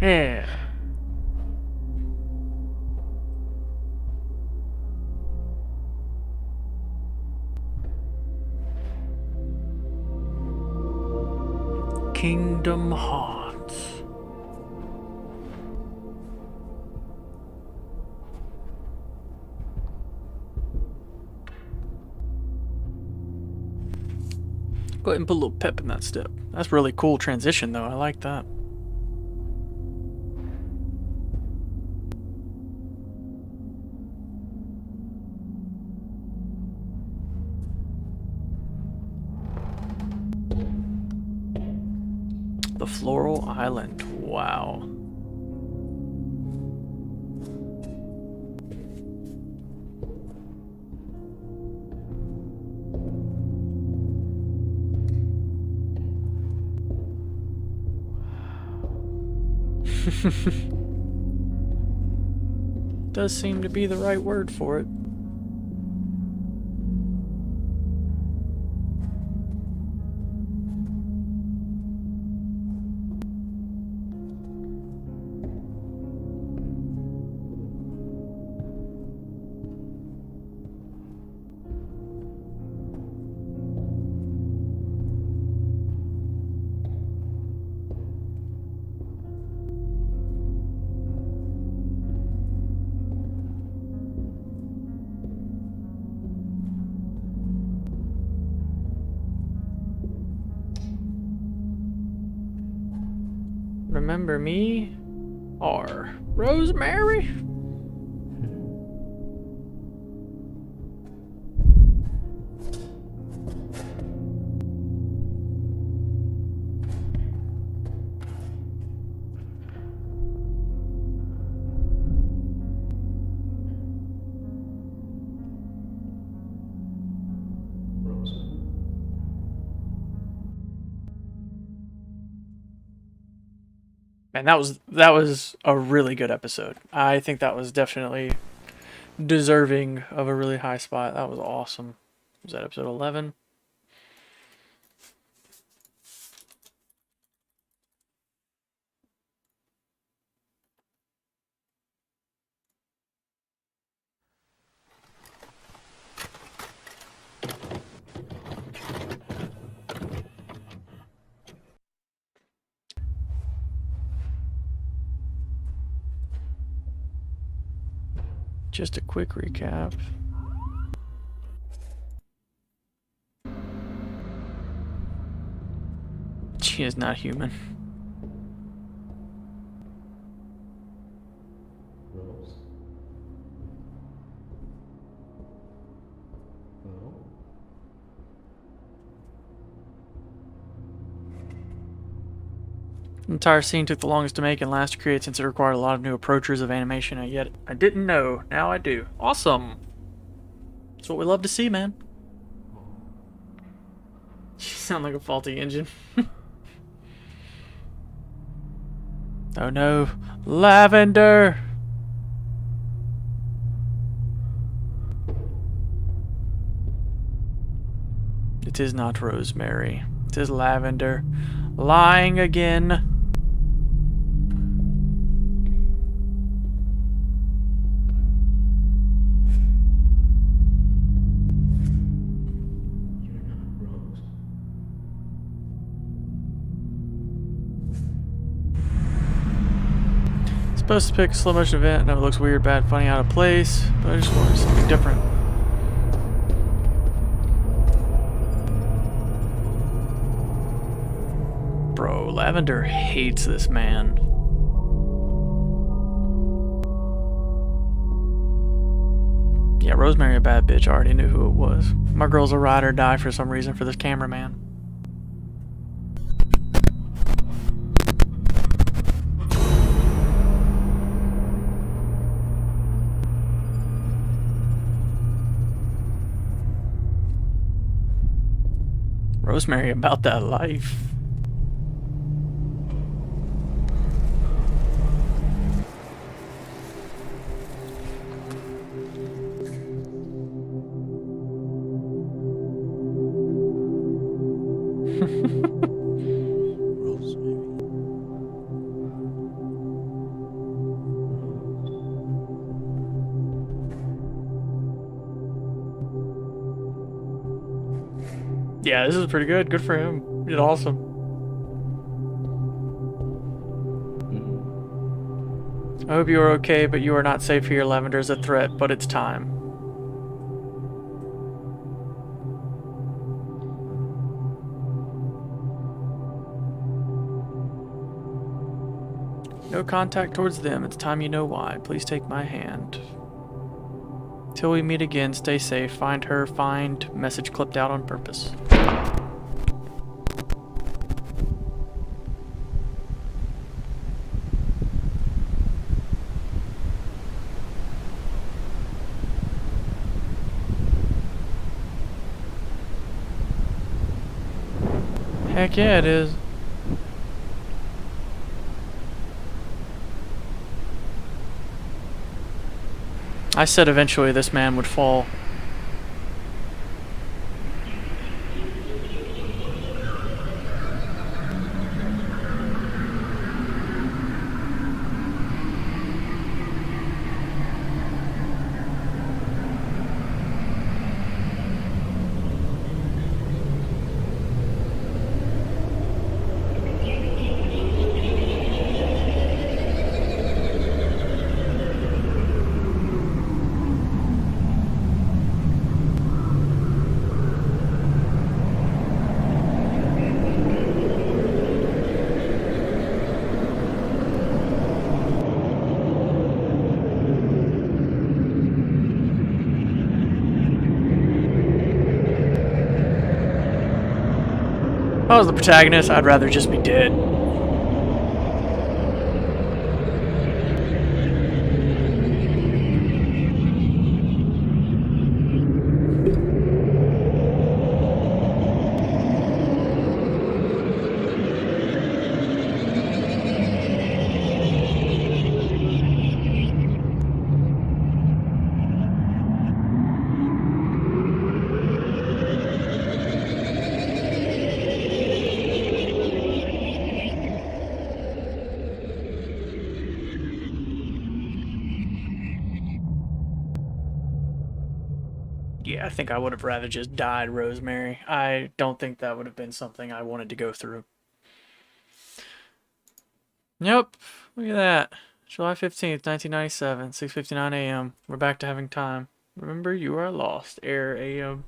S2: Yeah. Kingdom Hearts. Go ahead and put a little pep in that step. That's really cool transition though. I like that. The Floral Island. Wow. Does seem to be the right word for it. Remember me?
S1: R. Rosemary? Man, that was a really good episode. I think that was definitely deserving of a really high spot. That was awesome. Was that episode 11? Just a quick recap. She is not human.
S3: Rose. Hello?
S1: The entire scene took the longest to make and last to create since it required a lot of new approaches of animation, and yet I didn't know. Now I do. Awesome. That's what we love to see, man. You sound like a faulty engine. Oh no. Lavender! It is not Rosemary. It is Lavender. Lying again.
S3: You're not Rose.
S1: Supposed to pick a slow motion event, and it looks weird, bad, funny, out of place, but I just wanted something different. Bro, Lavender hates this man. Yeah, Rosemary a bad bitch. I already knew who it was. My girl's a ride or die for some reason for this cameraman. Rosemary about that life.
S3: Rosemary.
S1: Yeah, this is pretty good. Good for him. He did awesome. I hope you are okay, but you are not safe here. Lavender is a threat, but it's time. No contact towards them. It's time you know why. Please take my hand. Till we meet again, stay safe. Find her. Find. Message clipped out on purpose. Heck yeah, it is. I said eventually this man would fall. If I was the protagonist, I'd rather just be dead. Yeah, I think I would have rather just died, Rosemary. I don't think that would have been something I wanted to go through. Yep, look at that. July 15th, 1997, 6:59 a.m. We're back to having time. Remember, you are lost. Air AM.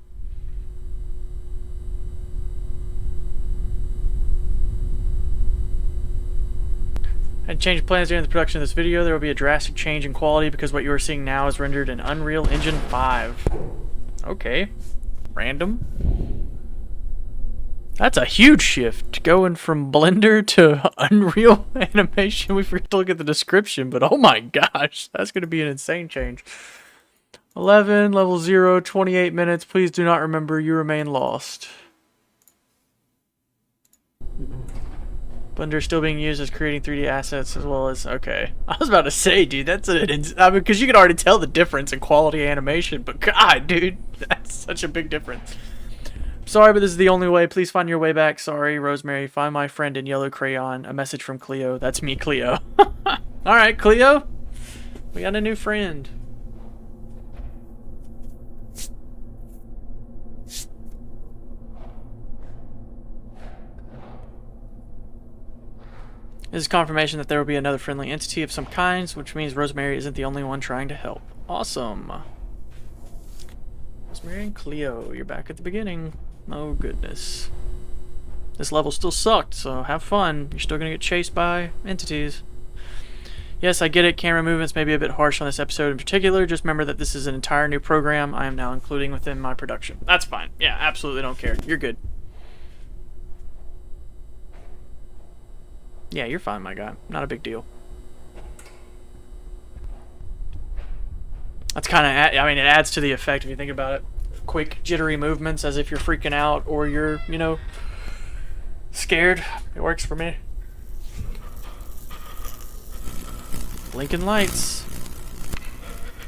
S1: Had changed plans during the production of this video. There will be a drastic change in quality because what you are seeing now is rendered in Unreal Engine 5. Okay. Random. That's a huge shift, going from Blender to Unreal animation. We forgot to look at the description, but oh my gosh, that's going to be an insane change. 11, level 0, 28 minutes. Please do not remember, you remain lost. Blender still being used as creating 3D assets as well as... Okay. I was about to say, dude, that's I mean, because you can already tell the difference in quality animation, but God, dude, that's such a big difference. Sorry, but this is the only way. Please find your way back. Sorry, Rosemary. Find my friend in yellow crayon. A message from Cleo. That's me, Cleo. Alright, Cleo. We got a new friend. This is confirmation that there will be another friendly entity of some kind, which means Rosemary isn't the only one trying to help. Awesome. Rosemary and Cleo, you're back at the beginning. Oh goodness. This level still sucked, so have fun. You're still gonna get chased by entities. Yes, I get it. Camera movements may be a bit harsh on this episode in particular. Just remember that this is an entire new program I am now including within my production. That's fine. Yeah, absolutely don't care. You're good. Yeah, you're fine, my guy. Not a big deal. That's kind of, I mean, it adds to the effect if you think about it. Quick, jittery movements as if you're freaking out or you're, you know, scared. It works for me. Blinking lights.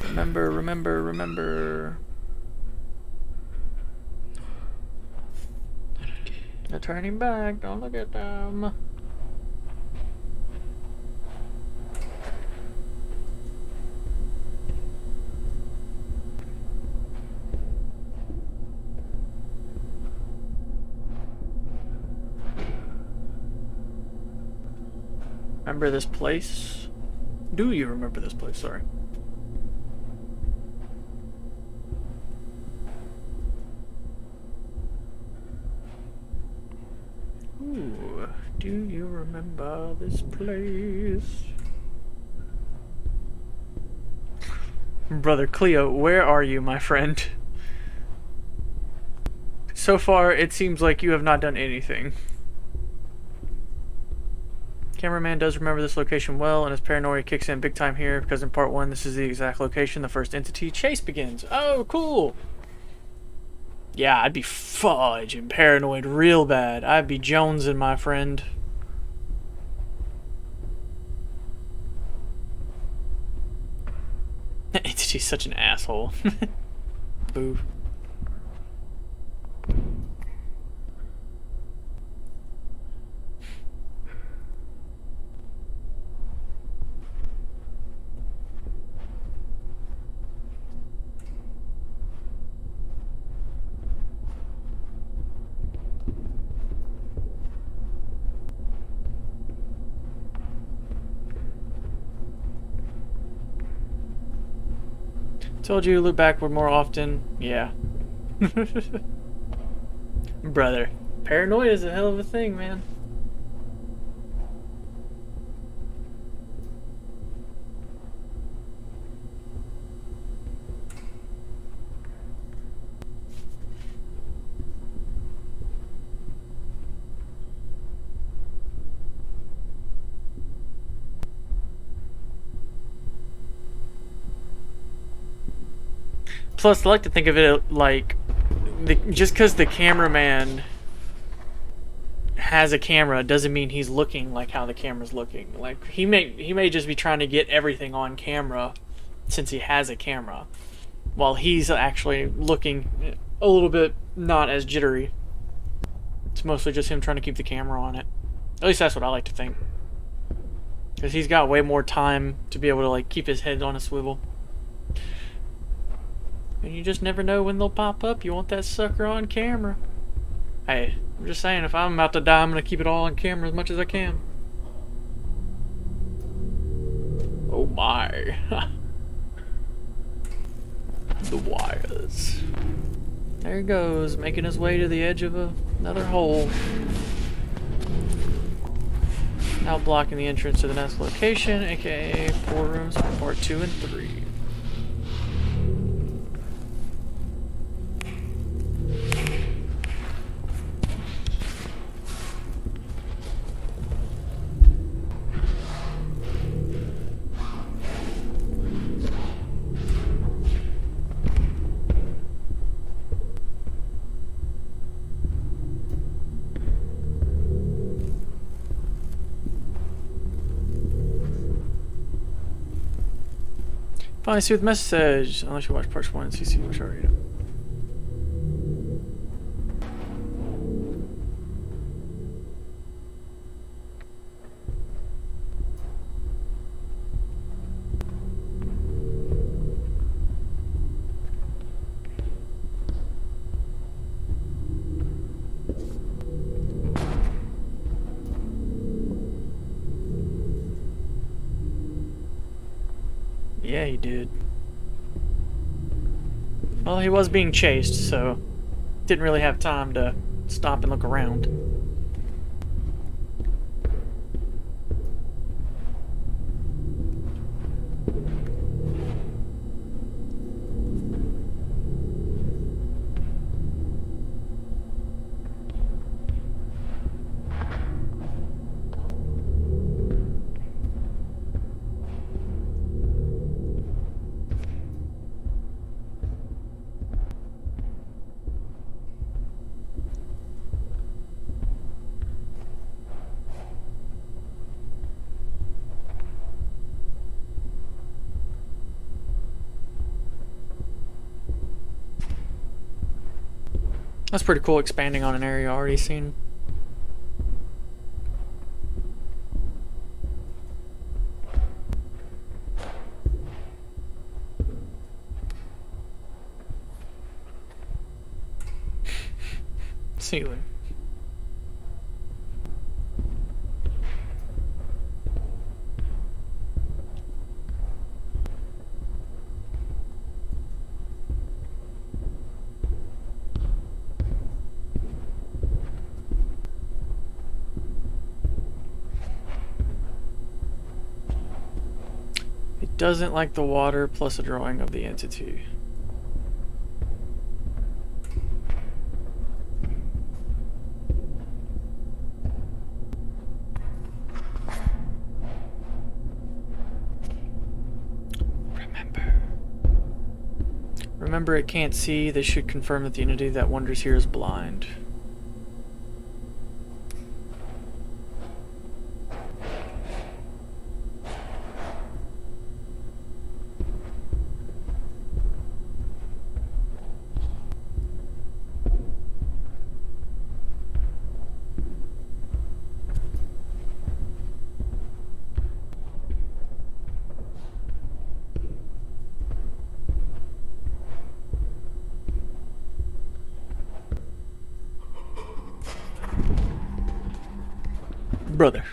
S1: Remember, remember, remember. They're turning back. Don't look at them. Remember this place? Do you remember this place? Sorry. Ooh, do you remember this place? Brother Cleo, where are you, my friend? So far, it seems like you have not done anything. Cameraman does remember this location well, and his paranoia kicks in big time here, because in part 1, this is the exact location the first entity chase begins. Oh, cool! Yeah, I'd be fudging paranoid real bad. I'd be jonesing, my friend. That entity's such an asshole. Boo. Told you to look backward more often. Yeah. Brother, paranoia is a hell of a thing, man.
S2: Plus, I like to think of it like just because the cameraman has a camera doesn't mean he's looking like how the camera's looking. Like he may just be trying to get everything on camera since he has a camera, while he's actually looking a little bit not as jittery. It's mostly just him trying to keep the camera on it. At least that's what I like to think. Because he's got way more time to be able to like keep his head on a swivel. And you just never know when they'll pop up. You want that sucker on camera. Hey, I'm just saying, if I'm about to die, I'm going to keep it all on camera as much as I can. Oh my. The wires. There he goes, making his way to the edge of another hole. Now blocking the entrance to the next location, aka 4 rooms for part 2 and 3. Finally see the message, unless you watch parts 1 and CC, which I already know. Yeah, he did. Well, he was being chased, so didn't really have time to stop and look around. That's pretty cool, expanding on an area already seen. Ceiling. It doesn't like the water plus a drawing of the entity. Remember, it can't see. This should confirm that the entity that wanders here is blind. Brother.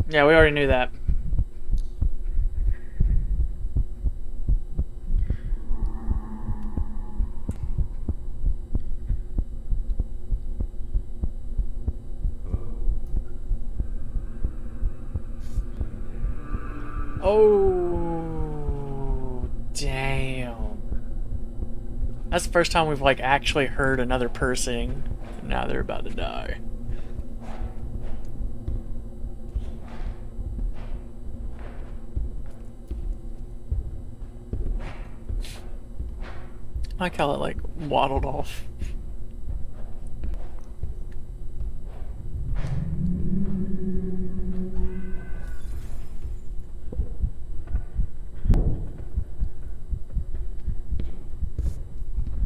S2: Yeah, we already knew that. Damn. That's the first time we've like actually heard another person. And now they're about to die. I like how it like waddled off.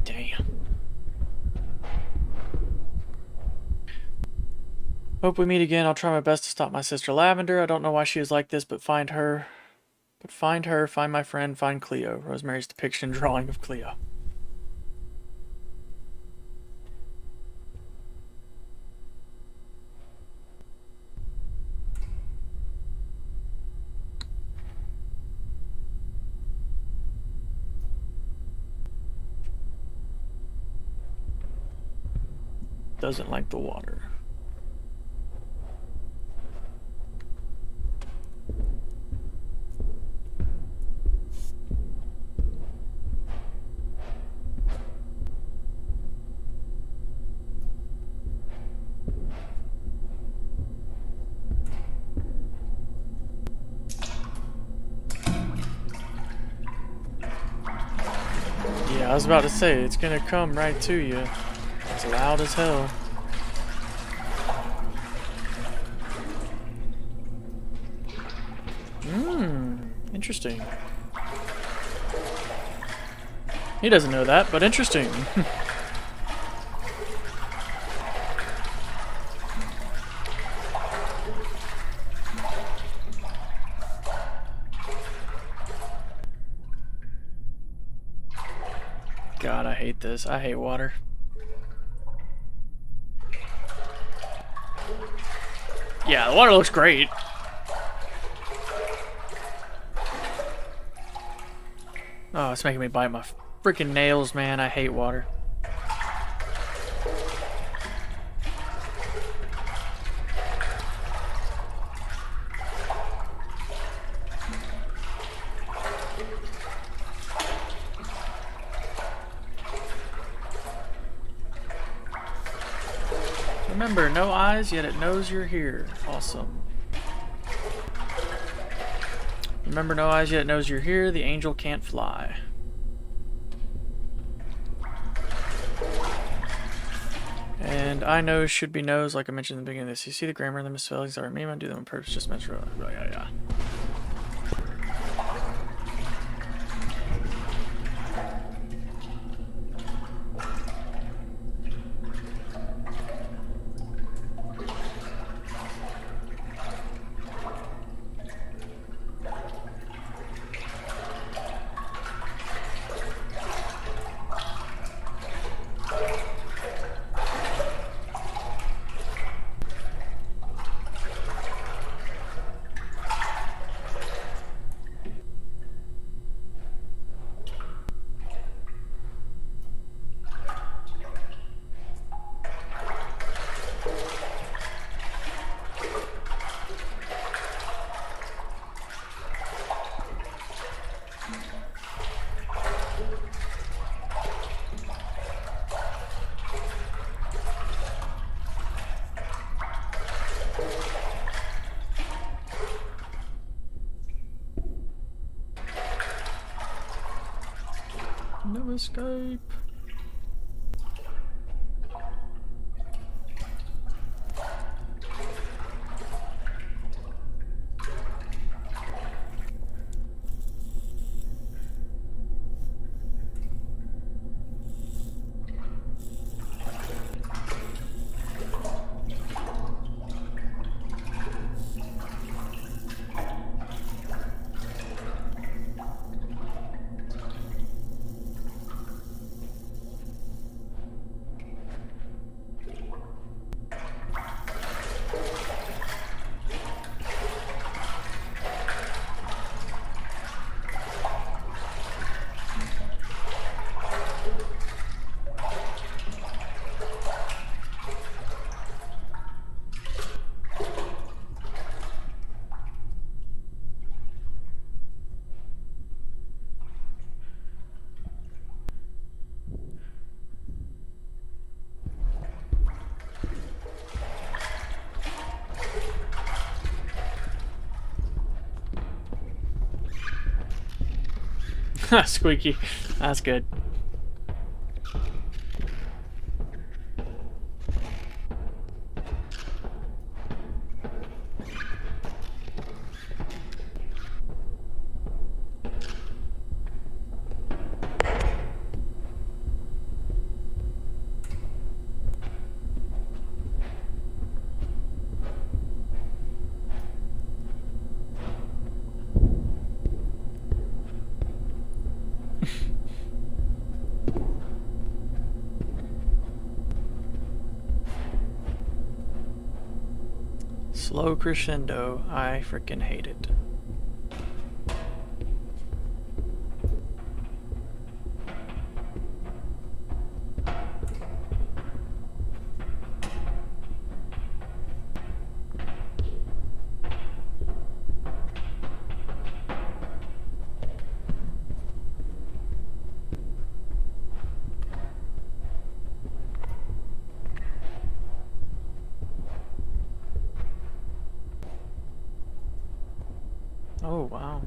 S2: Damn. Hope we meet again. I'll try my best to stop my sister Lavender. I don't know why she is like this, but find her. But find her, find my friend, find Cleo. Rosemary's depiction and drawing of Cleo. Doesn't like the water. Yeah, I was about to say, it's gonna come right to you. It's loud as hell. Interesting. He doesn't know that, but interesting. God, I hate this. I hate water. Yeah, the water looks great. Oh, it's making me bite my freaking nails, man. I hate water. Remember, no eyes, yet it knows you're here. Awesome. Remember, no eyes, yet it knows you're here. The angel can't fly. And I know should be knows, like I mentioned in the beginning of this. You see the grammar and the misspellings are me, I do them on purpose, just mention it. Yeah. No escape. Squeaky. That's good. Slow crescendo. I freaking hate it. Oh, wow.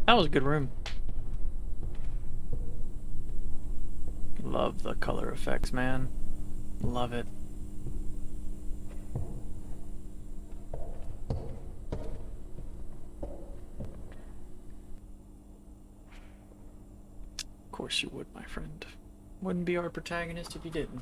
S2: That was a good room. Love the color effects, man. Love it. Of course you would, my friend. Wouldn't be our protagonist if you didn't.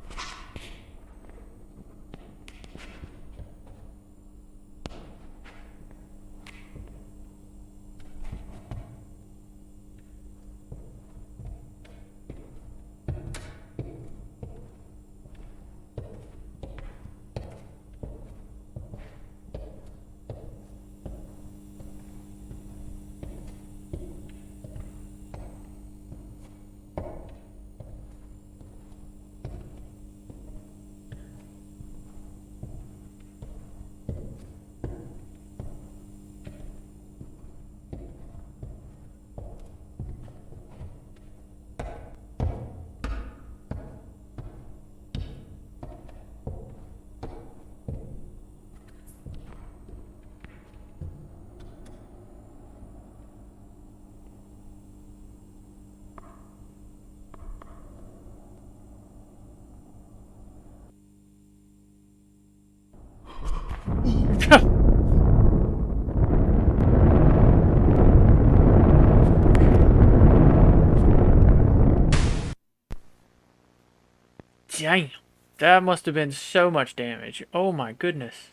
S2: Damn. That must have been so much damage. Oh my goodness.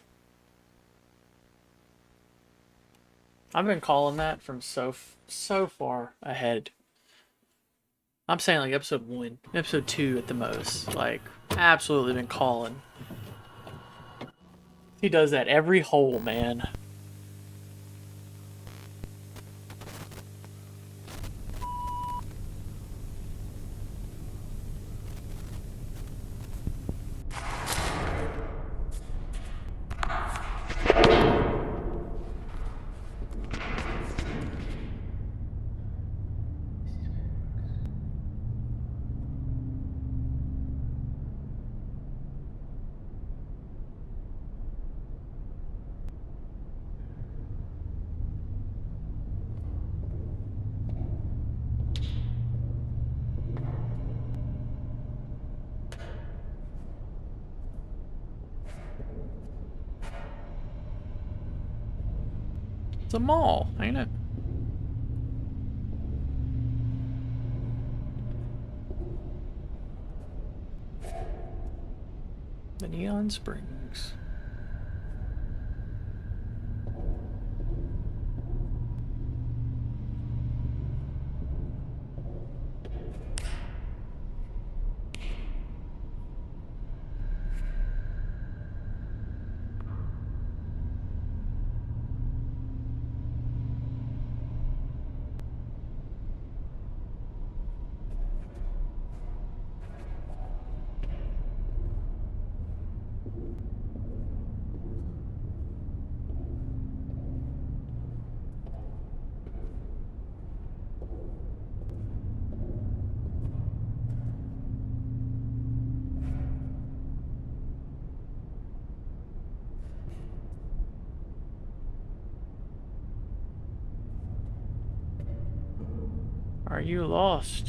S2: I've been calling that from so far ahead. I'm saying like episode 1, episode 2 at the most. Like, absolutely been calling. He does that every hole, man. It's a mall, ain't it? The Neon Springs. Are you lost?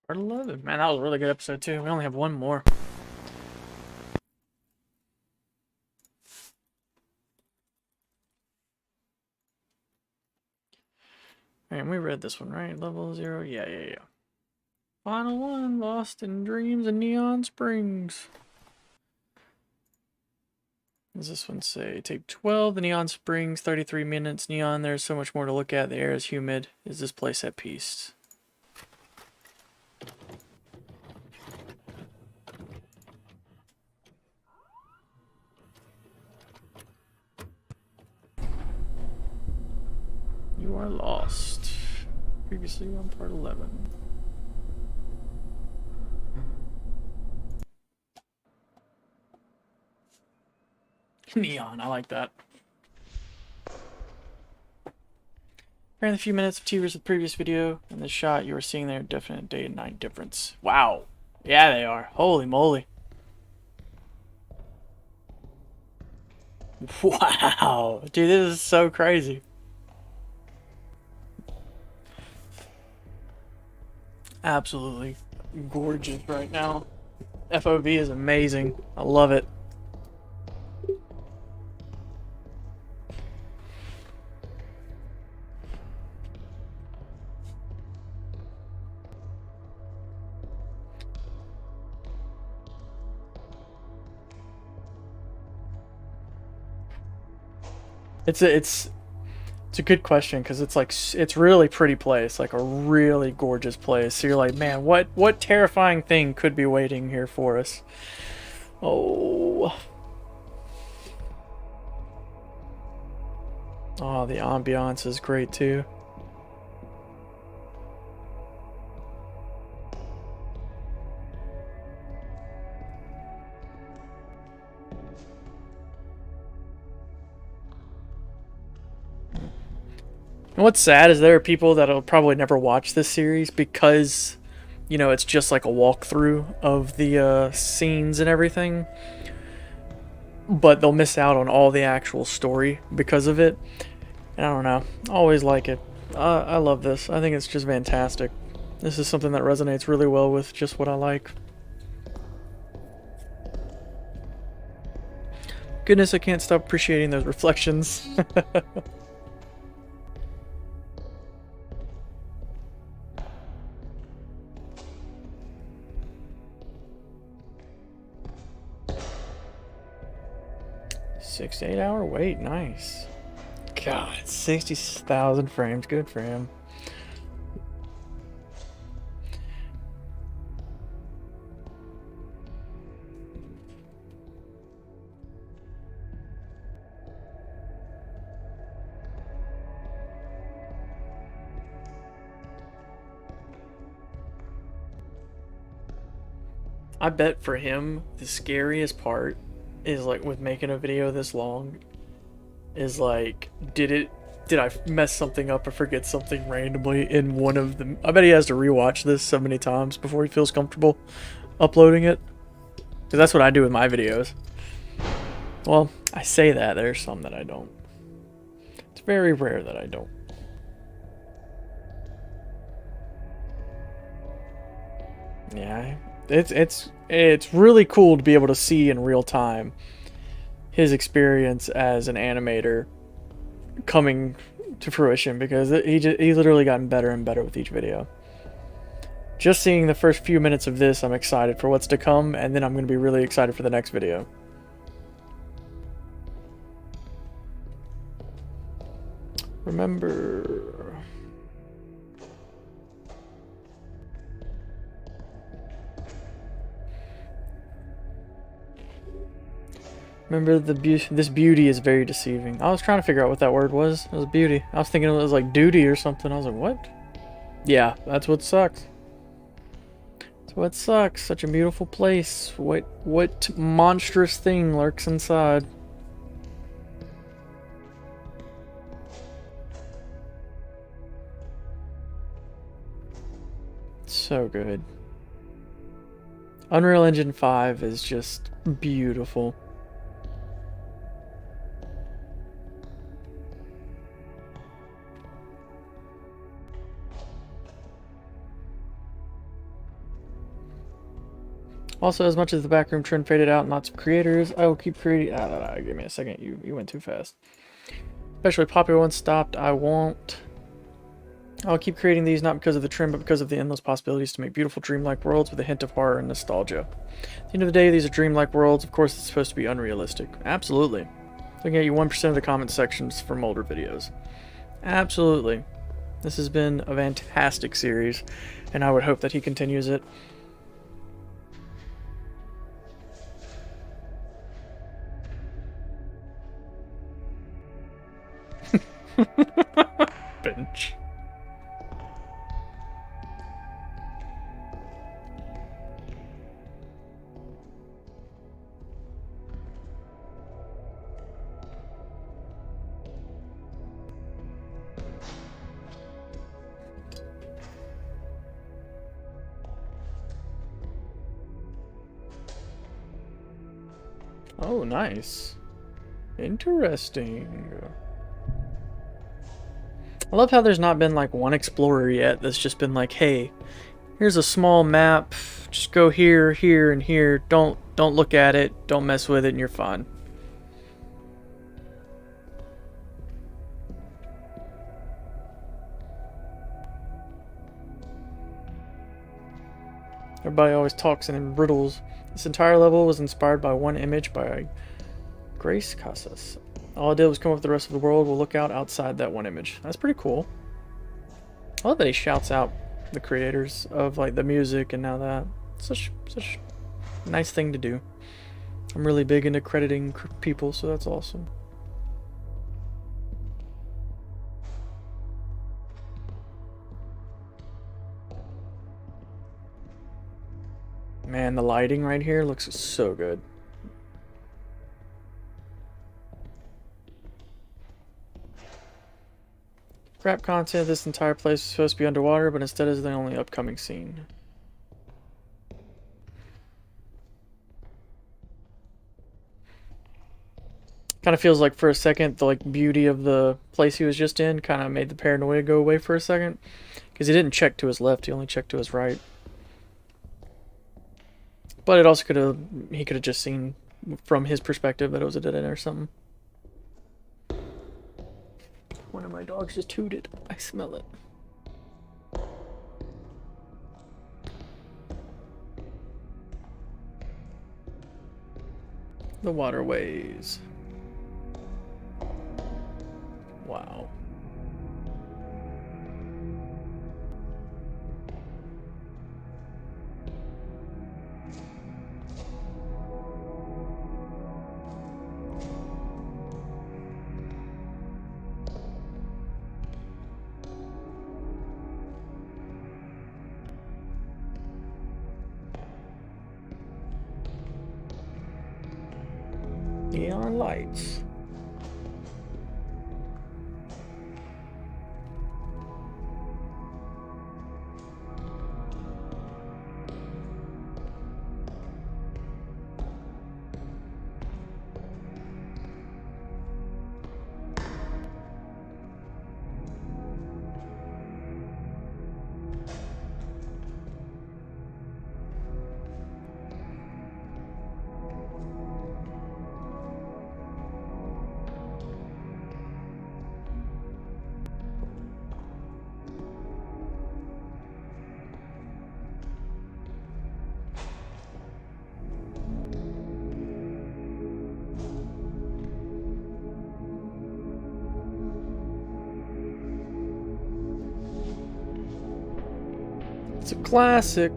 S2: Part 11. Man, that was a really good episode too. We only have one more. And we read this one, right? Level 0. Yeah. Final one, Lost in Dreams and Neon Springs. What does this one say? Take 12, the Neon Springs, 33 minutes. Neon, there's so much more to look at. The air is humid. Is this place at peace? You are lost. Previously on part 11. Neon, I like that. Comparing the few minutes of tears of the previous video and the shot you are seeing there, definite day and night difference. Wow. Yeah, they are. Holy moly. Wow. Dude, this is so crazy. Absolutely gorgeous right now. FOV is amazing. I love it. It's a good question because it's like it's really pretty place, like a really gorgeous place. So you're like, man, what terrifying thing could be waiting here for us? Oh, the ambiance is great too. And what's sad is there are people that'll probably never watch this series because, you know, it's just like a walkthrough of the scenes and everything. But they'll miss out on all the actual story because of it. And I don't know. I always like it. I love this. I think it's just fantastic. This is something that resonates really well with just what I like. Goodness, I can't stop appreciating those reflections.
S1: 68-hour wait, nice. God, 60,000 frames, good for him. I bet for him, the scariest part is like with making a video this long is like, did I mess something up or forget something randomly in one of them? I bet he has to rewatch this so many times before he feels comfortable uploading it. Because that's what I do with my videos. Well, I say that, there's some that I don't. It's very rare that I don't. Yeah, it's really cool to be able to see in real time his experience as an animator coming to fruition, because he's literally gotten better and better with each video. Just seeing the first few minutes of this, I'm excited for what's to come, and then I'm going to be really excited for the next video. Remember this beauty is very deceiving. I was trying to figure out what that word was. It was beauty. I was thinking it was like duty or something. I was like, what? Yeah, that's what sucks. That's what sucks. Such a beautiful place. What monstrous thing lurks inside? So good. Unreal Engine 5 is just beautiful. Also, as much as the backroom trend faded out and lots of creators, I will keep creating. Give me a second. You went too fast. Especially popular ones stopped. I'll keep creating these not because of the trend, but because of the endless possibilities to make beautiful dreamlike worlds with a hint of horror and nostalgia. At the end of the day, these are dreamlike worlds. Of course, it's supposed to be unrealistic. Absolutely. Looking at you 1% of the comment sections for Molder videos. Absolutely. This has been a fantastic series, and I would hope that he continues it. Bench. Oh, nice. Interesting. I love how there's not been like one explorer yet that's just been like, hey, here's a small map, just go here, here, and here. Don't look at it, don't mess with it, and you're fine. Everybody always talks in riddles. This entire level was inspired by one image by Grace Casas. All I did was come up with the rest of the world. We'll look out outside that one image. That's pretty cool. I love that he shouts out the creators of like the music and now that. Such a nice thing to do. I'm really big into crediting people, so that's awesome. Man, the lighting right here looks so good. Crap content, this entire place is supposed to be underwater, but instead is the only upcoming scene. Kind of feels like for a second the like beauty of the place he was just in kind of made the paranoia go away for a second, because he didn't check to his left, he only checked to his right. But it also he could have just seen from his perspective that it was a dead end or something. One of my dogs just hooted. I smell it. The waterways. Wow. Neon lights. It's a classic.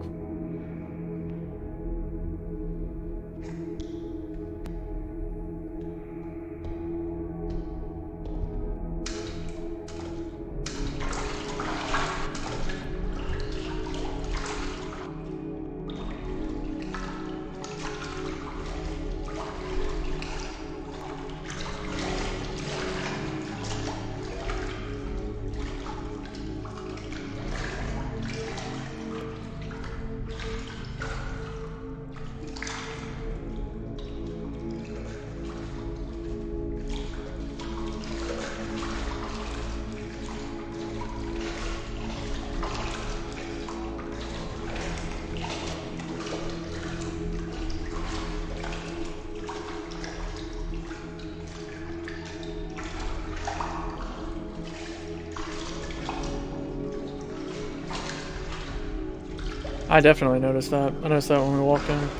S1: I definitely noticed that. I noticed that when we walked in.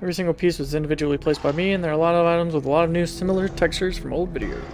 S1: Every single piece was individually placed by me, and there are a lot of items with a lot of new similar textures from old videos.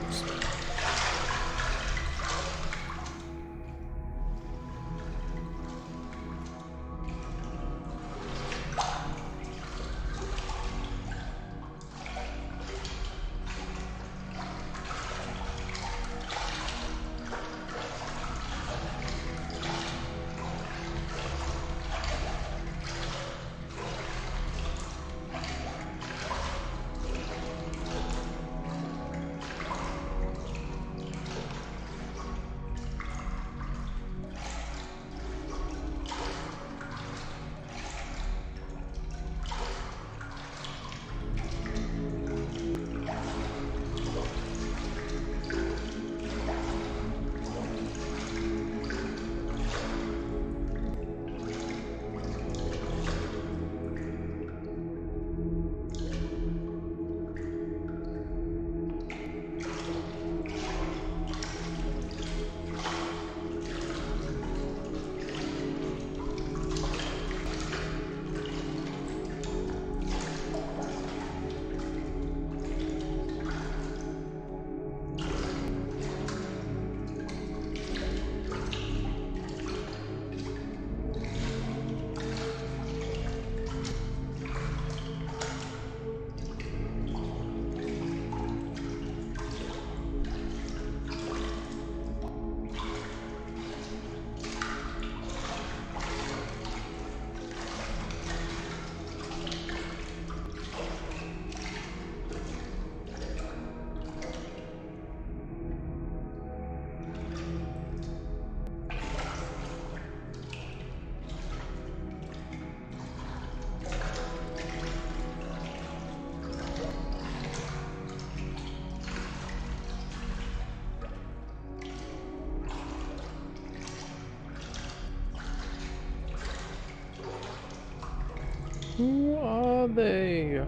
S1: Who are they?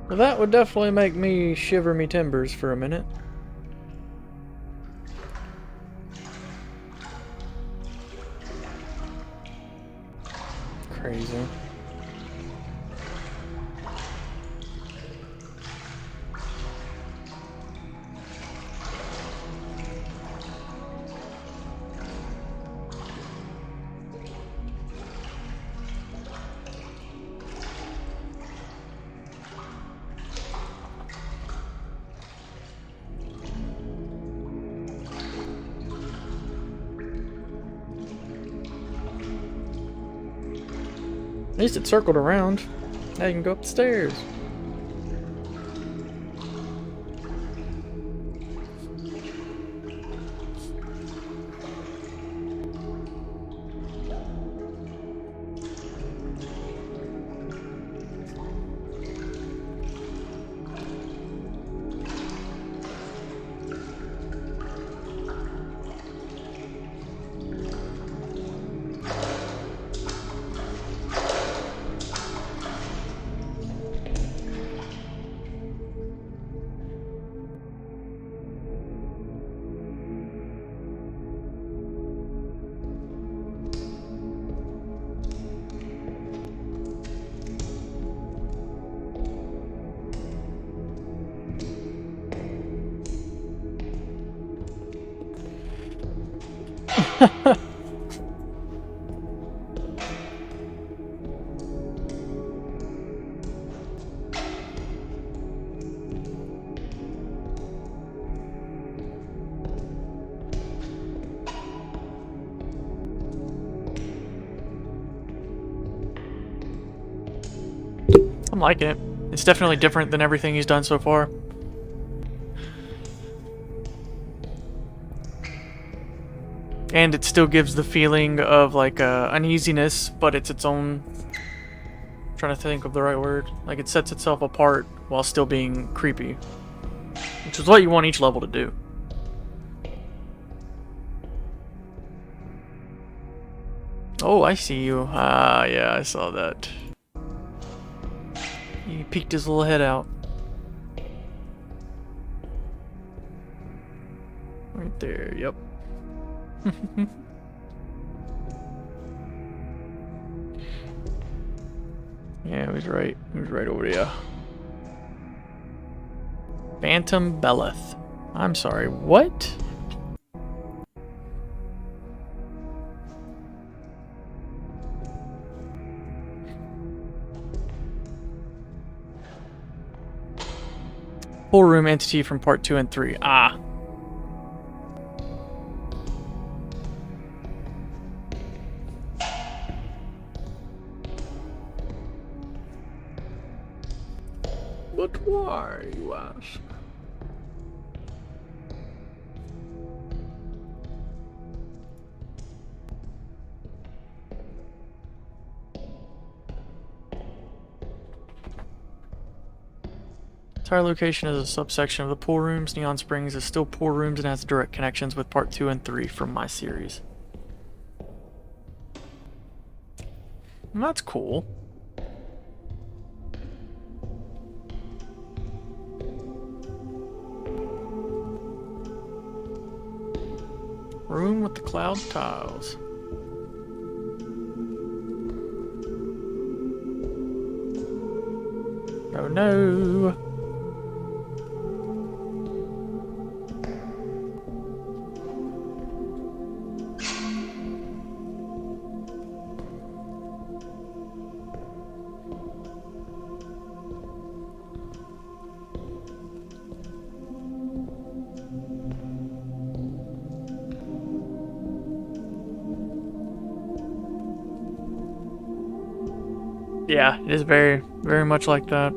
S1: Well, that would definitely make me shiver me timbers for a minute. Crazy. At least it circled around. Now you can go up the stairs. I'm liking it. It's definitely different than everything he's done so far. And it still gives the feeling of like uneasiness, but it's its own. I'm trying to think of the right word. Like it sets itself apart while still being creepy, which is what you want each level to do. Oh, I see you. Ah, yeah, I saw that. He peeked his little head out. Right there, yep. Yeah, he was right. He was right over there. Phantom Beleth. I'm sorry, what? Full room entity from part 2 and 3. Ah. But why, you ask? Entire location is a subsection of the pool rooms. Neon Springs is still pool rooms and has direct connections with part 2 and 3 from my series. And that's cool. Room with the cloud tiles. Oh no! Yeah, it is very, very much like that.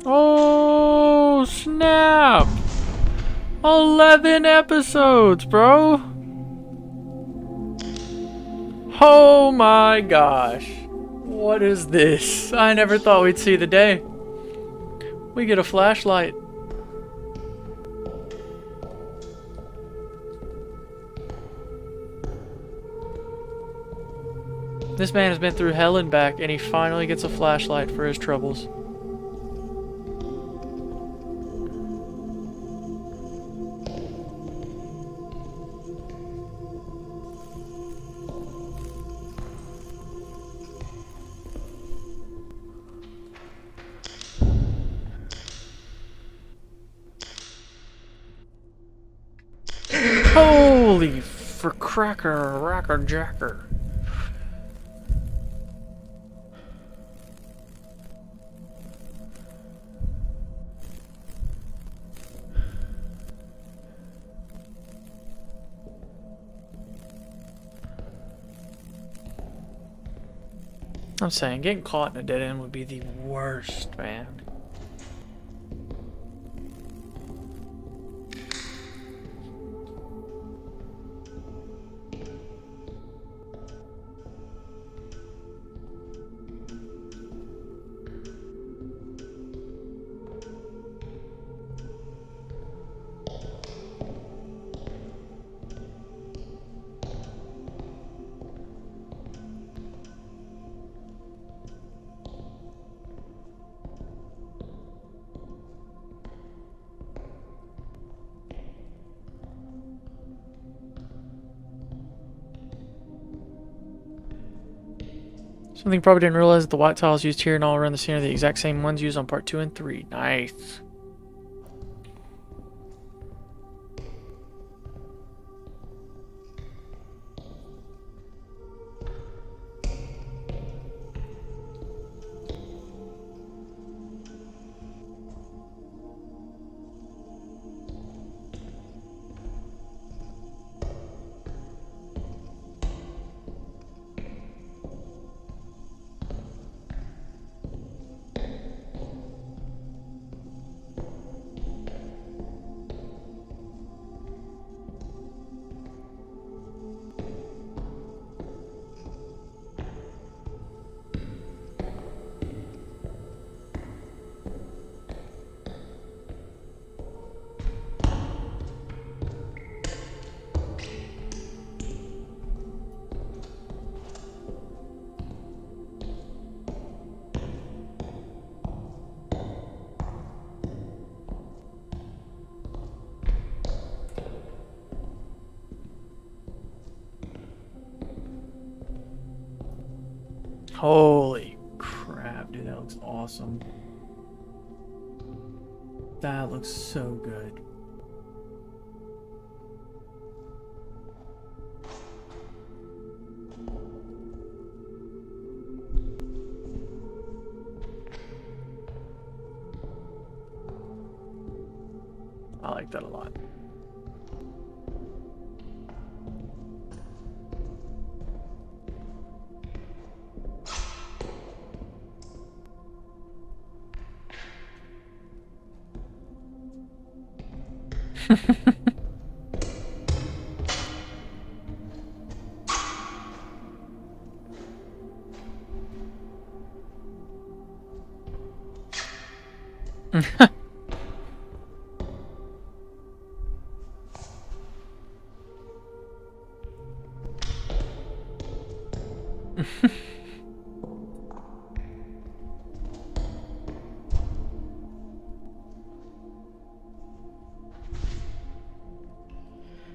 S1: Oh, snap! 11 episodes, bro! Oh my gosh. What is this? I never thought we'd see the day. We get a flashlight. This man has been through hell and back, and he finally gets a flashlight for his troubles. Holy for cracker, racker jacker. I'm saying, getting caught in a dead end would be the worst, man. Something you probably didn't realize that the white tiles used here and all around the scene are the exact same ones used on part 2 and 3. Nice. Holy crap, dude, that looks awesome. That looks so good. I like that a lot.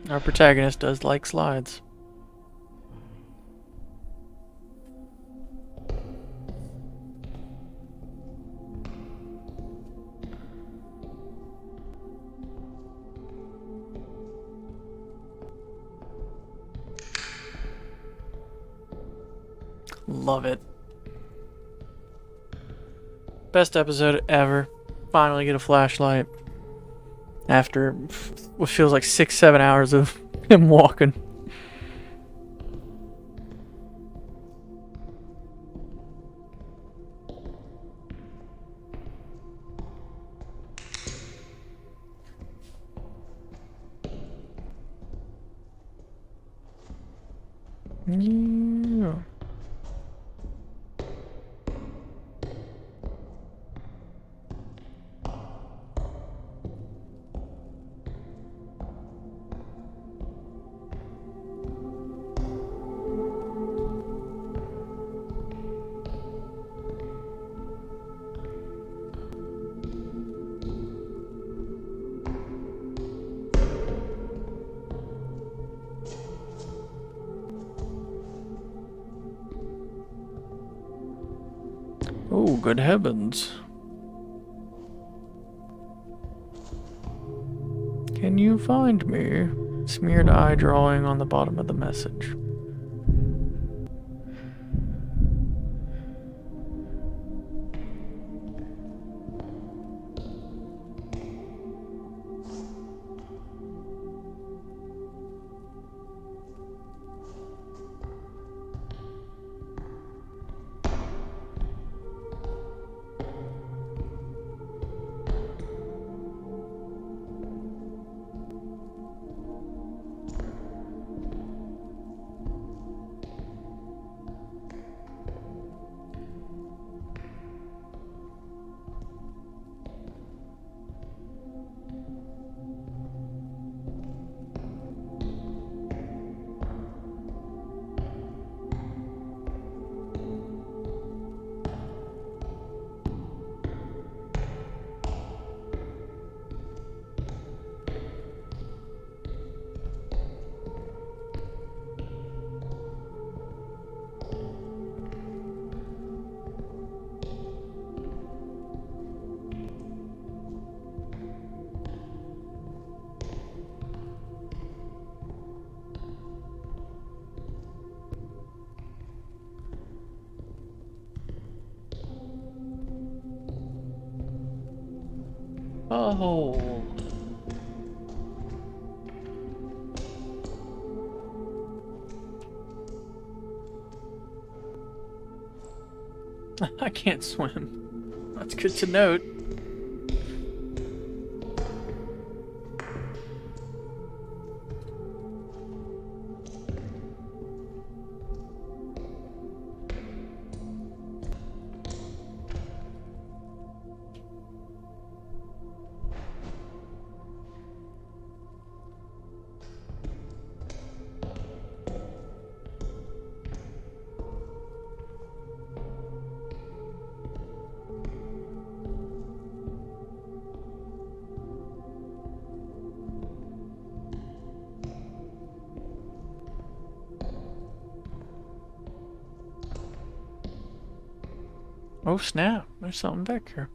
S1: Our protagonist does like slides. Love it. Best episode ever. Finally get a flashlight. After what feels like 6-7 hours of him walking. Yeah. Oh, good heavens. Can you find me? Smeared eye drawing on the bottom of the message.
S2: Oh. I can't swim. That's good to note.
S1: Oh snap, there's something back here.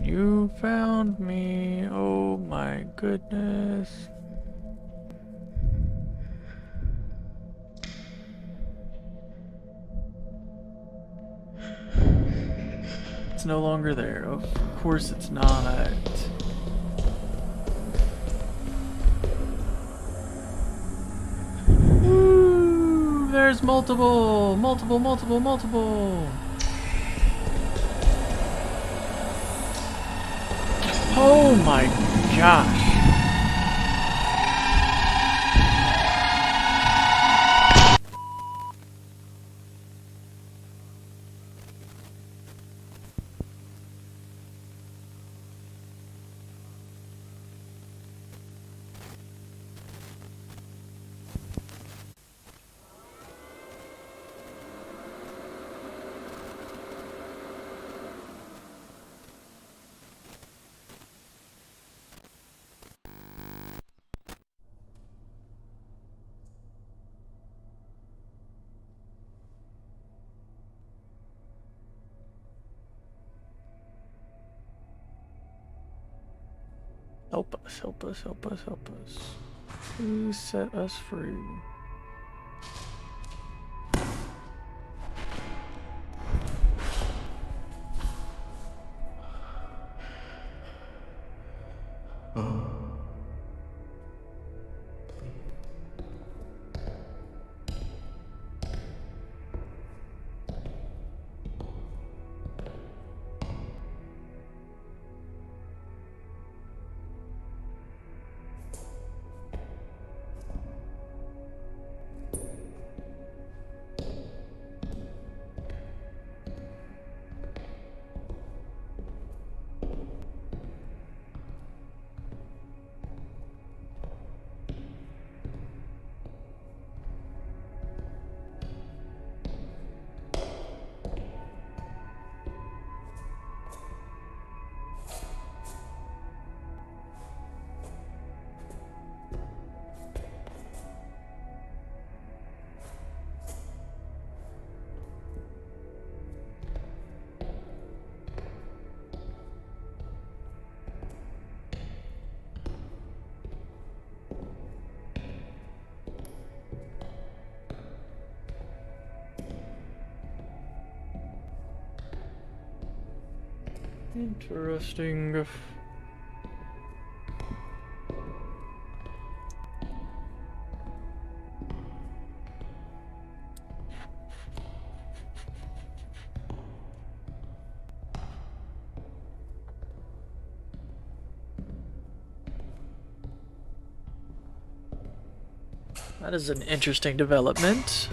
S1: You found me. Oh my goodness. It's no longer there. Of course it's not. Woo! There's multiple. Oh my gosh. Help us, help us, help us, help us. Please set us free. Interesting.
S2: That is an interesting development.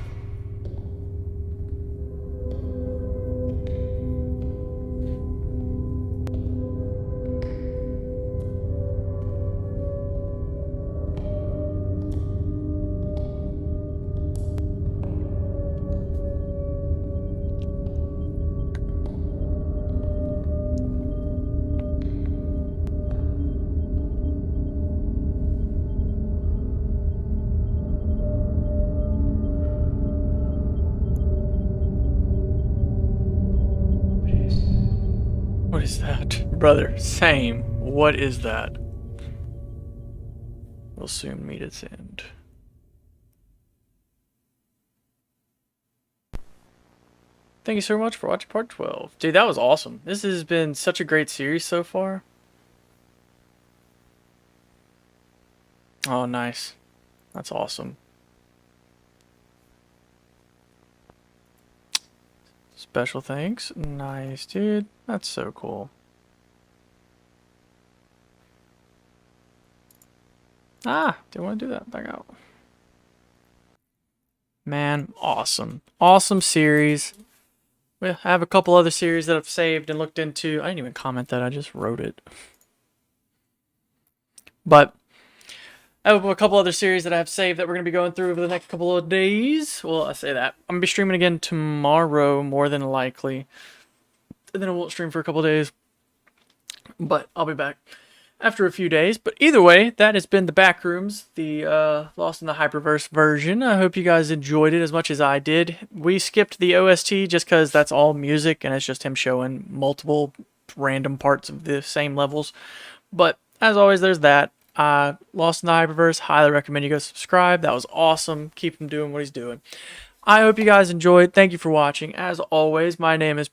S1: What is that? Brother, same. What is that? Will soon meet its end. Thank you so much for watching part 12. Dude, that was awesome. This has been such a great series so far. Oh, nice. That's awesome. Special thanks. Nice, dude. That's so cool. Ah, didn't want to do that. Back out. Man, awesome. Awesome series. I have a couple other series that I've saved and looked into. I didn't even comment that. I just wrote it. But I have a couple other series that I have saved that we're going to be going through over the next couple of days. Well, I say that. I'm going to be streaming again tomorrow, more than likely. And then I won't stream for a couple of days. But I'll be back after a few days. But either way, that has been the Backrooms, the Lost in the Hyperverse version. I hope you guys enjoyed it as much as I did. We skipped the OST just because that's all music and it's just him showing multiple random parts of the same levels. But as always, there's that. Lost in the Hyperverse, highly recommend you go subscribe. That was awesome. Keep him doing what he's doing. I hope you guys enjoyed. Thank you for watching. As always, my name is